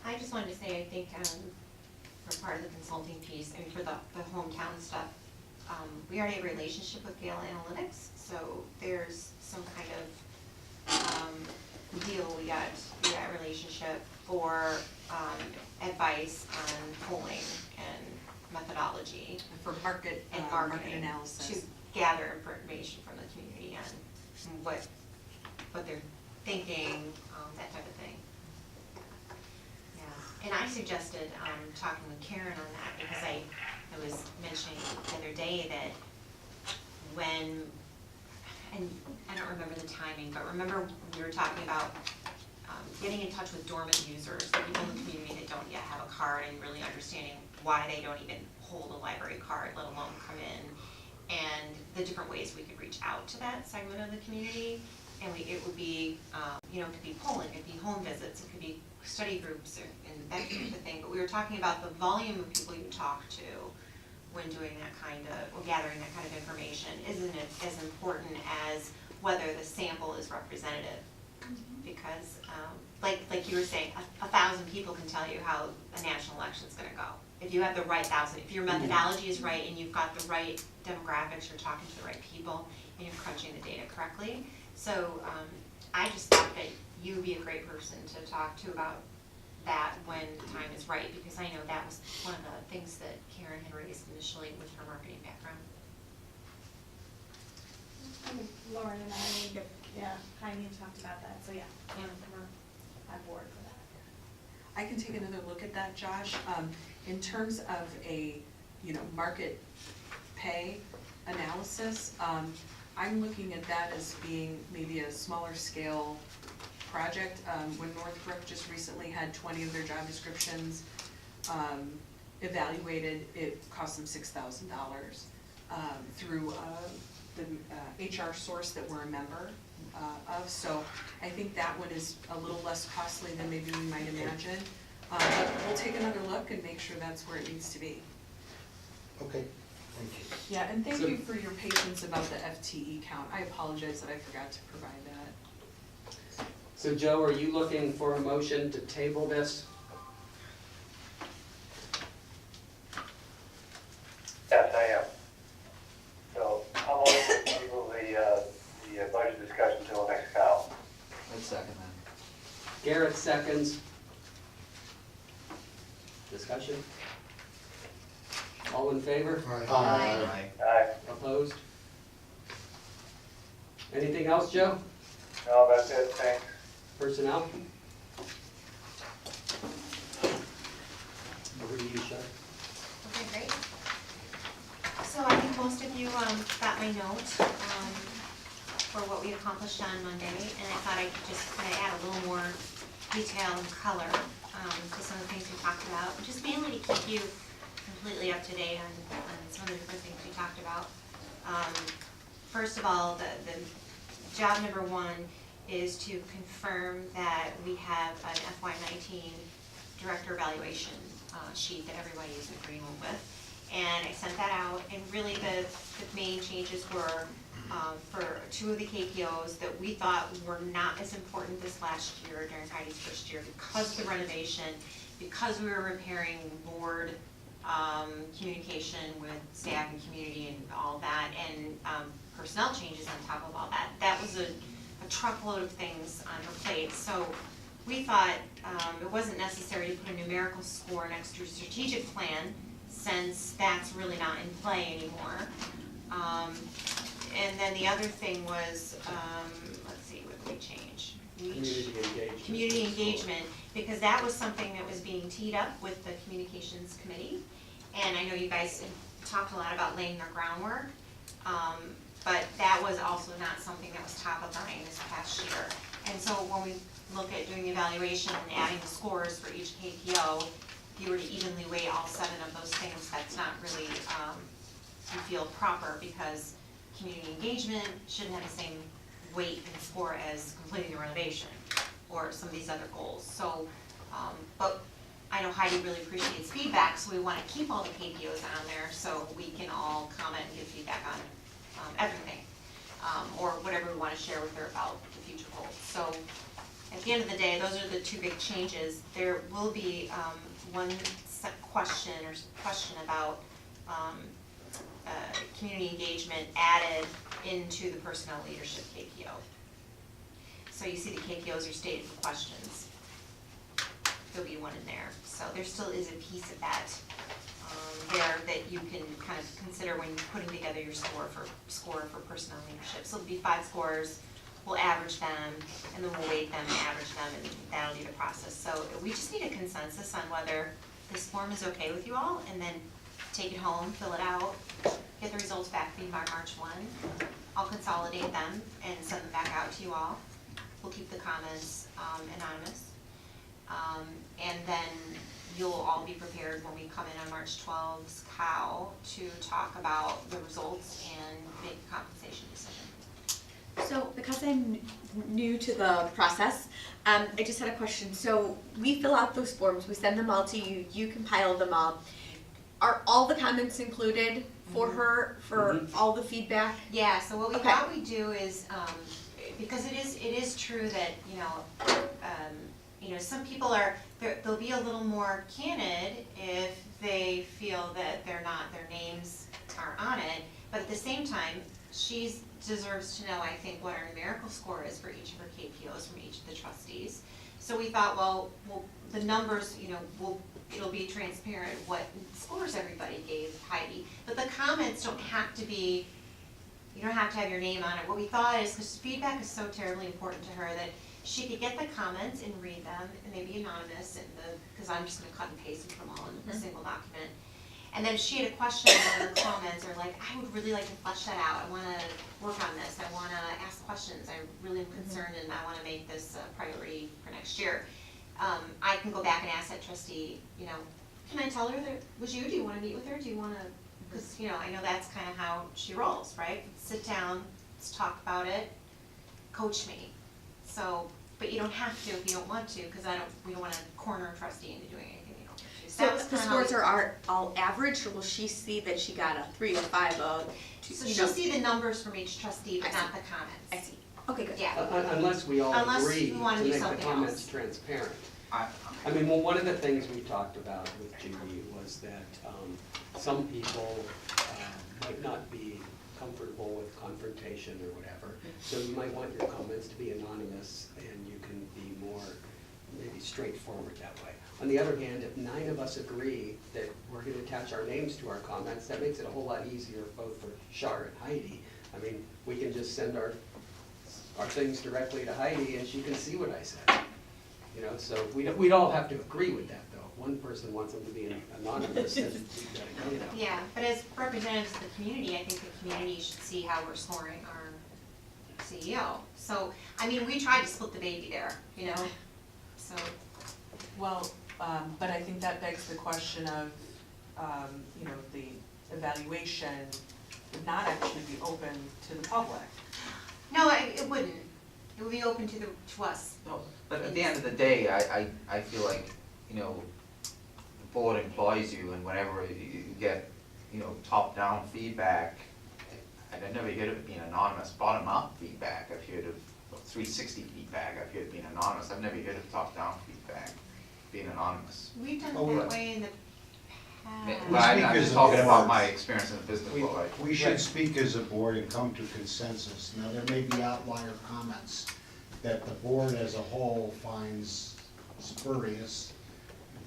I just wanted to say, I think, for part of the consulting piece, I mean, for the hometown stuff, we already have a relationship with Gale Analytics, so there's some kind of deal, we got a relationship for advice on polling and methodology And for market, and market marketing analysis. to gather information from the community on what they're thinking, that type of thing. Yeah, and I suggested, talking with Karen on that, because I was mentioning the other day that when, and I don't remember the timing, but remember we were talking about getting in touch with dormant users, the people in the community that don't yet have a card, and really understanding why they don't even hold a library card, let alone come in, and the different ways we could reach out to that segment of the community. And it would be, it could be polling, it could be home visits, it could be study groups, and that type of thing. But we were talking about the volume of people you talk to when doing that kind of, or gathering that kind of information, isn't it as important as whether the sample is representative? Because, like you were saying, 1,000 people can tell you how a national election's gonna go. If you have the right 1,000, if your methodology is right and you've got the right demographics, you're talking to the right people, and you're crunching the data correctly. So, I just thought that you would be a great person to talk to about that when the time is right, because I know that was one of the things that Karen had raised initially with her marketing background. I think Lauren and I, Heidi talked about that, so yeah, we're on board for that. I can take another look at that, Josh. In terms of a, market pay analysis, I'm looking at that as being maybe a smaller scale project. When Northbrook just recently had 20 of their job descriptions evaluated, it cost them $6,000 through the HR source that we're a member of. So I think that one is a little less costly than maybe we might imagine. But we'll take another look and make sure that's where it needs to be. okay, thank you. Yeah, and thank you for your patience about the FTE count. I apologize that I forgot to provide that. So Joe, are you looking for a motion to table this? Yes, I am. So I'm going to table the budget discussion until next call. I'd second that. Garrett seconds. Discussion? All in favor? Aye. Aye. Opposed? Anything else, Joe? No, that's it, thanks. Personnel? Over to you, Shar. Okay, great. So I think most of you got my note for what we accomplished on Monday, and I thought I could just kind of add a little more detail and color to some of the things we talked about, just mainly to keep you completely up to date on some of the different things we talked about. First of all, the job number one is to confirm that we have an FY19 director evaluation sheet that everybody is in agreement with. And I sent that out, and really the main changes were for two of the KPOs that we thought were not as important this last year during Heidi's first year because of the renovation, because we were repairing board communication with staff and community and all that, and personnel changes on top of all that. That was a truckload of things on her plate. So we thought it wasn't necessary to put a numerical score next to a strategic plan, since that's really not in play anymore. And then the other thing was, let's see, what did we change? Community engagement. Community engagement, because that was something that was being teed up with the communications committee. And I know you guys talked a lot about laying their groundwork, but that was also not something that was top of mind this past year. And so when we look at doing the evaluation and adding the scores for each KPO, if you were to evenly weigh all 7 of those things, that's not really, you feel proper, because community engagement shouldn't have the same weight and score as completing the renovation or some of these other goals. So, but I know Heidi really appreciates feedback, so we want to keep all the KPOs on there so we can all comment and give feedback on everything, or whatever we want to share with her about the future goals. So at the end of the day, those are the 2 big changes. There will be one question about community engagement added into the personnel leadership KPO. So you see the KPOs are stated for questions. There'll be one in there. So there still is a piece of that there that you can kind of consider when you're putting together your score for personnel leadership. So there'll be 5 scores. We'll average them, and then we'll weight them and average them, and that'll be the process. So we just need a consensus on whether this form is okay with you all, and then take it home, fill it out, get the results back to me by March 1. I'll consolidate them and send them back out to you all. We'll keep the comments anonymous. And then you'll all be prepared when we come in on March 12th's COW to talk about the results and make a compensation decision. So because I'm new to the process, I just had a question. So we fill out those forms, we send them all to you, you compile them all. Are all the comments included for her, for all the feedback? Yeah, so what we Okay. thought we'd do is, because it is true that, some people they'll be a little more candid if they feel that their names are on it, but at the same time, she deserves to know, I think, what our numerical score is for each of her KPOs from each of the trustees. So we thought, well, the numbers, it'll be transparent what scores everybody gave Heidi, but the comments don't have to be, you don't have to have your name on it. What we thought is, because feedback is so terribly important to her, that she could get the comments and read them, and they'd be anonymous, because I'm just gonna cut and paste them from all in a single document. And then if she had a question in her comments, or like, I would really like to flesh that out, I wanna work on this, I wanna ask questions, I really am concerned, and I wanna make this a priority for next year. I can go back and ask that trustee, can I tell her that it was you? Do you wanna meet with her? Do you wanna, because, I know that's kind of how she rolls, right? Sit down, let's talk about it, coach me. So, but you don't have to if you don't want to, because we don't wanna corner a trustee into doing anything you don't want to. So That was the kinda how scores are all average, or will she see that she got a 3, a 5, a 2? So she'll see the numbers from each trustee, but I not see. the comments. I see. Okay, good. Yeah. Unless we all Unless agree we wanna to do make the something comments else. transparent. I I mean, well, one of the things we talked about with Judy was that some people might not be comfortable with confrontation or whatever. So you might want your comments to be anonymous, and you can be more maybe straightforward that way. On the other hand, if 9 of us agree that we're gonna attach our names to our comments, that makes it a whole lot easier both for Shar and Heidi. I mean, we can just send our things directly to Heidi and she can see what I said. You know, so we'd all have to agree with that though. If one person wants them to be anonymous, then we've gotta go that way. Yeah, but as representatives of the community, I think the community should see how we're scoring our CEO. So, I mean, we tried to split the baby there, you know, so. Well, but I think that begs the question of, you know, the evaluation would not actually be open to the public. No, it wouldn't. It would be open to us. No, but at the end of the day, I feel like, you know, the board employs you, and whenever you get, you know, top-down feedback, I've never heard of it being anonymous. Bottom-up feedback, I've heard of 360 feedback, I've heard it being anonymous. I've never heard of top-down feedback being anonymous. We've done Oh, it that right. way in the past. But I'm speak just as a talking about board. my experience in the business world. We should speak as a board and come to consensus. Now, there may be outlier comments that the board as a whole finds spurious,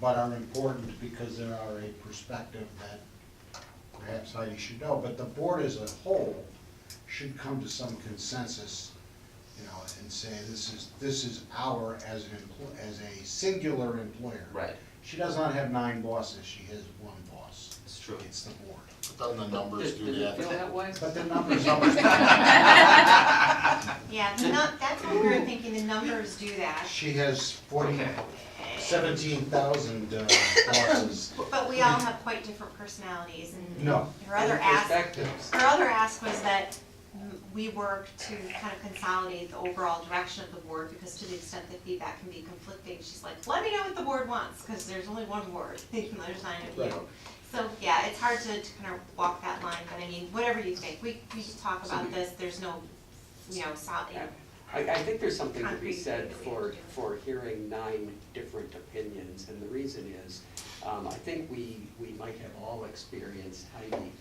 but are important because there are a perspective that perhaps Heidi should know. But the board as a whole should come to some consensus, you know, and say this is our, as a singular employer. Right, She does not have 9 bosses, she has 1 boss. it's true. It's the board. Doesn't the numbers do Does it feel that? that way? But the numbers, Yeah, that's what we were thinking, the numbers do that. she has Okay. 17,000 bosses. But we all have quite different personalities and No. her other And ask, perspectives. her other ask was that we work to kind of consolidate the overall direction of the board, because to the extent that feedback can be conflicting, she's like, let me know what the board wants, because there's only one board, even though there's 9 of Right. you. So, yeah, it's hard to kind of walk that line, but I mean, whatever you think, we can talk about this, there's no, you know, solid. I think there's something to be Concrete said thing that we have to do. for hearing 9 different opinions, and the reason is, I think we might have all experienced Heidi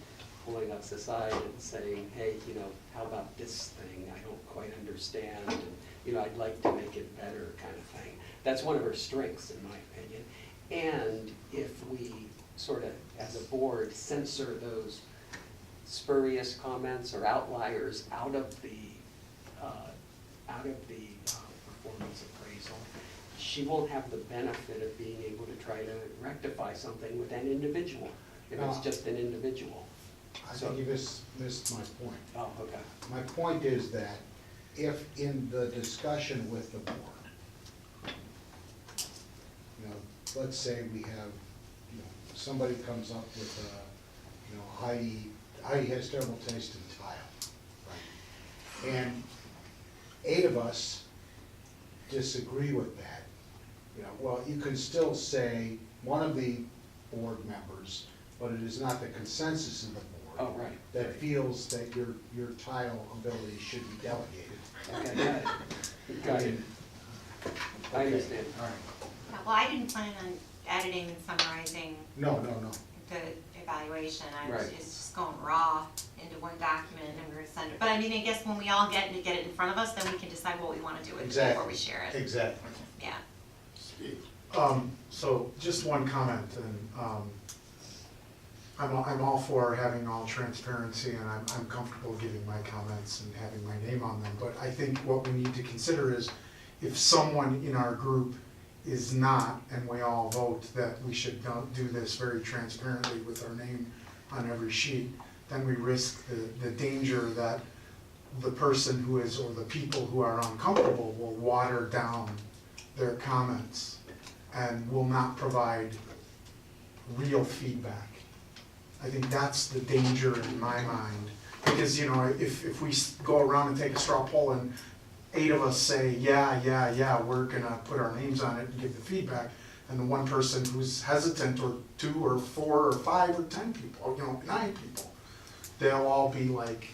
pulling us aside and saying, hey, you know, how about this thing, I don't quite understand, and, you know, I'd like to make it better, kind of thing. That's one of her strengths, in my opinion. And if we sort of, as a board, censor those spurious comments or outliers out of the performance appraisal, she won't have the benefit of being able to try to rectify something with an individual, if it's just an individual. I think you missed my point. Oh, okay. My point is that if in the discussion with the board, you know, let's say we have, you know, somebody comes up with you know, Heidi has terrible taste in tile, right? And 8 of us disagree with that. You know, well, you can still say one of the board members, but it is not the consensus of the board. Oh, right. That feels that your tile ability should be delegated. Okay, got it. Got it. I Okay, understand. all right. Yeah, well, I didn't plan on editing and summarizing No. the evaluation, Right. it's just going raw into one document and we're gonna send it. But I mean, I guess when we all get it in front of us, then we can decide what we wanna do with it Exactly. before we share it. Exactly. Yeah. Steve? So just one comment, and I'm all for having all transparency, and I'm comfortable giving my comments and having my name on them. But I think what we need to consider is if someone in our group is not, and we all vote that we should do this very transparently with our name on every sheet, then we risk the danger that the person who is, or the people who are uncomfortable will water down their comments and will not provide real feedback. I think that's the danger in my mind, because, you know, if we go around and take a straw poll and 8 of us say, yeah, we're gonna put our names on it and give the feedback, and the one person who's hesitant, or 2 or 4 or 5 or 10 people, or, you know, 9 people, they'll all be like,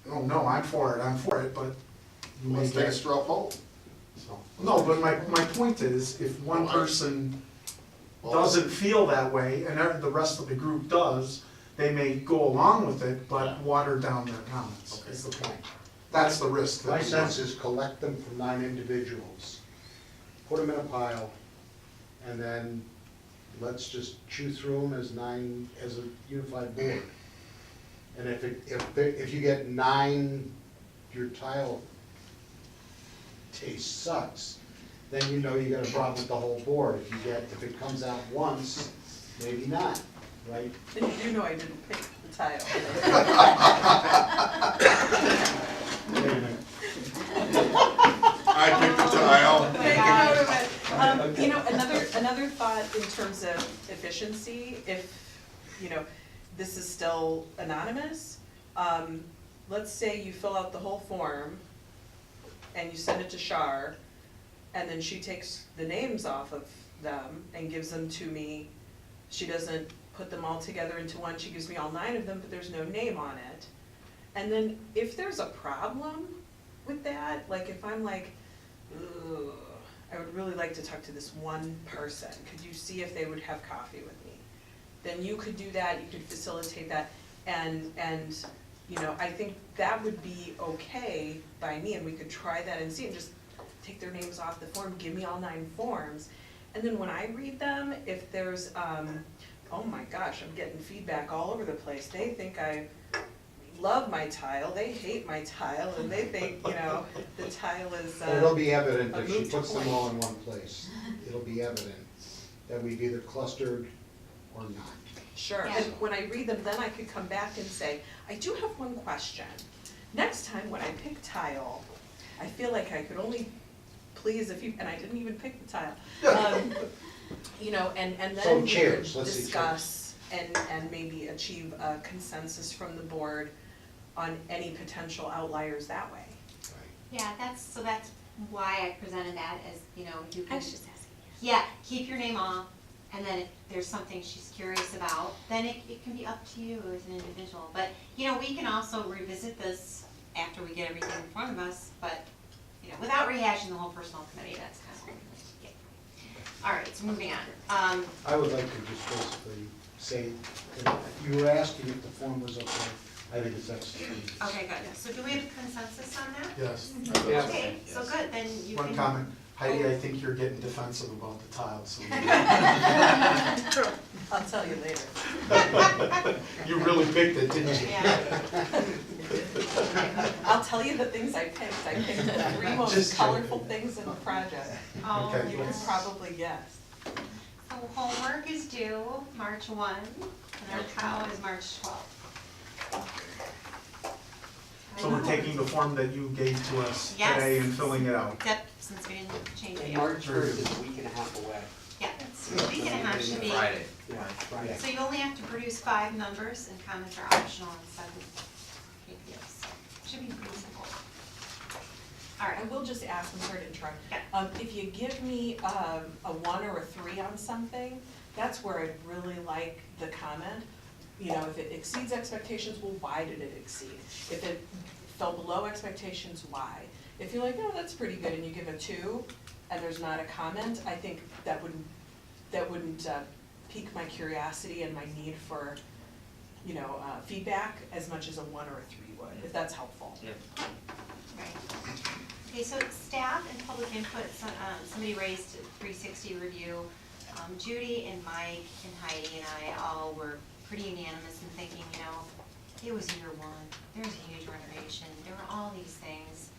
oh, no, I'm for it, but you may Let's take a get. straw poll. So, no, but my point is, if one person doesn't feel that way, and the rest of the group does, they may go along with it, but water down their comments, is the point. That's the risk. My sense is collect them from 9 individuals, put them in a pile, and then let's just chew through them as 9, as a unified board. And if you get 9, your tile taste sucks, then you know you got a problem with the whole board. If it comes out once, maybe not, right? And you know I didn't pick the tile. Wait a minute. I picked the tile. Make a note of it. You know, another thought in terms of efficiency, if, you know, this is still anonymous, let's say you fill out the whole form and you send it to Shar, and then she takes the names off of them and gives them to me. She doesn't put them all together into one, she gives me all 9 of them, but there's no name on it. And then if there's a problem with that, like if I'm like, ugh, I would really like to talk to this one person, could you see if they would have coffee with me? Then you could do that, you could facilitate that, and you know, I think that would be okay by me, and we could try that and see, and just take their names off the form, give me all 9 forms. And then when I read them, if there's, oh my gosh, I'm getting feedback all over the place. They think I love my tile, they hate my tile, and they think, you know, the tile is It'll be evident a if she moot puts them point. all in one place. It'll be evident that we've either clustered or not. Sure, Yeah. and when I read them, then I could come back and say, I do have one question. Next time when I pick tile, I feel like I could only please a few, and I didn't even pick the tile. You know, and So then we chairs, could let's see discuss and maybe achieve a consensus from the board on any potential outliers that way. Yeah, that's why I presented that as, you know, you I can, was just asking. yeah, keep your name off, and then if there's something she's curious about, then it can be up to you as an individual. But, you know, we can also revisit this after we get everything in front of us, but, you know, without rehashing the whole personnel committee, that's kind of, yeah. All right, so moving on. I would like to just basically say, that you were asking if the form was okay. I think it's excellent. Okay, good. So do we have consensus on that? Yes. Okay, so good, then you can. One comment, Heidi, I think you're getting defensive about the tile, so. I'll tell you later. You really picked it, didn't you? Yeah. I'll tell you the things I picked. I picked the 3 most Just kidding. colorful things in the project. Oh, Okay. You can probably guess. So homework is due March 1, and our tile is March 12th. So we're taking the form that you gave to us Yes. today and filling it out. Except since we didn't change it And yet. March 1st is a week and a half away. Yeah, it's a week and a half should be. Friday. Yeah, Friday. So you only have to produce 5 numbers, and comments are optional and 7 KPIs. Should be pretty simple. All I right, will just ask, I'm sorry to interrupt. Yeah. If you give me a 1 or a 3 on something, that's where I'd really like the comment. You know, if it exceeds expectations, well, why did it exceed? If it fell below expectations, why? If you're like, no, that's pretty good, and you give a 2, and there's not a comment, I think that wouldn't pique my curiosity and my need for, you know, feedback as much as a 1 or a 3 would, if that's helpful. Yeah. right. Okay, so staff and public input, somebody raised a 360 review. Judy and Mike and Heidi and I all were pretty unanimous in thinking, you know, it was year 1, there was a huge renovation, there were all these things.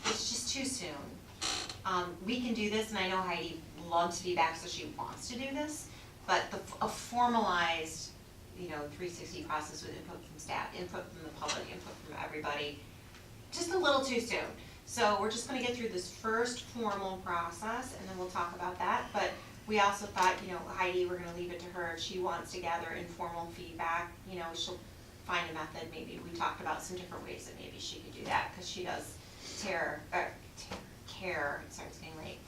It's just too soon. We can do this, and I know Heidi loves feedback, so she wants to do this, but a formalized, you know, 360 process with input from staff, input from the public, input from everybody, just a little too soon. So we're just gonna get through this first formal process, and then we'll talk about that, but we also thought, you know, Heidi, we're gonna leave it to her, if she wants to gather informal feedback, you know, she'll find a method, maybe we talked about some different ways that maybe she could do that, because she does care, it starts getting late,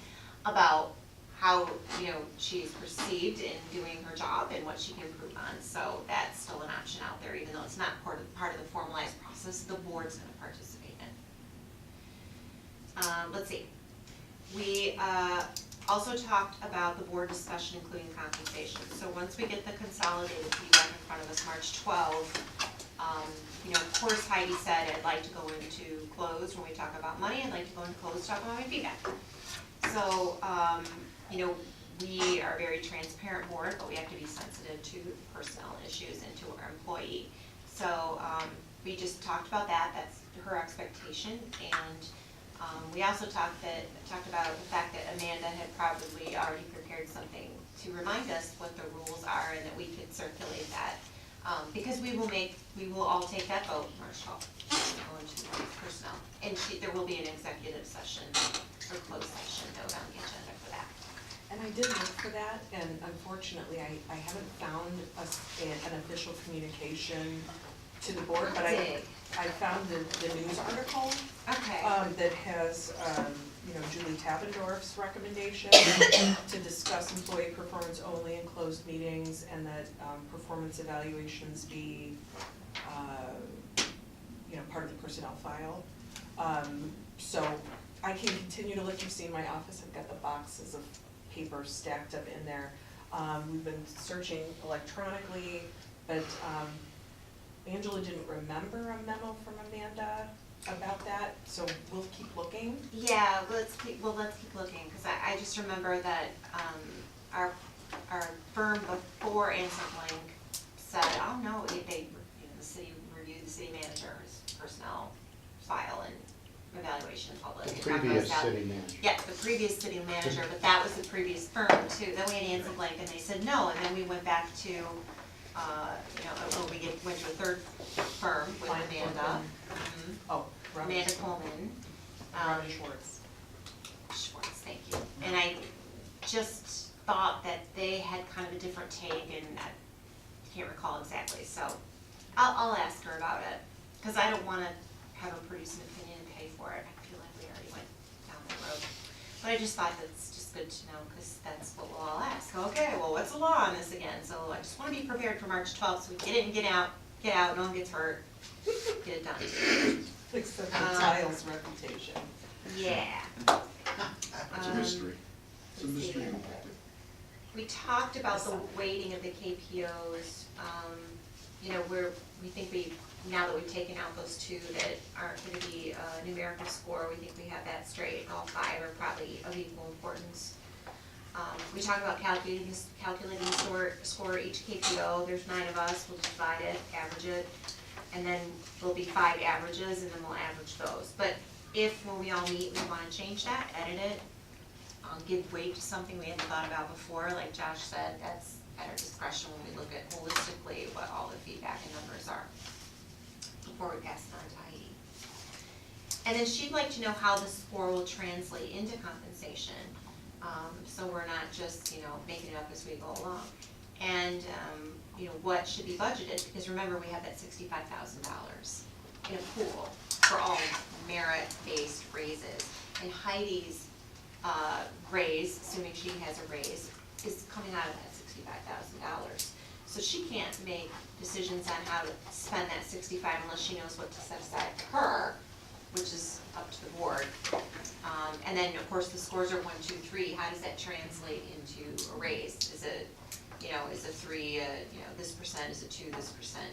about how, you know, she's perceived in doing her job and what she can improve on, so that's still an option out there, even though it's not part of the formalized process, the board's gonna participate in. Let's see, we, also talked about the board discussion, including compensation. So once we get the consolidated feedback in front of us, March 12th, you know, of course Heidi said, I'd like to go into closed when we talk about money, I'd like to go into closed to talk about my feedback. So, you know, we are a very transparent board, but we have to be sensitive to personnel issues and to our employee. So, we just talked about that, that's her expectation, and, we also talked about the fact that Amanda had probably already prepared something to remind us what the rules are and that we could circulate that. Because we will all take that vote March 12th, go into personnel. And there will be an executive session or closed session note on the agenda for that. And I did look for that, and unfortunately, I haven't found an official communication to the board, but I found the news article Okay. that has, Julie Tabendorf's recommendation to discuss employee performance only in closed meetings, and that performance evaluations be, part of the personnel file. So I can continue to look. You've seen my office. I've got the boxes of paper stacked up in there. We've been searching electronically, but Angela didn't remember a memo from Amanda about that, so we'll keep looking. Yeah, let's keep looking, because I just remember that, our firm before Anson Blank said, oh no, the city reviewed the city manager's personnel file and evaluation in public. The and talked about previous that. city manager. Yeah, the previous city manager, but that was the previous firm too. Then we had Anson Blank and they said no, and then we went back to, went to a third firm with Fine, Amanda. Coleman. Oh, Robert. Amanda Coleman. Robert Schwartz. Schwartz, thank you. And I just thought that they had kind of a different take, and I can't recall exactly, so I'll ask her about it, because I don't want to have her produce an opinion and pay for it. I feel like we already went down that road. But I just thought that's just good to know, because that's what we'll all ask. Okay, well, what's the law on this again? So I just want to be prepared for March 12th, so we get in, get out, no one gets hurt, get it done. Except for Tile's reputation. Yeah. It's a mystery. It's a mystery. We talked about the weighting of the KPOs, we think now that we've taken out those two that aren't gonna be a numerical score, we think we have that straight. All five are probably of equal importance. We talked about calculating the score each KPO. There's 9 of us, we'll divide it, average it, and then there'll be 5 averages, and then we'll average those. But if, when we all meet, we wanna change that, edit it, give weight to something we hadn't thought about before, like Josh said, that's at our discretion when we look at holistically what all the feedback and numbers are before we pass it on to Heidi. And then she'd like to know how the score will translate into compensation, so we're not just, making it up as we go along. And, what should be budgeted, because remember, we have that $65,000 in a pool for all merit-based raises. And Heidi's raise, assuming she has a raise, is coming out of that $65,000. So she can't make decisions on how to spend that 65 unless she knows what to set aside for her, which is up to the board. And then, of course, the scores are 1, 2, 3. How does that translate into a raise? Is it, is a 3, this percent, is it 2, this percent?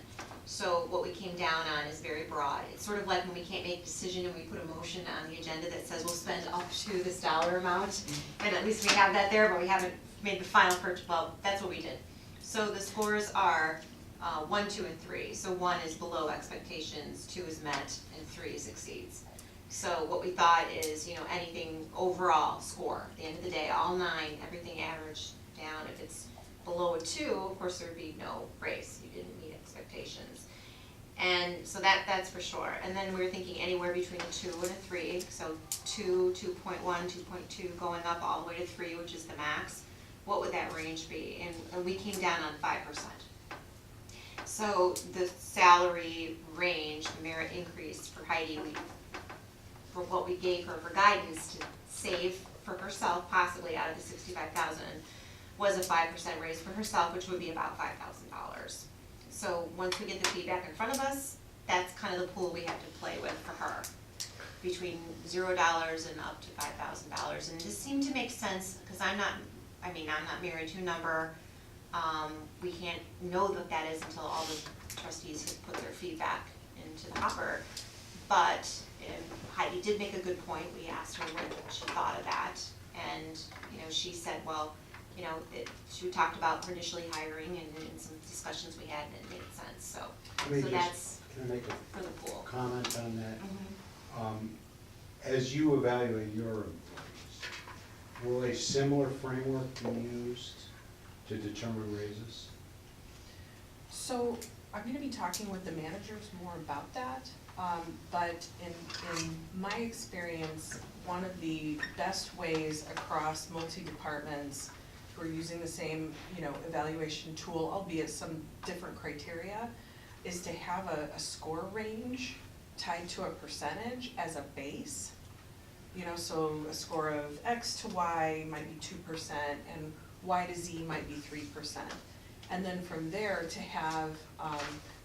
So what we came down on is very broad. It's sort of like when we can't make a decision and we put a motion on the agenda that says we'll spend up to this dollar amount. And at least we have that there, but we haven't made the final purchase. Well, that's what we did. So the scores are 1, 2, and 3. So 1 is below expectations, 2 is met, and 3 exceeds. So what we thought is, anything overall score, at the end of the day, all 9, everything averaged down. If it's below a 2, of course, there'd be no raise. You didn't meet expectations. And so that's for sure. And then we were thinking anywhere between a 2 and a 3. So 2, 2.1, 2.2, going up all the way to 3, which is the max. What would that range be? And we came down on 5%. So the salary range, the merit increase for Heidi, for what we gave her for guidance to save for herself, possibly out of the $65,000, was a 5% raise for herself, which would be about $5,000. So once we get the feedback in front of us, that's kind of the pool we have to play with for her, between $0 and up to $5,000. And this seemed to make sense, because I'm not married to a number. We can't know what that is until all the trustees have put their feedback into the hopper. But Heidi did make a good point. We asked her what she thought of that. And, she said, well, you know, she talked about her initially hiring and in some discussions we had, and it made sense, so. Let me So just- that's Can I make for the a pool. comment on that? Mhm. As you evaluate your employees, will a similar framework be used to determine raises? So I'm gonna be talking with the managers more about that, but in my experience, one of the best ways across multi-departments who are using the same, you know, evaluation tool, albeit some different criteria, is to have a score range tied to a percentage as a base. You know, so a score of X to Y might be 2% and Y to Z might be 3%. And then from there to have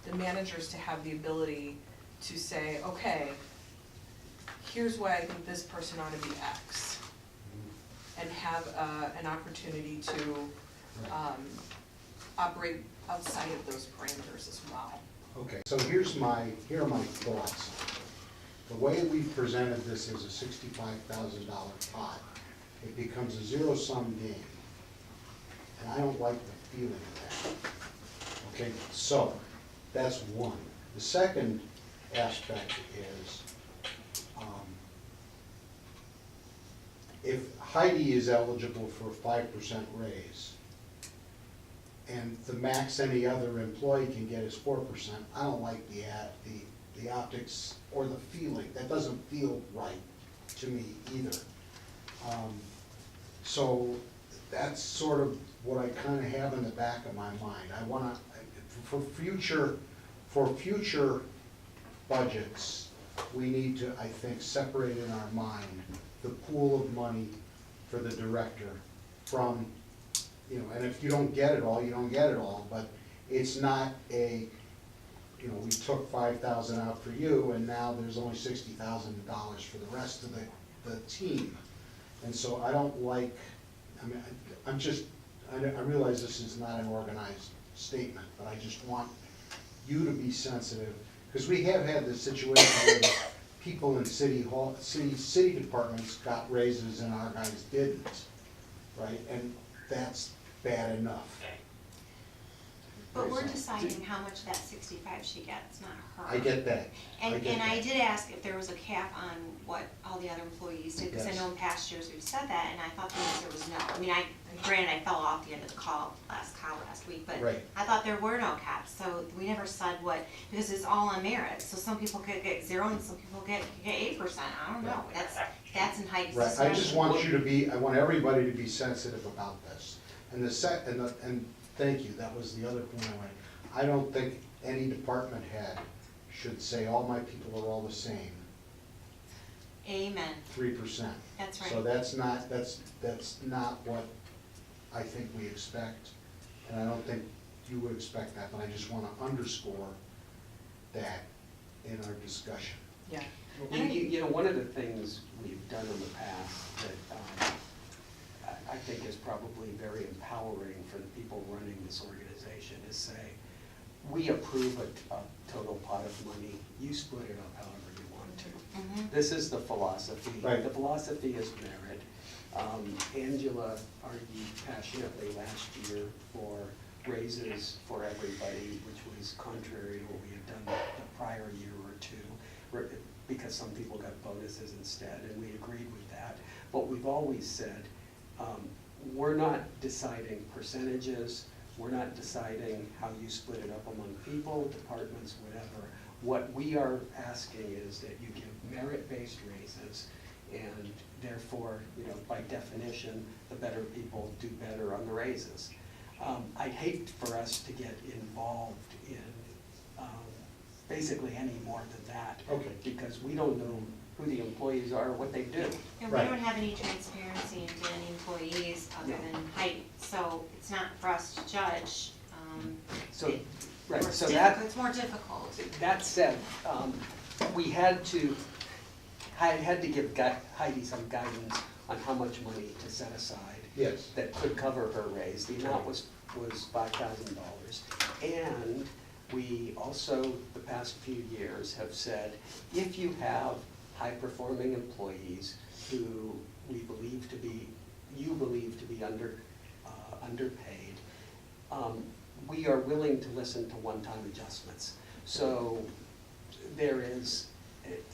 the managers to have the ability to say, okay, here's why I think this person ought to be X. And have an opportunity to operate outside of those parameters as well. Okay, so here are my thoughts. The way we've presented this as a $65,000 pot, it becomes a zero-sum game. And I don't like the feeling of that. Okay, so that's one. The second aspect is, if Heidi is eligible for a 5% raise, and the max any other employee can get is 4%, I don't like the optics or the feeling. That doesn't feel right to me either. So that's sort of what I kind of have in the back of my mind. I want to, for future budgets, we need to, I think, separate in our mind the pool of money for the director from, you know, and if you don't get it all, you don't get it all, but it's not a, you know, we took $5,000 out for you and now there's only $60,000 for the rest of the team. And so I don't like, I mean, I realize this is not an organized statement, but I just want you to be sensitive, because we have had this situation where the people in city departments got raises and our guys didn't, right? And that's bad enough. But we're deciding how much that 65 she gets, not her. I get that. And get I that. did ask if there was a cap on what all the other employees did, because I Yes. know in past years we've said that, and I thought the answer was no. I mean, granted, I fell off the end of the call last week, but Right. I thought there were no caps, so we never said what, because it's all on merit. So some people could get 0 and some people get 8%, I don't know, that's in Heidi's Right, discretion. I just want you to be, I want everybody to be sensitive about this. And and thank you, that was the other point I wanted. I don't think any department head should say, all my people are all the same, Amen, 3%. that's right. So that's not what I think we expect, and I don't think you would expect that, but I just want to underscore that in our discussion. Yeah. You know, one of the things we've done in the past that I think is probably very empowering for the people running this organization is say, we approve a total pot of money, you split it up however you want to. Mhm. This is the philosophy. Right. The philosophy is merit. Angela argued passionately last year for raises for everybody, which was contrary to what we had done the prior year or two, because some people got bonuses instead, and we agreed with that. But we've always said, we're not deciding percentages, we're not deciding how you split it up among people, departments, whatever. What we are asking is that you give merit-based raises, and therefore, you know, by definition, the better people do better on the raises. I'd hate for us to get involved in basically any more than that. Okay. Because we don't know who the employees are or what they do. And we Right. don't have any transparency into any employees other No. than height, so it's not for us to judge. So, It- right, it's so difficult- It's more difficult. that said, we had to give Heidi some guidance on how much money to set aside Yes. that could cover her raise. The amount was $5,000. And we also, the past few years, have said, if you have high-performing employees who you believe to be underpaid. We are willing to listen to one-time adjustments. So there is,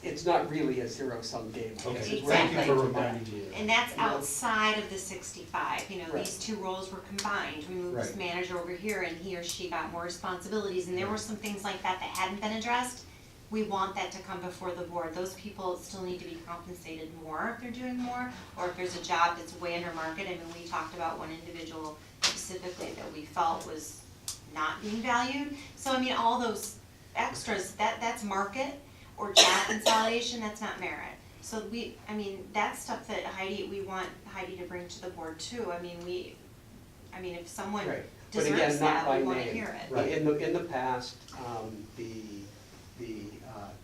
it's not really a zero-sum game. I guess, Okay, is where I'm thank you for coming from. reminding me. And that's outside of the 65, you know, Right. these two roles were combined. We moved this Right. manager over here and he or she got more responsibilities, and there were some things like that that hadn't been addressed. We want that to come before the board. Those people still need to be compensated more if they're doing more, or if there's a job that's way under market. I mean, we talked about one individual specifically that we felt was not being valued. So, I mean, all those extras, that's market or job consolidation, that's not merit. So that's stuff that we want Heidi to bring to the board too. If someone Right. But again, deserves not that, by we wanna name. hear it. Right. In the past, the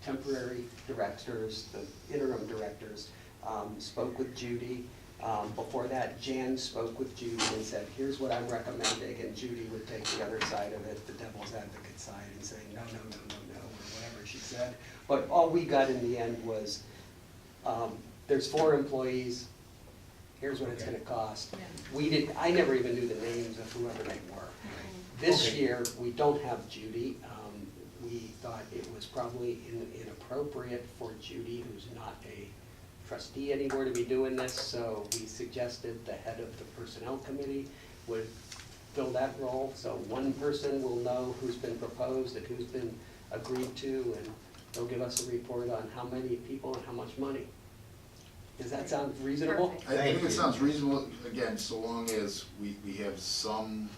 temporary directors, the interim directors, spoke with Judy. Before that, Jan spoke with Judy and said, here's what I'm recommending, and Judy would take the other side of it, the devil's advocate side, and say, no, or whatever she said. But all we got in the end was, there's 4 employees, here's what it's gonna cost. I never even knew the names of whoever they were. This Okay. year, we don't have Judy. We thought it was probably inappropriate for Judy, who's not a trustee anymore, to be doing this, so we suggested the head of the personnel committee would fill that role, so one person will know who's been proposed and who's been agreed to, and they'll give us a report on how many people and how much money. Does that sound reasonable? Perfect. I think Thank it you. sounds reasonable, again, so long as we have some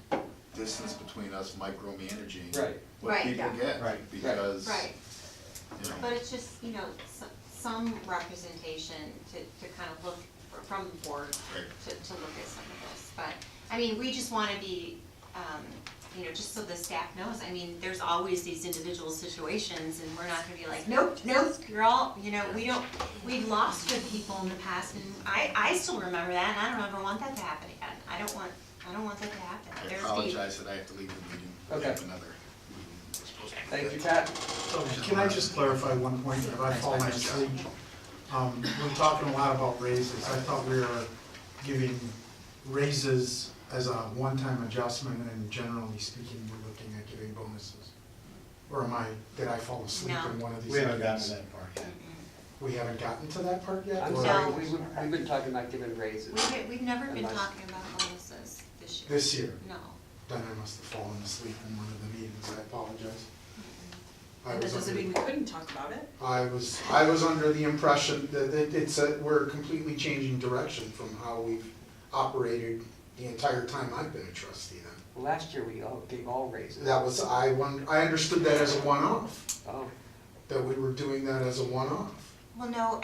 distance between us micromanaging Right. what Right, people yeah. get. Right. Because, Right. you know. But it's just, some representation to kind of look from the board Right. to look at some of this. But, we just wanna be, just so the staff knows, there's always these individual situations, and we're not gonna be like, nope, you're all, we've lost good people in the past, and I still remember that, and I don't ever want that to happen again. I don't want that to happen. I There's apologize that I have to leave the meeting. We Okay. have another meeting we're supposed to be Thank you, at. Pat. So can I just clarify one point, if I fall asleep? We're talking a lot about raises. I thought we were giving raises as a one-time adjustment, and generally speaking, we're looking at giving bonuses. Or did I fall asleep No. in one of these? We haven't gotten meetings? to that part yet. We haven't gotten to that part yet? I'm Or- sorry, No. we've been talking about giving raises. we've never been Unless- talking about bonuses this year. This year? No. Then I must have fallen asleep in one of the meetings, I apologize. I And that was doesn't under- mean we couldn't talk about it. I was under the impression that we're completely changing direction from how we've operated the entire time I've been a trustee then. Last year, we gave all raises. I understood that as a one-off, Oh, that we were doing that as a one-off. Well, no,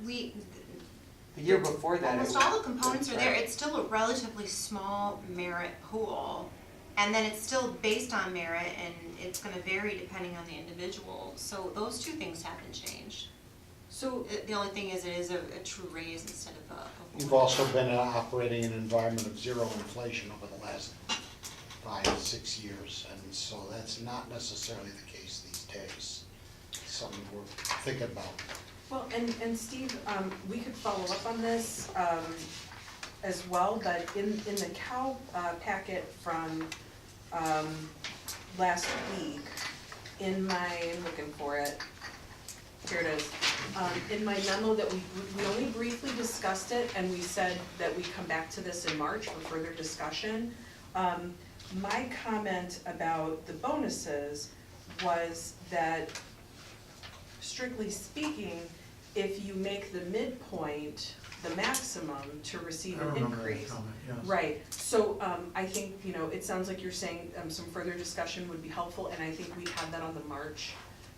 the year before that. it almost was- all the components are there. It's still a relatively small merit pool. And then it's still based on merit, and it's gonna vary depending on the individual. So those two things haven't changed. So, The only thing is, it is a true raise instead of a You've bonus. also been operating in an environment of zero inflation over the last 5, 6 years, and so that's not necessarily the case these days. Something we're thinking about. well, and Steve, we could follow up on this, as well, but in the Cal, packet from, last week, I'm looking for it, here it is. In my memo that we only briefly discussed it, and we said that we come back to this in March for further discussion. My comment about the bonuses was that, strictly speaking, if you make the midpoint the maximum to receive I an remember that increase. comment, yes. Right, so, I think, it sounds like you're saying, some further discussion would be helpful, and I think we'd have that on the March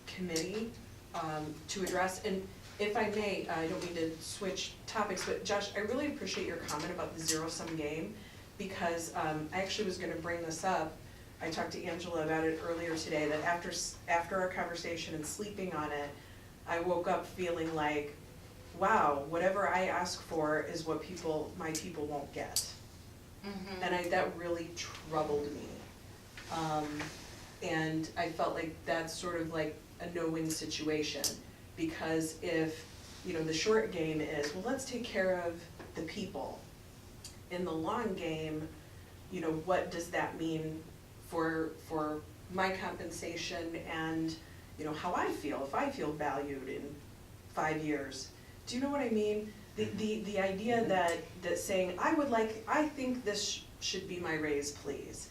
committee, to address. And if I may, I don't mean to switch topics, but Josh, I really appreciate your comment about the zero-sum game, because, I actually was gonna bring this up. I talked to Angela about it earlier today, that after our conversation and sleeping on it, I woke up feeling like, wow, whatever I ask for is what my people won't get. Mhm. And that really troubled me. And I felt like that's sort of like a no-win situation, because if, the short game is, well, let's take care of the people. In the long game, you know, what does that mean for my compensation and, you know, how I feel, if I feel valued in 5 years. Do you know what I mean? The idea that saying, I think this should be my raise, please.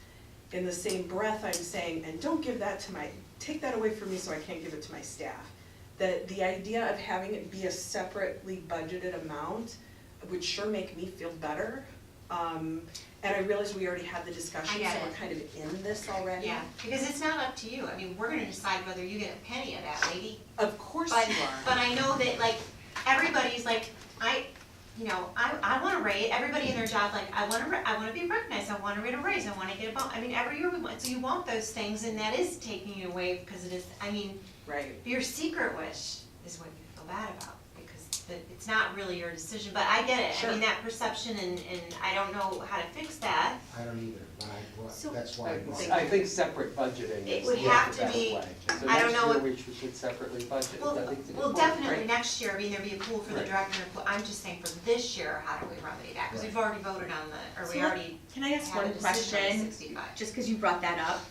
In the same breath, I'm saying, and don't give that to take that away from me so I can't give it to my staff. The idea of having it be a separately budgeted amount would sure make me feel better. And I realize we already had the discussion, I get so we're it. kind of in this already. Yeah, because it's not up to you. I mean, we're gonna decide whether you get a penny of that, lady. Of course But, you are. but I know that, like, everybody's like, I wanna raise, everybody in their job, like, I wanna be recognized, I wanna get a raise, I wanna get a bump. I mean, every year we want, so you want those things, and that is taking you away, because it is, I mean, Right. your secret wish is what you feel bad about, because it's not really your decision, but I get it. Sure. I mean, that perception, and I don't know how to fix that. I don't either, but So- that's why I brought it. I think separate budgeting It is would the have to best be- way. I don't know So if- next year we should separately budget. Well, I think it's well, important, definitely right? next year, I mean, there'd be a pool for the Right. director, and I'm just saying for this year, how do we remedy that? Because we've already voted on So we already Can I ask had a one decision on the question, 65. just because you brought that up?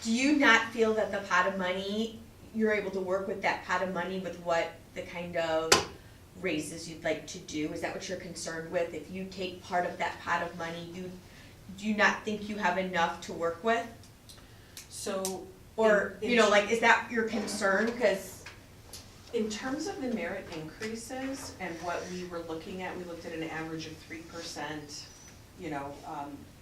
Do you not feel that the pot of money, you're able to work with that pot of money with what the kind of raises you'd like to do? Is that what you're concerned with? If you take part of that pot of money, do you not think you have enough to work with? So. Or, in- you know, like, is that your concern? Because, In terms of the merit increases and what we were looking at, we looked at an average of 3%, you know,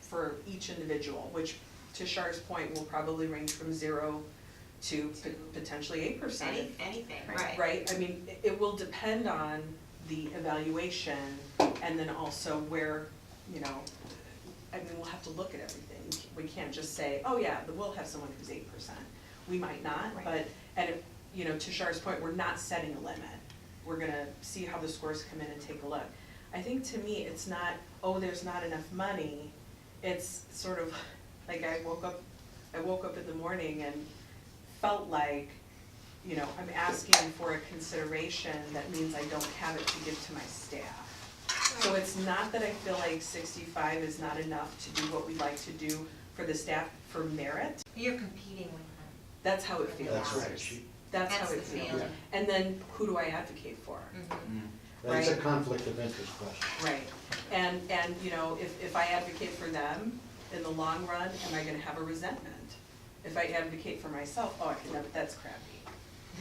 for each individual, which to Char's point will probably range from 0 to potentially 8%. Anything, right. Right, I mean, it will depend on the evaluation and then also where, you know, I mean, we'll have to look at everything. We can't just say, oh yeah, we'll have someone who's 8%. We might not, Right. but, and if, you know, to Char's point, we're not setting a limit. We're gonna see how the scores come in and take a look. I think to me, it's not, oh, there's not enough money. It's sort of like I woke up in the morning and felt like, you know, I'm asking for a consideration that means I don't have it to give to my staff. So it's not that I feel like 65 is not enough to do what we'd like to do for the staff for merit. You're competing with them. That's how it feels. That's right. That's how That's it the feels. feeling. And then who do I advocate for? That's a Right. conflict of interest question. Right. And, you know, if I advocate for them, in the long run, am I gonna have a resentment? If I advocate for myself, oh, that's crappy,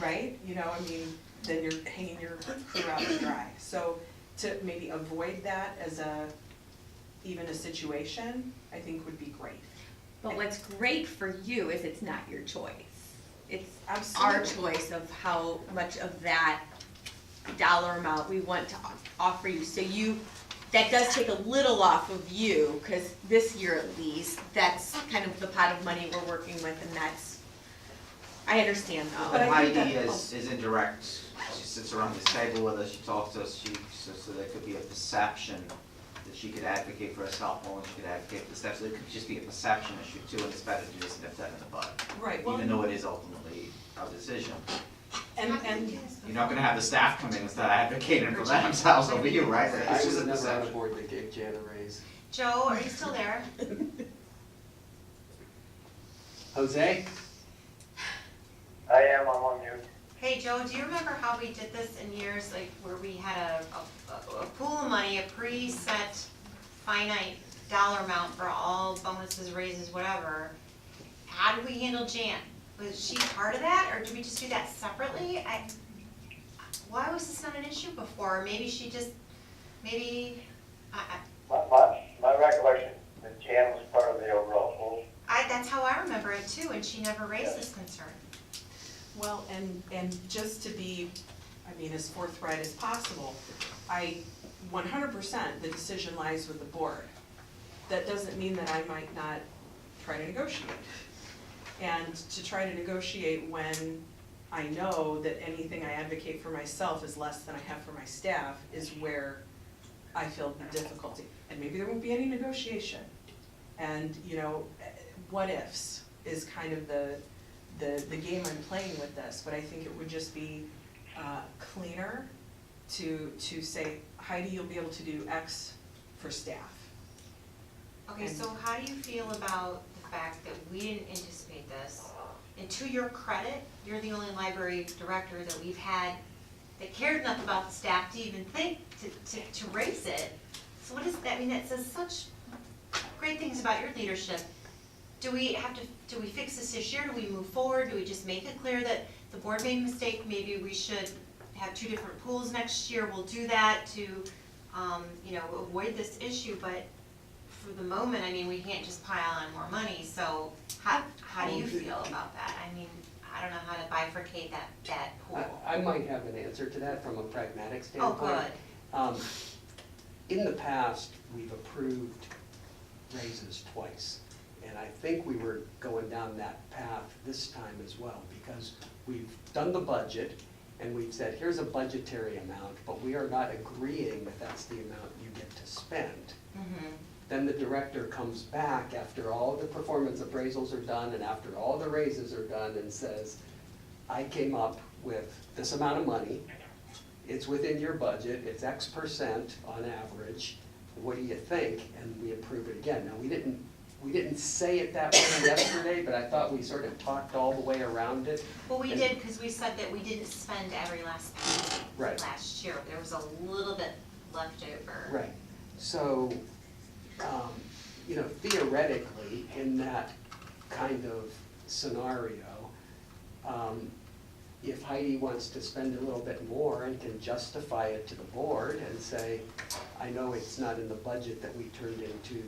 right? You know, I mean, then you're hanging your crew out to dry. So to maybe avoid that as even a situation, I think would be great. but what's great for you is it's not your choice. It's Absolutely. our choice of how much of that dollar amount we want to offer you. So that does take a little off of you, because this year at least, that's kind of the pot of money we're working with, and I understand though. But I think Heidi that- is indirect. She sits around this table with us, she talks to us, so there could be a perception that she could advocate for herself more than she could advocate for the staff. So it could just be a perception issue too, and it's better to just nip that in the bud. Right, well, Even though it is ultimately our decision. and You're not gonna have the staff come in and start advocating for themselves over you, right? I It's was just a never on a perception. board that gave Jan a raise. Joe, are you still there? Jose? I am, I'm on mute. Hey, Joe, do you remember how we did this in years, like, where we had a pool of money, a preset finite dollar amount for all bonuses, raises, whatever? How did we handle Jan? Was she part of that, or did we just do that separately? Why was this not an issue before? Maybe she just, My recollection, that Jan was part of the overall pool. that's how I remember it too, and she never raised this concern. well, and just to be, I mean, as forthright as possible, 100% the decision lies with the board. That doesn't mean that I might not try to negotiate. And to try to negotiate when I know that anything I advocate for myself is less than I have for my staff is where I feel the difficulty. And maybe there won't be any negotiation. And, you know, what ifs is kind of the game I'm playing with this. But I think it would just be cleaner to say, Heidi, you'll be able to do X for staff. Okay, And- so how do you feel about the fact that we didn't anticipate this? And to your credit, you're the only library director that we've had that cared enough about the staff to even think to raise it. So what does that mean? That says such great things about your leadership. Do we fix this issue? Do we move forward? Do we just make it clear that the board made a mistake? Maybe we should have 2 different pools next year. We'll do that to, avoid this issue. But for the moment, I mean, we can't just pile on more money. So how do you feel about that? I mean, I don't know how to bifurcate that pool. I might have an answer to that from a pragmatic Oh, standpoint. good. In the past, we've approved raises twice. And I think we were going down that path this time as well, because we've done the budget and we've said, here's a budgetary amount, but we are not agreeing that that's the amount you get to spend. Mhm. Then the director comes back after all the performance appraisals are done and after all the raises are done and says, I came up with this amount of money, it's within your budget, it's X% on average, what do you think? And we approve it again. Now, we didn't say it that way yesterday, but I thought we sort of talked all the way around it. Well, we And- did, because we said that we didn't spend every last penny Right. last year. There was a little bit left over. Right, so, theoretically, in that kind of scenario, if Heidi wants to spend a little bit more and can justify it to the board and say, I know it's not in the budget that we turned into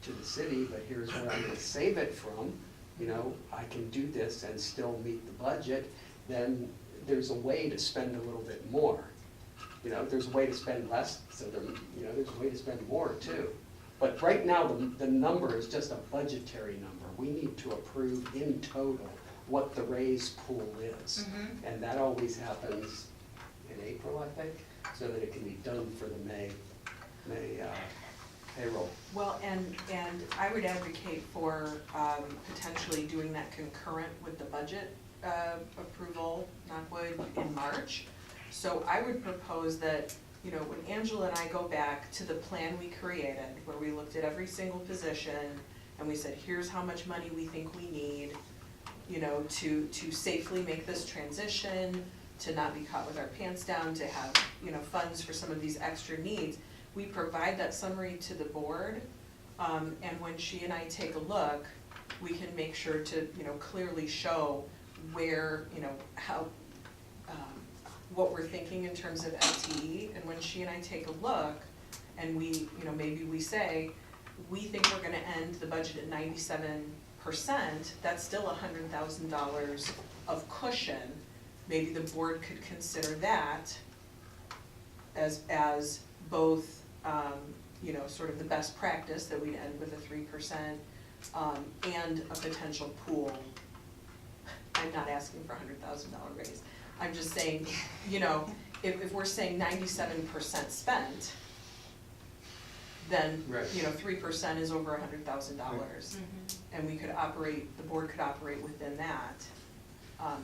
to the city, but here's where I'm gonna save it from, I can do this and still meet the budget, then there's a way to spend a little bit more. There's a way to spend less, so there's a way to spend more too. But right now, the number is just a budgetary number. We need to approve in total what the raise pool is. Mhm. And that always happens in April, I think, so that it can be done for the May payroll. Well, and I would advocate for potentially doing that concurrent with the budget approval, knock wood, in March. So I would propose that, when Angela and I go back to the plan we created, where we looked at every single position, and we said, here's how much money we think we need, to safely make this transition, to not be caught with our pants down, to have, funds for some of these extra needs. We provide that summary to the board, and when she and I take a look, we can make sure to, clearly show where, how, what we're thinking in terms of FTE, and when she and I take a look, and we, maybe we say, we think we're gonna end the budget at 97%, that's still $100,000 of cushion. Maybe the board could consider that as both, sort of the best practice, that we'd end with a 3%, and a potential pool. I'm not asking for a $100,000 raise. I'm just saying, if we're saying 97% spent, then, Right. 3% is over $100,000. And we could operate, the board could operate within that.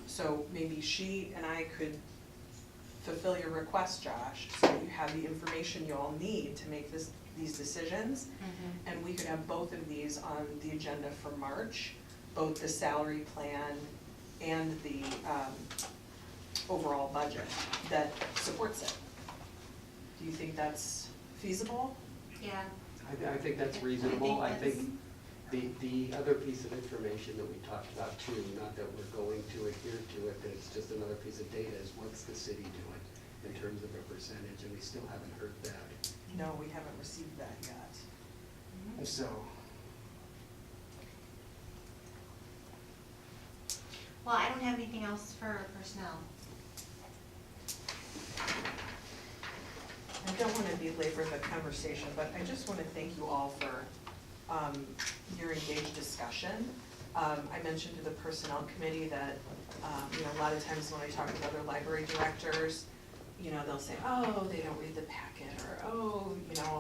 So maybe she and I could fulfill your request, Josh, so that you have the information you all need to make these decisions. And we could have both of these on the agenda for March, both the salary plan and the overall budget that supports it. Do you think that's feasible? Yeah. I think that's reasonable. I that's- think the other piece of information that we talked about too, not that we're going to adhere to it, but it's just another piece of data, is what's the city doing in terms of a percentage, and we still haven't heard that. No, we haven't received that yet. So, Well, I don't have anything else for personnel. I don't want to belabor the conversation, but I just want to thank you all for your engaged discussion. I mentioned to the personnel committee that, a lot of times when I talk with other library directors, they'll say, oh, they don't read the packet, or, oh,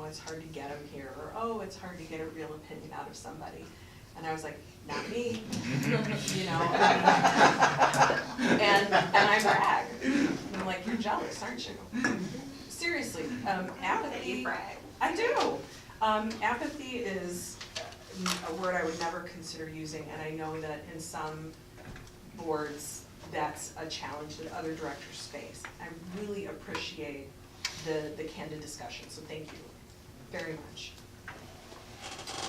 it's hard to get them here, or, oh, it's hard to get a real opinion out of somebody. And I was like, not me, and I brag. I'm like, you're jealous, aren't you? Seriously, apathy. brag. I do. Apathy is a word I would never consider using, and I know that in some boards, that's a challenge that other directors face. I really appreciate the candid discussion, so thank you very much.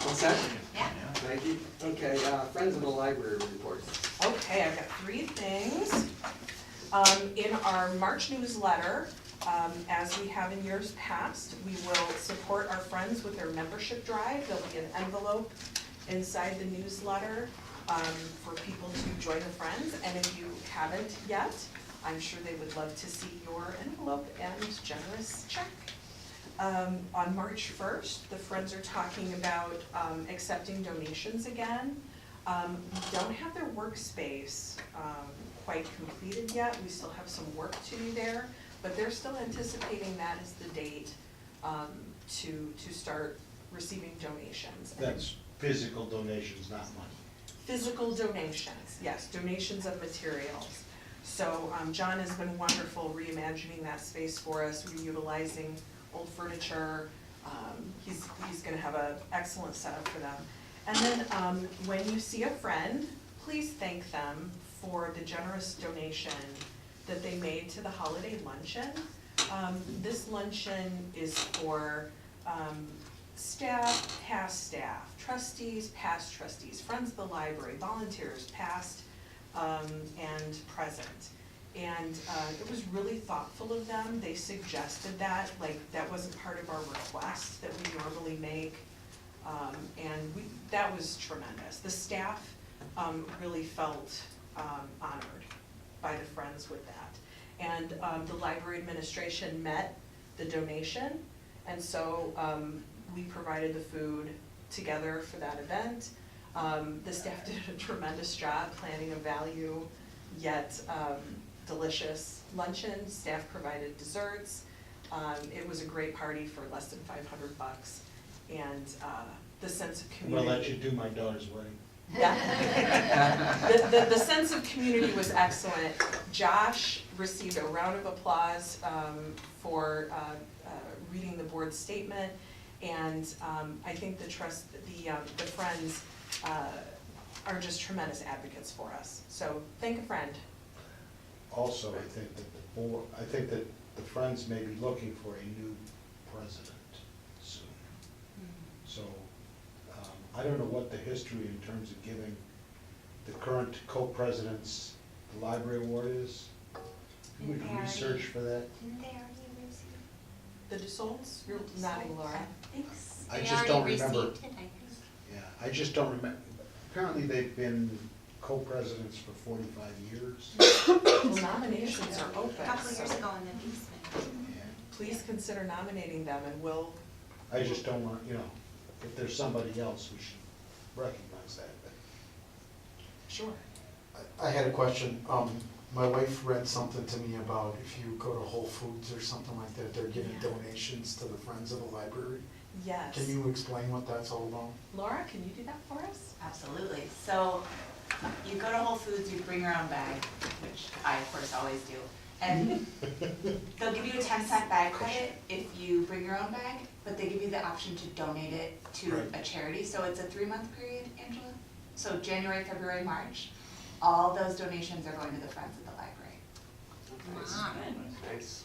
All set? Yeah. Thank you. Okay, Friends of the Library reports. Okay, I've got 3 things. In our March newsletter, as we have in years past, we will support our friends with their membership drive. There'll be an envelope inside the newsletter for people to join the Friends. And if you haven't yet, I'm sure they would love to see your envelope and generous check. On March 1st, the Friends are talking about accepting donations again. We don't have their workspace quite completed yet. We still have some work to do there, but they're still anticipating that as the date to start receiving donations. That's physical donations, not money. Physical donations, yes, donations of materials. So John has been wonderful reimagining that space for us, reutilizing old furniture. He's gonna have an excellent setup for them. And then when you see a friend, please thank them for the generous donation that they made to the holiday luncheon. This luncheon is for staff, past staff, trustees, past trustees, friends of the library, volunteers, past and present. And it was really thoughtful of them. They suggested that, like, that wasn't part of our request that we normally make. And that was tremendous. The staff really felt honored by the Friends with that. And the library administration met the donation, and so we provided the food together for that event. The staff did a tremendous job planning a value yet delicious luncheon. Staff provided desserts. It was a great party for less than $500, and the sense of community. We'll let you do my daughter's wedding. Yeah. The sense of community was excellent. Josh received a round of applause for reading the board statement, and I think the Friends are just tremendous advocates for us. So thank a friend. Also, I think that the Friends may be looking for a new president soon. So, I don't know what the history in terms of giving the current co-presidents the library award is. We would research for that. Didn't they already receive? The DeSolts, you're nodding, Laura. Thanks. I They just already don't remember. received it, I think. Yeah, I just don't remember. Apparently, they've been co-presidents for 45 years. Well, nominations are open, A couple years so ago in the basement. Yeah. please consider nominating them, and we'll, I just don't want, if there's somebody else, we should recognize that. But sure. I had a question. My wife read something to me about if you go to Whole Foods or something like that, they're giving donations to the Friends of the Library. Yes. Can you explain what that's all about? Laura, can you do that for us? Absolutely. So you go to Whole Foods, you bring your own bag, which I of course always do. And they'll give you a 10-cent bag credit if you bring your own bag, but they give you the option to donate it to a charity. So it's a 3-month period, Angela. So January, February, March, all those donations are going to the Friends of the Library. Wow. Nice.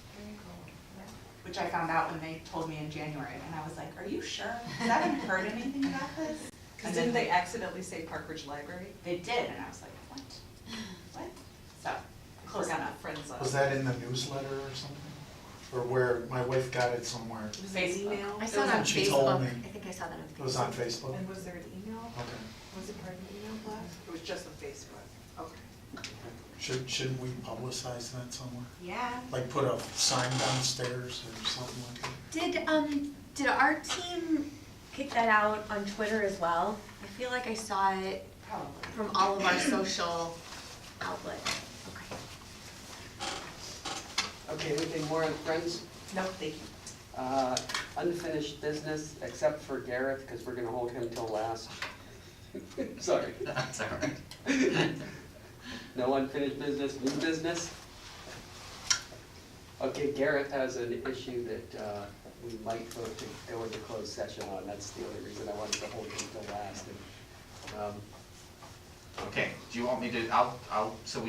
Which I found out when they told me in January, and I was like, are you sure? Because I haven't heard anything about this. Because didn't they accidentally say Park Ridge Library? They did, and I was like, what? What? So, close Forgot enough. Friends of. Was that in the newsletter or something? Or where, my wife got it somewhere? Was there an email? I saw that on She told Facebook. me. I think I saw that on Facebook. It was on Facebook? And was there an email? Okay. Was it part of the email blast? It was just on Facebook. Okay. Shouldn't we publicize that somewhere? Yeah. Like put a sign downstairs or something like that? Did our team kick that out on Twitter as well? I feel like I saw it Probably. from all of our social outlets. Okay, anything more on Friends? No, thank you. Unfinished business, except for Gareth, because we're gonna hold him till last. Sorry. That's all right. No unfinished business, new business? Okay, Gareth has an issue that we might vote to go into closed session on. That's the only reason I wanted to hold it until last. And, Okay, do you want me to, so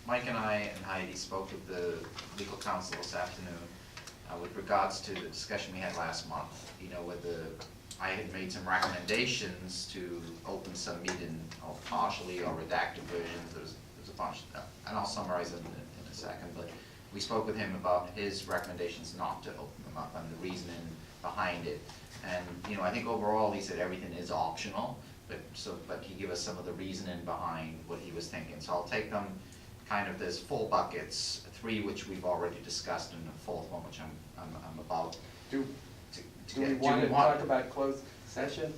Mike and I and Heidi spoke with the legal counsel this afternoon with regards to the discussion we had last month, I had made some recommendations to open some meeting, or partially or redacted versions. There's a bunch, and I'll summarize them in a second, but we spoke with him about his recommendations not to open them up and the reasoning behind it. And, I think overall he said everything is optional, but he gave us some of the reasoning behind what he was thinking. So I'll take them there's 4 buckets, 3 which we've already discussed, and the 4th one which I'm about Do to we get. want to talk about closed session?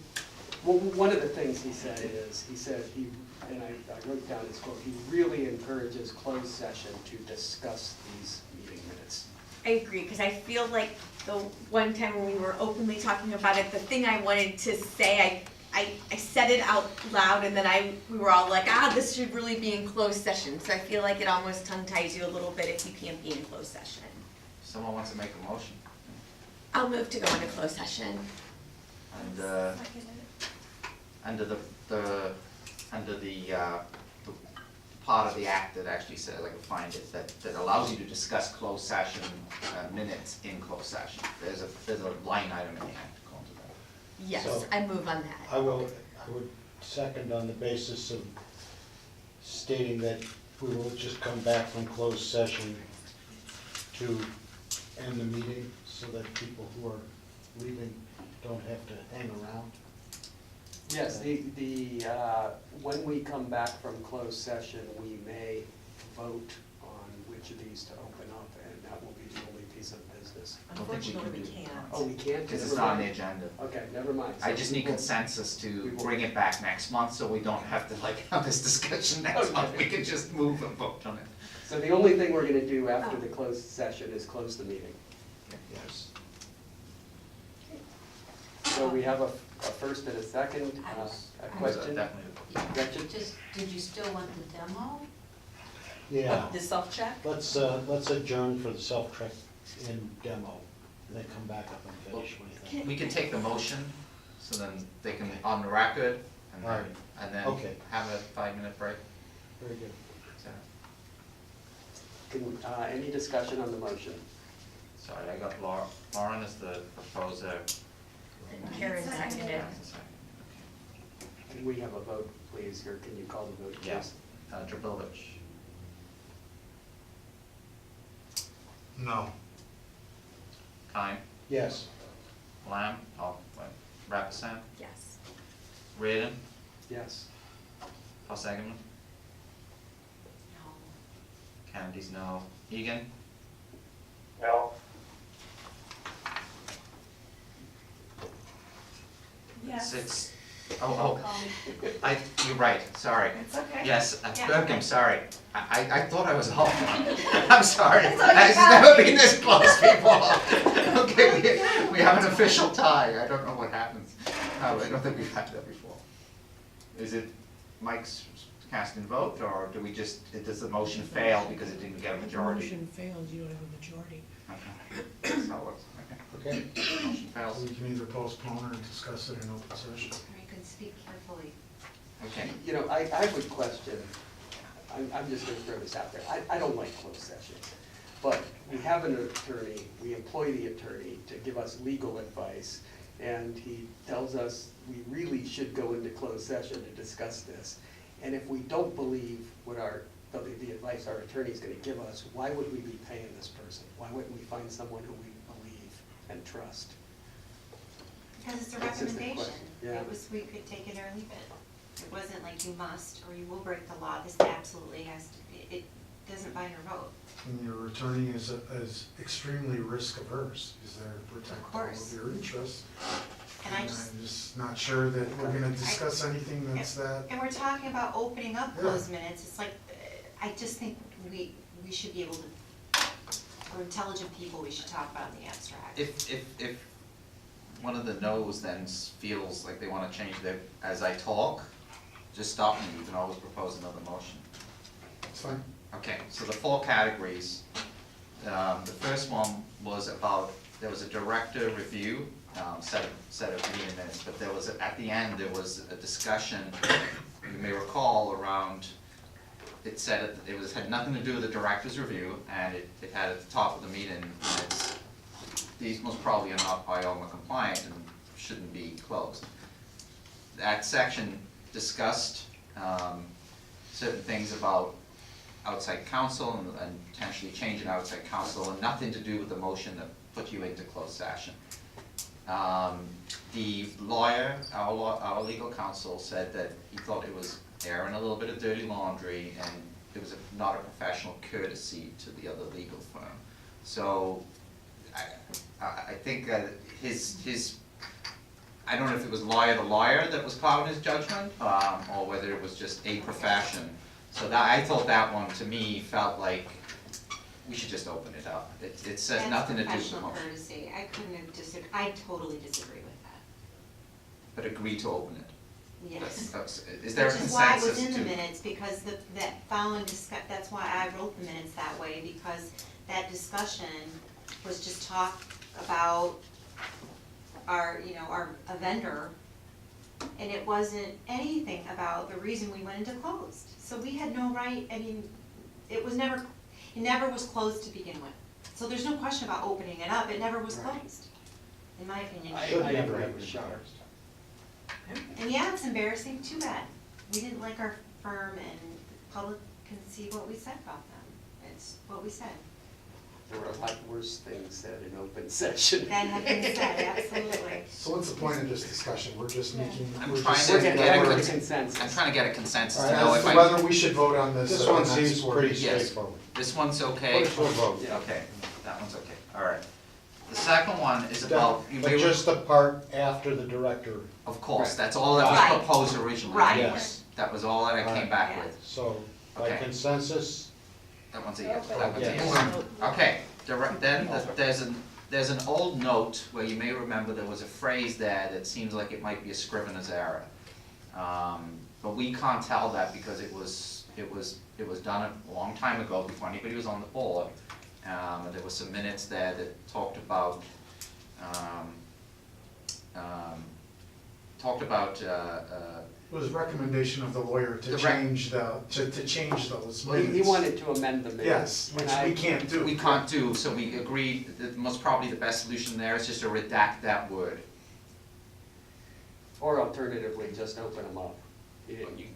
Well, one of the things he said, and I wrote down his quote, he really encourages closed session to discuss these meeting minutes. I agree, because I feel like the one time when we were openly talking about it, the thing I wanted to say, I said it out loud, and then we were all like, this should really be in closed session. So I feel like it almost tongue ties you a little bit if you can't be in closed session. Someone wants to make a motion? I'll move to go into closed session. And under the part of the act that actually says, I can find it, that allows you to discuss closed session minutes in closed session. There's a line item in the act called to that. Yes, So, I move on that. I would second on the basis of stating that we will just come back from closed session to end the meeting so that people who are leaving don't have to hang around. Yes, when we come back from closed session, we may vote on which of these to open up, and that will be the only piece of business. I don't think we Unfortunately, we can do it. can't. Oh, we can't? Because it's not on the agenda. Okay, never mind. I just need consensus to bring it back next month, so we don't have to have this discussion next month. We can just move and vote on it. So the only thing we're gonna do after the closed session is close the meeting. Yes. So we have a first and a second, a question? Definitely. Gretchen? Did you still want the demo? Yeah, The self-check? let's adjourn for the self-check in demo, and then come back up and finish what you think. We can take the motion, so then they can, on the record, and All right. Okay. have a 5-minute break. Very good. So, Any discussion on the motion? sorry, I got Lauren as the proposer. And Karen seconded it. Can we have a vote, please, or can you call the vote, please? Yes. Drabilovich. No. Kime. Yes. Lamb. Rappasan. Yes. Reardon. Yes. Paul-Sagerman. No. Kennedy's no. Egan. No? Yes. 6. You're right, sorry. It's okay. Yes, Yeah. Berkham, sorry. I thought I was off. I'm sorry. It's all It's right. never been this close before. Okay, we have an official tie. I don't know what happens. No, I don't think we've had that before. Is it Mike's casting vote, or do we just, does the motion fail because it didn't get a If the majority? motion fails, you don't have a majority. Okay, that's how it works, okay. Okay. Motion fails. We can either postpone or discuss it in open session. Or you can speak carefully. Okay. You know, I would question, I'm just gonna throw this out there, I don't like closed sessions. But we have an attorney, we employ the attorney to give us legal advice, and he tells us we really should go into closed session to discuss this. And if we don't believe what the advice our attorney's gonna give us, why would we be paying this person? Why wouldn't we find someone who we believe and trust? Because it's a That's just the recommendation. question, yeah. It was, we could take it or leave it. It wasn't like you must, or you will break the law. This absolutely has to, it doesn't bind your vote. And your attorney is extremely risk averse, is there to protect all course. of your interests. And I I'm just, just not sure that we're gonna discuss anything that's that. and we're talking about opening up Yeah. closed minutes. It's like, I just think we should be able to, we're intelligent people, we should talk about in the abstract. If one of the no's then feels like they wanna change their, as I talk, just stop me, you can always propose another motion. It's fine. Okay, so the 4 categories, the first one was about there was a director review, set of meeting minutes, but there was, at the end, there was a discussion, you may recall, around, it said it had nothing to do with the director's review, and it had at the top of the meeting minutes, these most probably are not IOMA compliant and shouldn't be closed. That section discussed certain things about outside counsel and potentially changing outside counsel, and nothing to do with the motion that put you into closed session. The lawyer, our legal counsel, said that he thought it was airing a little bit of dirty laundry, and it was not a professional courtesy to the other legal firm. So I think his I don't know if it was lawyer to lawyer that was clouding his judgment, or whether it was just a profession. So that, I thought that one, to me, felt like we should just open it up. It says nothing to do with the motion. That's professional courtesy, I couldn't have I totally disagree with that. But agree to open it. Yes. Is there a Which is why it consensus was in the to? minutes, because that following that's why I wrote the minutes that way, because that discussion was just talk about a vendor, and it wasn't anything about the reason we went into closed. So we had no right, I mean, it never was closed to begin with. So there's no question about opening it up, it never was closed, in my opinion. I agree with Sharon. And yeah, it's embarrassing, too bad. We didn't like our firm, and the public can see what we said about them. It's what we said. There were a lot worse things said in open session. That have been said, absolutely. So what's the point of this discussion? We're just making, I'm we're trying just to We're saying getting that a we're. consensus. I'm trying to get a consensus All to right, know as if to I. whether we should vote on this. This at one the next seems board pretty meeting. Yes. straightforward. This one's okay? Put it to a vote. Yeah. Okay, that one's okay, all right. The second one is about, But just the part after the director, of course, Right. that's all that was Right. proposed originally. Right. yes. That was all that I came back Yeah. with. So by Okay. consensus, That one's a yes, Okay. that one's a yes. Okay, there's an old note where you may remember there was a phrase there that seems like it might be a scrivener's error. But we can't tell that because it was done a long time ago before anybody was on the board. And there were some minutes there that talked about It was recommendation of the lawyer to The rec- change to change those Well, he minutes. wanted to amend the minutes. Yes, which we can't do. we can't do, so we agreed that most probably the best solution there is just to redact that word. Or alternatively, just open them up.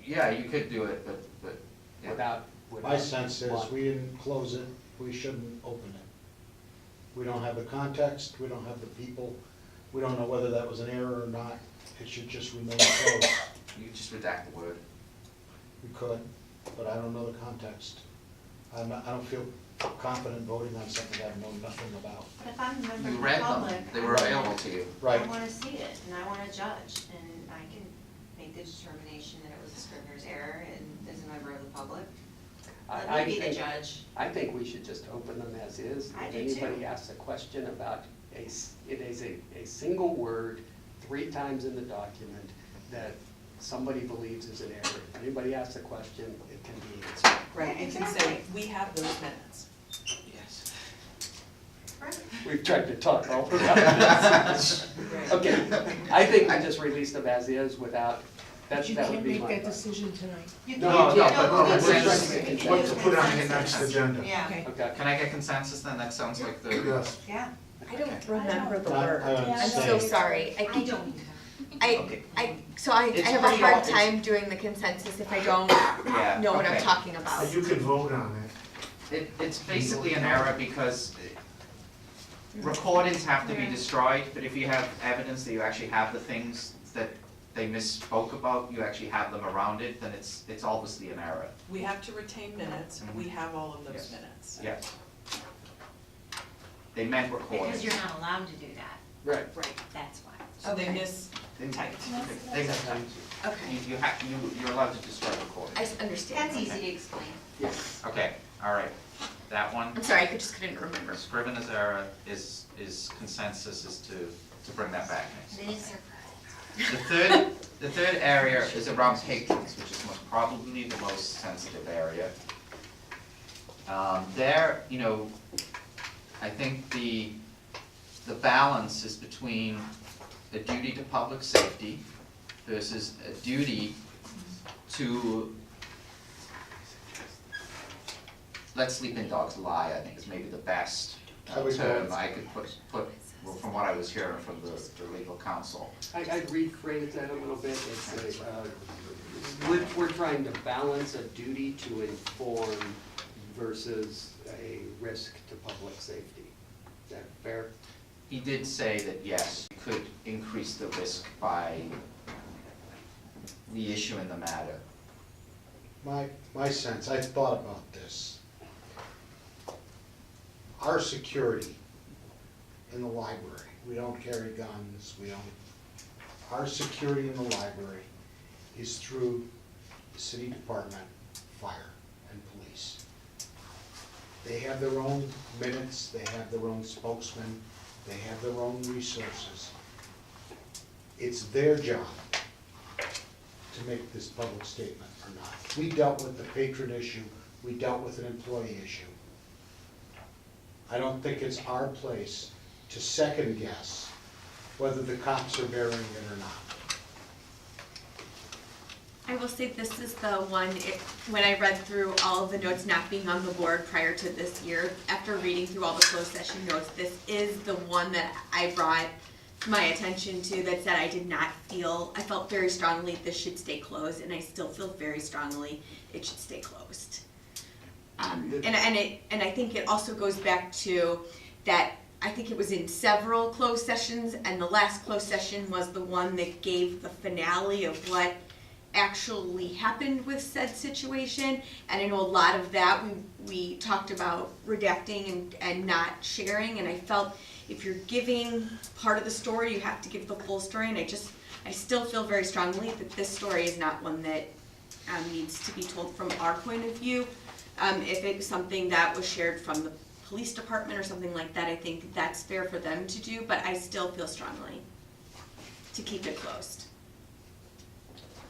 Yeah, you could do it, but, yeah. Without. my sense is, one. we didn't close it, we shouldn't open it. We don't have the context, we don't have the people, we don't know whether that was an error or not, it should just remain closed. You just redact the word. We could, but I don't know the context. I don't feel confident voting on something I know nothing about. But if I'm a member You of the read them, public, they I were wanna- available to you. Right. I wanna see it, and I wanna judge, and I can make the determination that it was a scrivener's error, and as a member of the public, let I me be the think- judge. I think we should just open them as is. I If do too. anybody asks a question about it is a single word 3 times in the document that somebody believes is an error. If anybody asks a question, it can be answered. Right, you can say, we have those minutes. Yes. Right. We've tried to talk all around this. Okay, I think I just released them as is without, But you that can't would be make my that thought. decision tonight. You No, can't- no, you but don't no, do we're consensus. trying to make You can What do to put on the consensus. next agenda. Yeah, Okay. Okay. Can I get consensus then? That sounds like the. Yes. yeah. I don't remember the I- word. I I'm understand. so sorry. I I think, don't Okay. I It's have a pretty hard obvious. time doing the consensus if I don't Yeah, know what I'm okay. talking about. You could vote on it. It's basically an error because recordings have to be Yeah. destroyed, but if you have evidence that you actually have the things that they misspoke about, you actually have them around it, then it's obviously an error. We have to retain minutes, and we have all of those Yes. minutes. Yes. They meant recordings. Because you're not allowed to do that. Right. Right, that's why. So they Okay. mistyped. They mistyped. Okay, You're allowed to destroy recordings. I understand. That's easy to explain. Yes. Okay, all right. That one, I'm sorry, I just couldn't remember. scrivener's error is consensus is to bring that back next. Minutes are The third area is around patrons, which is most probably the most sensitive area. There, I think the balance is between a duty to public safety versus a duty to let sleeping dogs lie, I think is maybe the best I would go term with- I could put, well, from what I was hearing from the legal counsel. I'd rephrase that a little bit. It's we're trying to balance a duty to inform versus a risk to public safety. Is that fair? He did say that, yes, you could increase the risk by reissuing the matter. My sense, I thought about this. Our security in the library, we don't carry guns, our security in the library is through the city department, fire, and police. They have their own minutes, they have their own spokesman, they have their own resources. It's their job to make this public statement or not. We dealt with the patron issue, we dealt with an employee issue. I don't think it's our place to second guess whether the cops are bearing it or not. I will say this is the one, when I read through all of the notes not being on the board prior to this year, after reading through all the closed session notes, this is the one that I brought my attention to that said I felt very strongly this should stay closed, and I still feel very strongly it should stay closed. And I think it also goes back to that I think it was in several closed sessions, and the last closed session was the one that gave the finale of what actually happened with said situation. And I know a lot of that we talked about redacting and not sharing, and I felt if you're giving part of the story, you have to give the full story, and I still feel very strongly that this story is not one that needs to be told from our point of view. If it's something that was shared from the police department or something like that, I think that's fair for them to do, but I still feel strongly to keep it closed.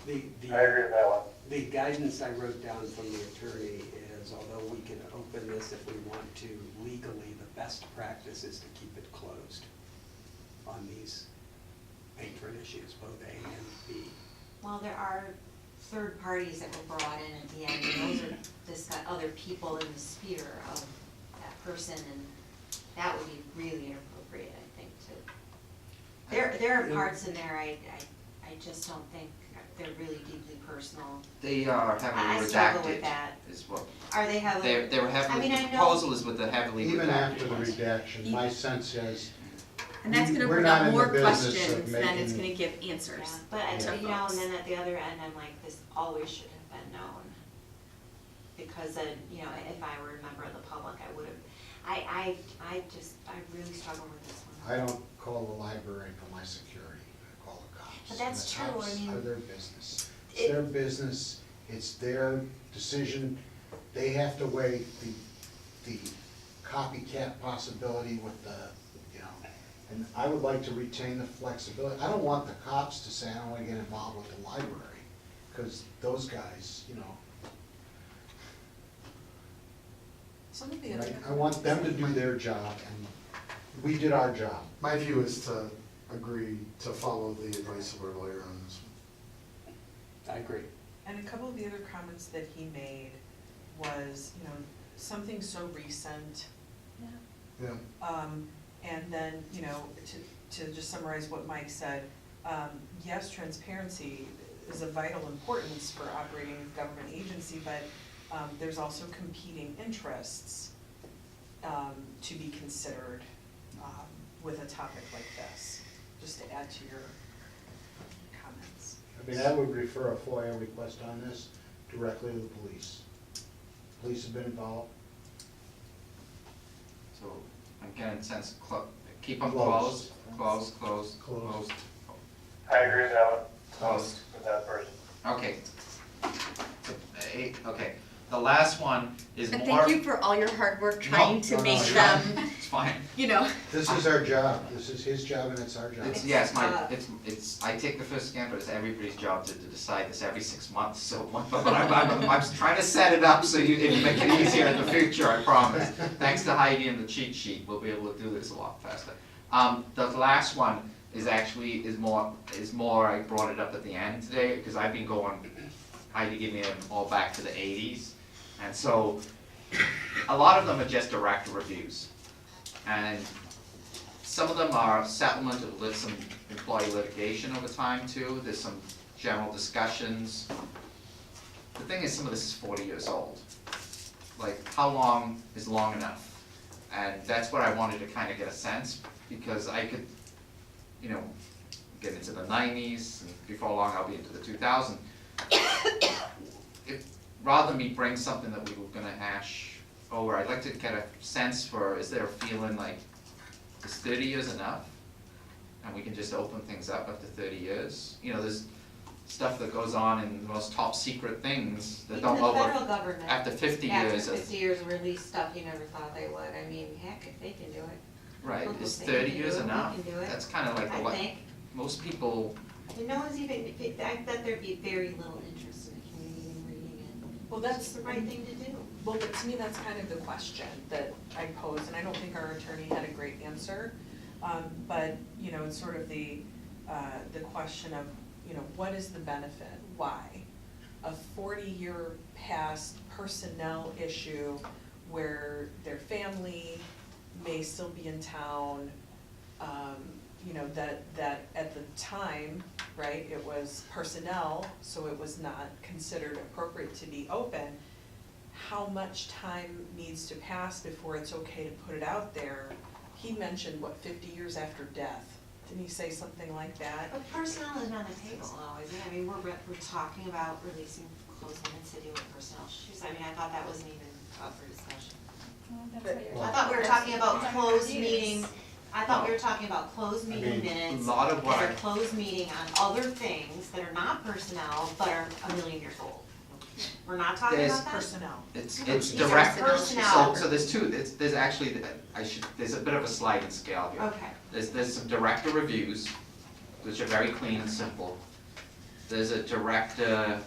I agree with that one. The guidance I wrote down from the attorney is, although we can open this if we want to legally, the best practice is to keep it closed on these patron issues, both A and B. Well, there are third parties that were brought in at the end, and those are other people in the sphere of that person, and that would be really inappropriate, I think, to. There are parts in there I just don't think they're really deeply personal. They are heavily I struggle with redacted, that. is what, Are they heavily? they were heavily, I the know. proposal is with the heavily redacted Even after the ones. redaction, my sense is, And that's gonna We're bring not up in the more business of questions than it's making- gonna give answers. Yeah, but to you know, folks. and then at the other end, I'm like, this always should have been known. Because then, you know, if I were a member of the public, I would have, I really struggle with this one. I don't call the library for my security, I call the cops. But that's And the true, I cops mean, are their business. it- It's their business, it's their decision. They have to weigh the copycat possibility with the, you know, and I would like to retain the flexibility. I don't want the cops to say, I don't wanna get involved with the library, because those guys, you know, Some of the other. I want them to do their job, and we did our job. My view is to agree to follow the advice of our lawyer on this one. I agree. And a couple of the other comments that he made was, you know, something so recent. Yeah. And then, you know, to just summarize what Mike said, yes, transparency is of vital importance for operating a government agency, but there's also competing interests to be considered with a topic like this, just to add to your comments. I mean, I would refer a FOIA request on this directly to the police. Police have been involved. So, again, in sense, keep them Closed. closed, closed, Closed. I agree with that one. Closed. With that person. Okay. Okay, the last one is And more. thank you for all your hard work trying to no, make it's them, It's fine. you know. This is our job, this is his job and it's our job. It's I take the first scan, but it's everybody's job to decide this every 6 months, so, but I'm trying to set it up so you make it easier in the future, I promise. Thanks to Heidi and the cheat sheet, we'll be able to do this a lot faster. The last one is actually, is more, I brought it up at the end today, because I've been going, I had to give them all back to the 80s. And so, a lot of them are just director reviews. And some of them are settlement of some employee litigation over time too. There's some general discussions. The thing is, some of this is 40 years old. Like, how long is long enough? And that's what I wanted to kind of get a sense, because I could, you know, get into the 90s, and before long I'll be into the 2000s. Rather than me bring something that we were gonna hash over, I'd like to get a sense for, is there a feeling like, is 30 years enough? And we can just open things up after 30 years? You know, there's stuff that goes on in the most top secret things that don't Even the over, federal government, after 50 years. after 50 years, release stuff you never thought they would. I mean, heck, if they can do it. Right, Local is state 30 can years do it, we enough? can do it. That's kind of like, I what, think. most people, And no one's even, I bet there'd be very little interest in the community in reading it. Well, It's that's the right thing to do. Well, but to me, that's kind of the question that I posed, and I don't think our attorney had a great answer. But, you know, it's sort of the question of, you know, what is the benefit? Why? A 40-year past personnel issue where their family may still be in town, you know, that at the time, right, it was personnel, so it was not considered appropriate to be open. How much time needs to pass before it's okay to put it out there? He mentioned, what, 50 years after death? Didn't he say something like that? But personnel isn't on the table though, is it? I mean, we're talking about releasing closed-ended city with personnel issues. I mean, I thought that wasn't even up for discussion. I thought we were talking about closed meetings, I thought we were talking about closed meeting minutes. a lot of what That I, are closed meeting on other things that are not personnel, but are a million years old. We're not talking There's about that? Personnel. it's These are direct, personnel. so there's two, there's actually, there's a bit of a sliding scale here. Okay. There's some director reviews, which are very clean and simple. There's a director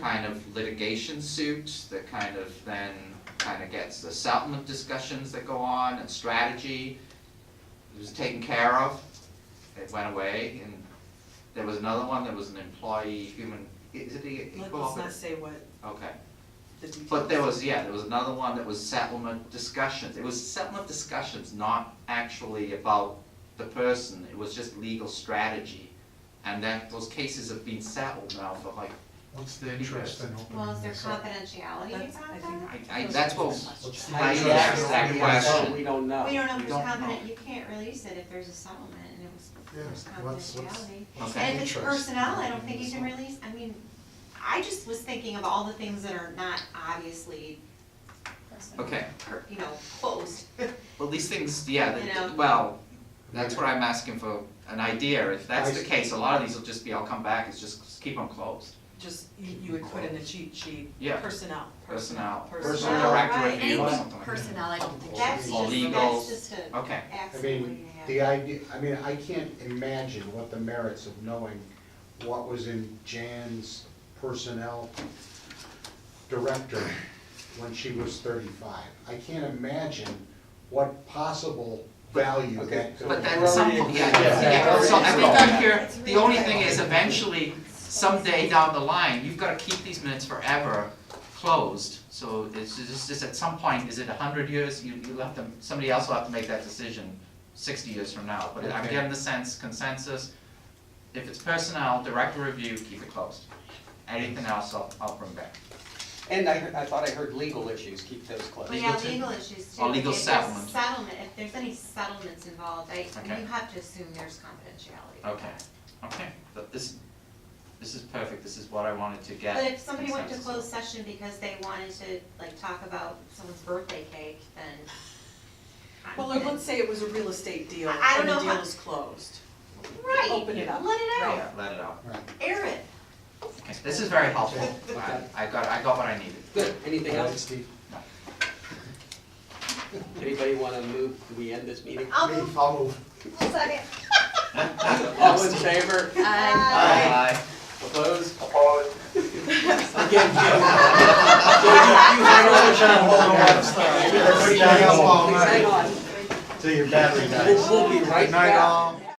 kind of litigation suit that kind of then kind of gets the settlement discussions that go on and strategy. It was taken care of, it went away, and there was another one that was an employee human, is it the equal? Let's not say what Okay. the details. But there was another one that was settlement discussions. It was settlement discussions, not actually about the person, it was just legal strategy. And then those cases have been settled now for like, What's the 30 interest years. in opening Well, is there this up? confidentiality That's- about I think that? that's what, What's the I interest? asked that We question. don't know. We don't know if We there's don't confident, know. you can't release it if there's a settlement and it was, Yeah, there's what's- confidentiality. Okay. And if it's Interest. personnel, I don't think you can release, I mean, I just was thinking of all the things that are not obviously, Okay, you know, closed. well, these things, You know? well, that's what I'm asking for, an idea. If that's the case, a lot of these will just be, I'll come back, it's just keep them closed. Just, you would put in the cheat sheet, Yeah. personnel. Personnel, Personnel. director Right. review or Anything something like that. personnel, I don't think. That's should Or just, be. legal. that's just a Okay. I accident waiting mean, to happen. the idea, I mean, I can't imagine what the merits of knowing what was in Jan's personnel director when she was 35. I can't imagine what possible value that could. But then some, so I think I'm here, the only thing is eventually, someday down the line, you've gotta keep these minutes forever closed. So it's just at some point, is it 100 years, you'll have to, somebody else will have to make that decision 60 years from now. But I'm Okay. getting the sense, consensus, if it's personnel, director review, keep it closed. Anything else, I'll bring back. And I thought I heard legal issues, keep those closed. Well, yeah, legal issues too. Or legal If there's settlement. Settlement, if there's any settlements involved, Okay. you have to assume there's confidentiality. Okay, okay, but this is perfect, this is what I wanted to get. But if somebody went to consensus on. closed session because they wanted to, like, talk about someone's birthday cake, then. Well, or let's say it was a real estate deal, I don't and the know deal how- is closed. Right, Open it up. let it out, Yeah, let it out. air it. Okay, this is very helpful. I got what I needed. Good, anything All right, else? Steve. Anybody wanna move, do we end this meeting? I'll move, I'll move. second. All in favor? Bye. Opposed? Opposed? Again, Jim. Everybody hang on. Please hang on. Till your battery dies. We'll be right Good night, back. all.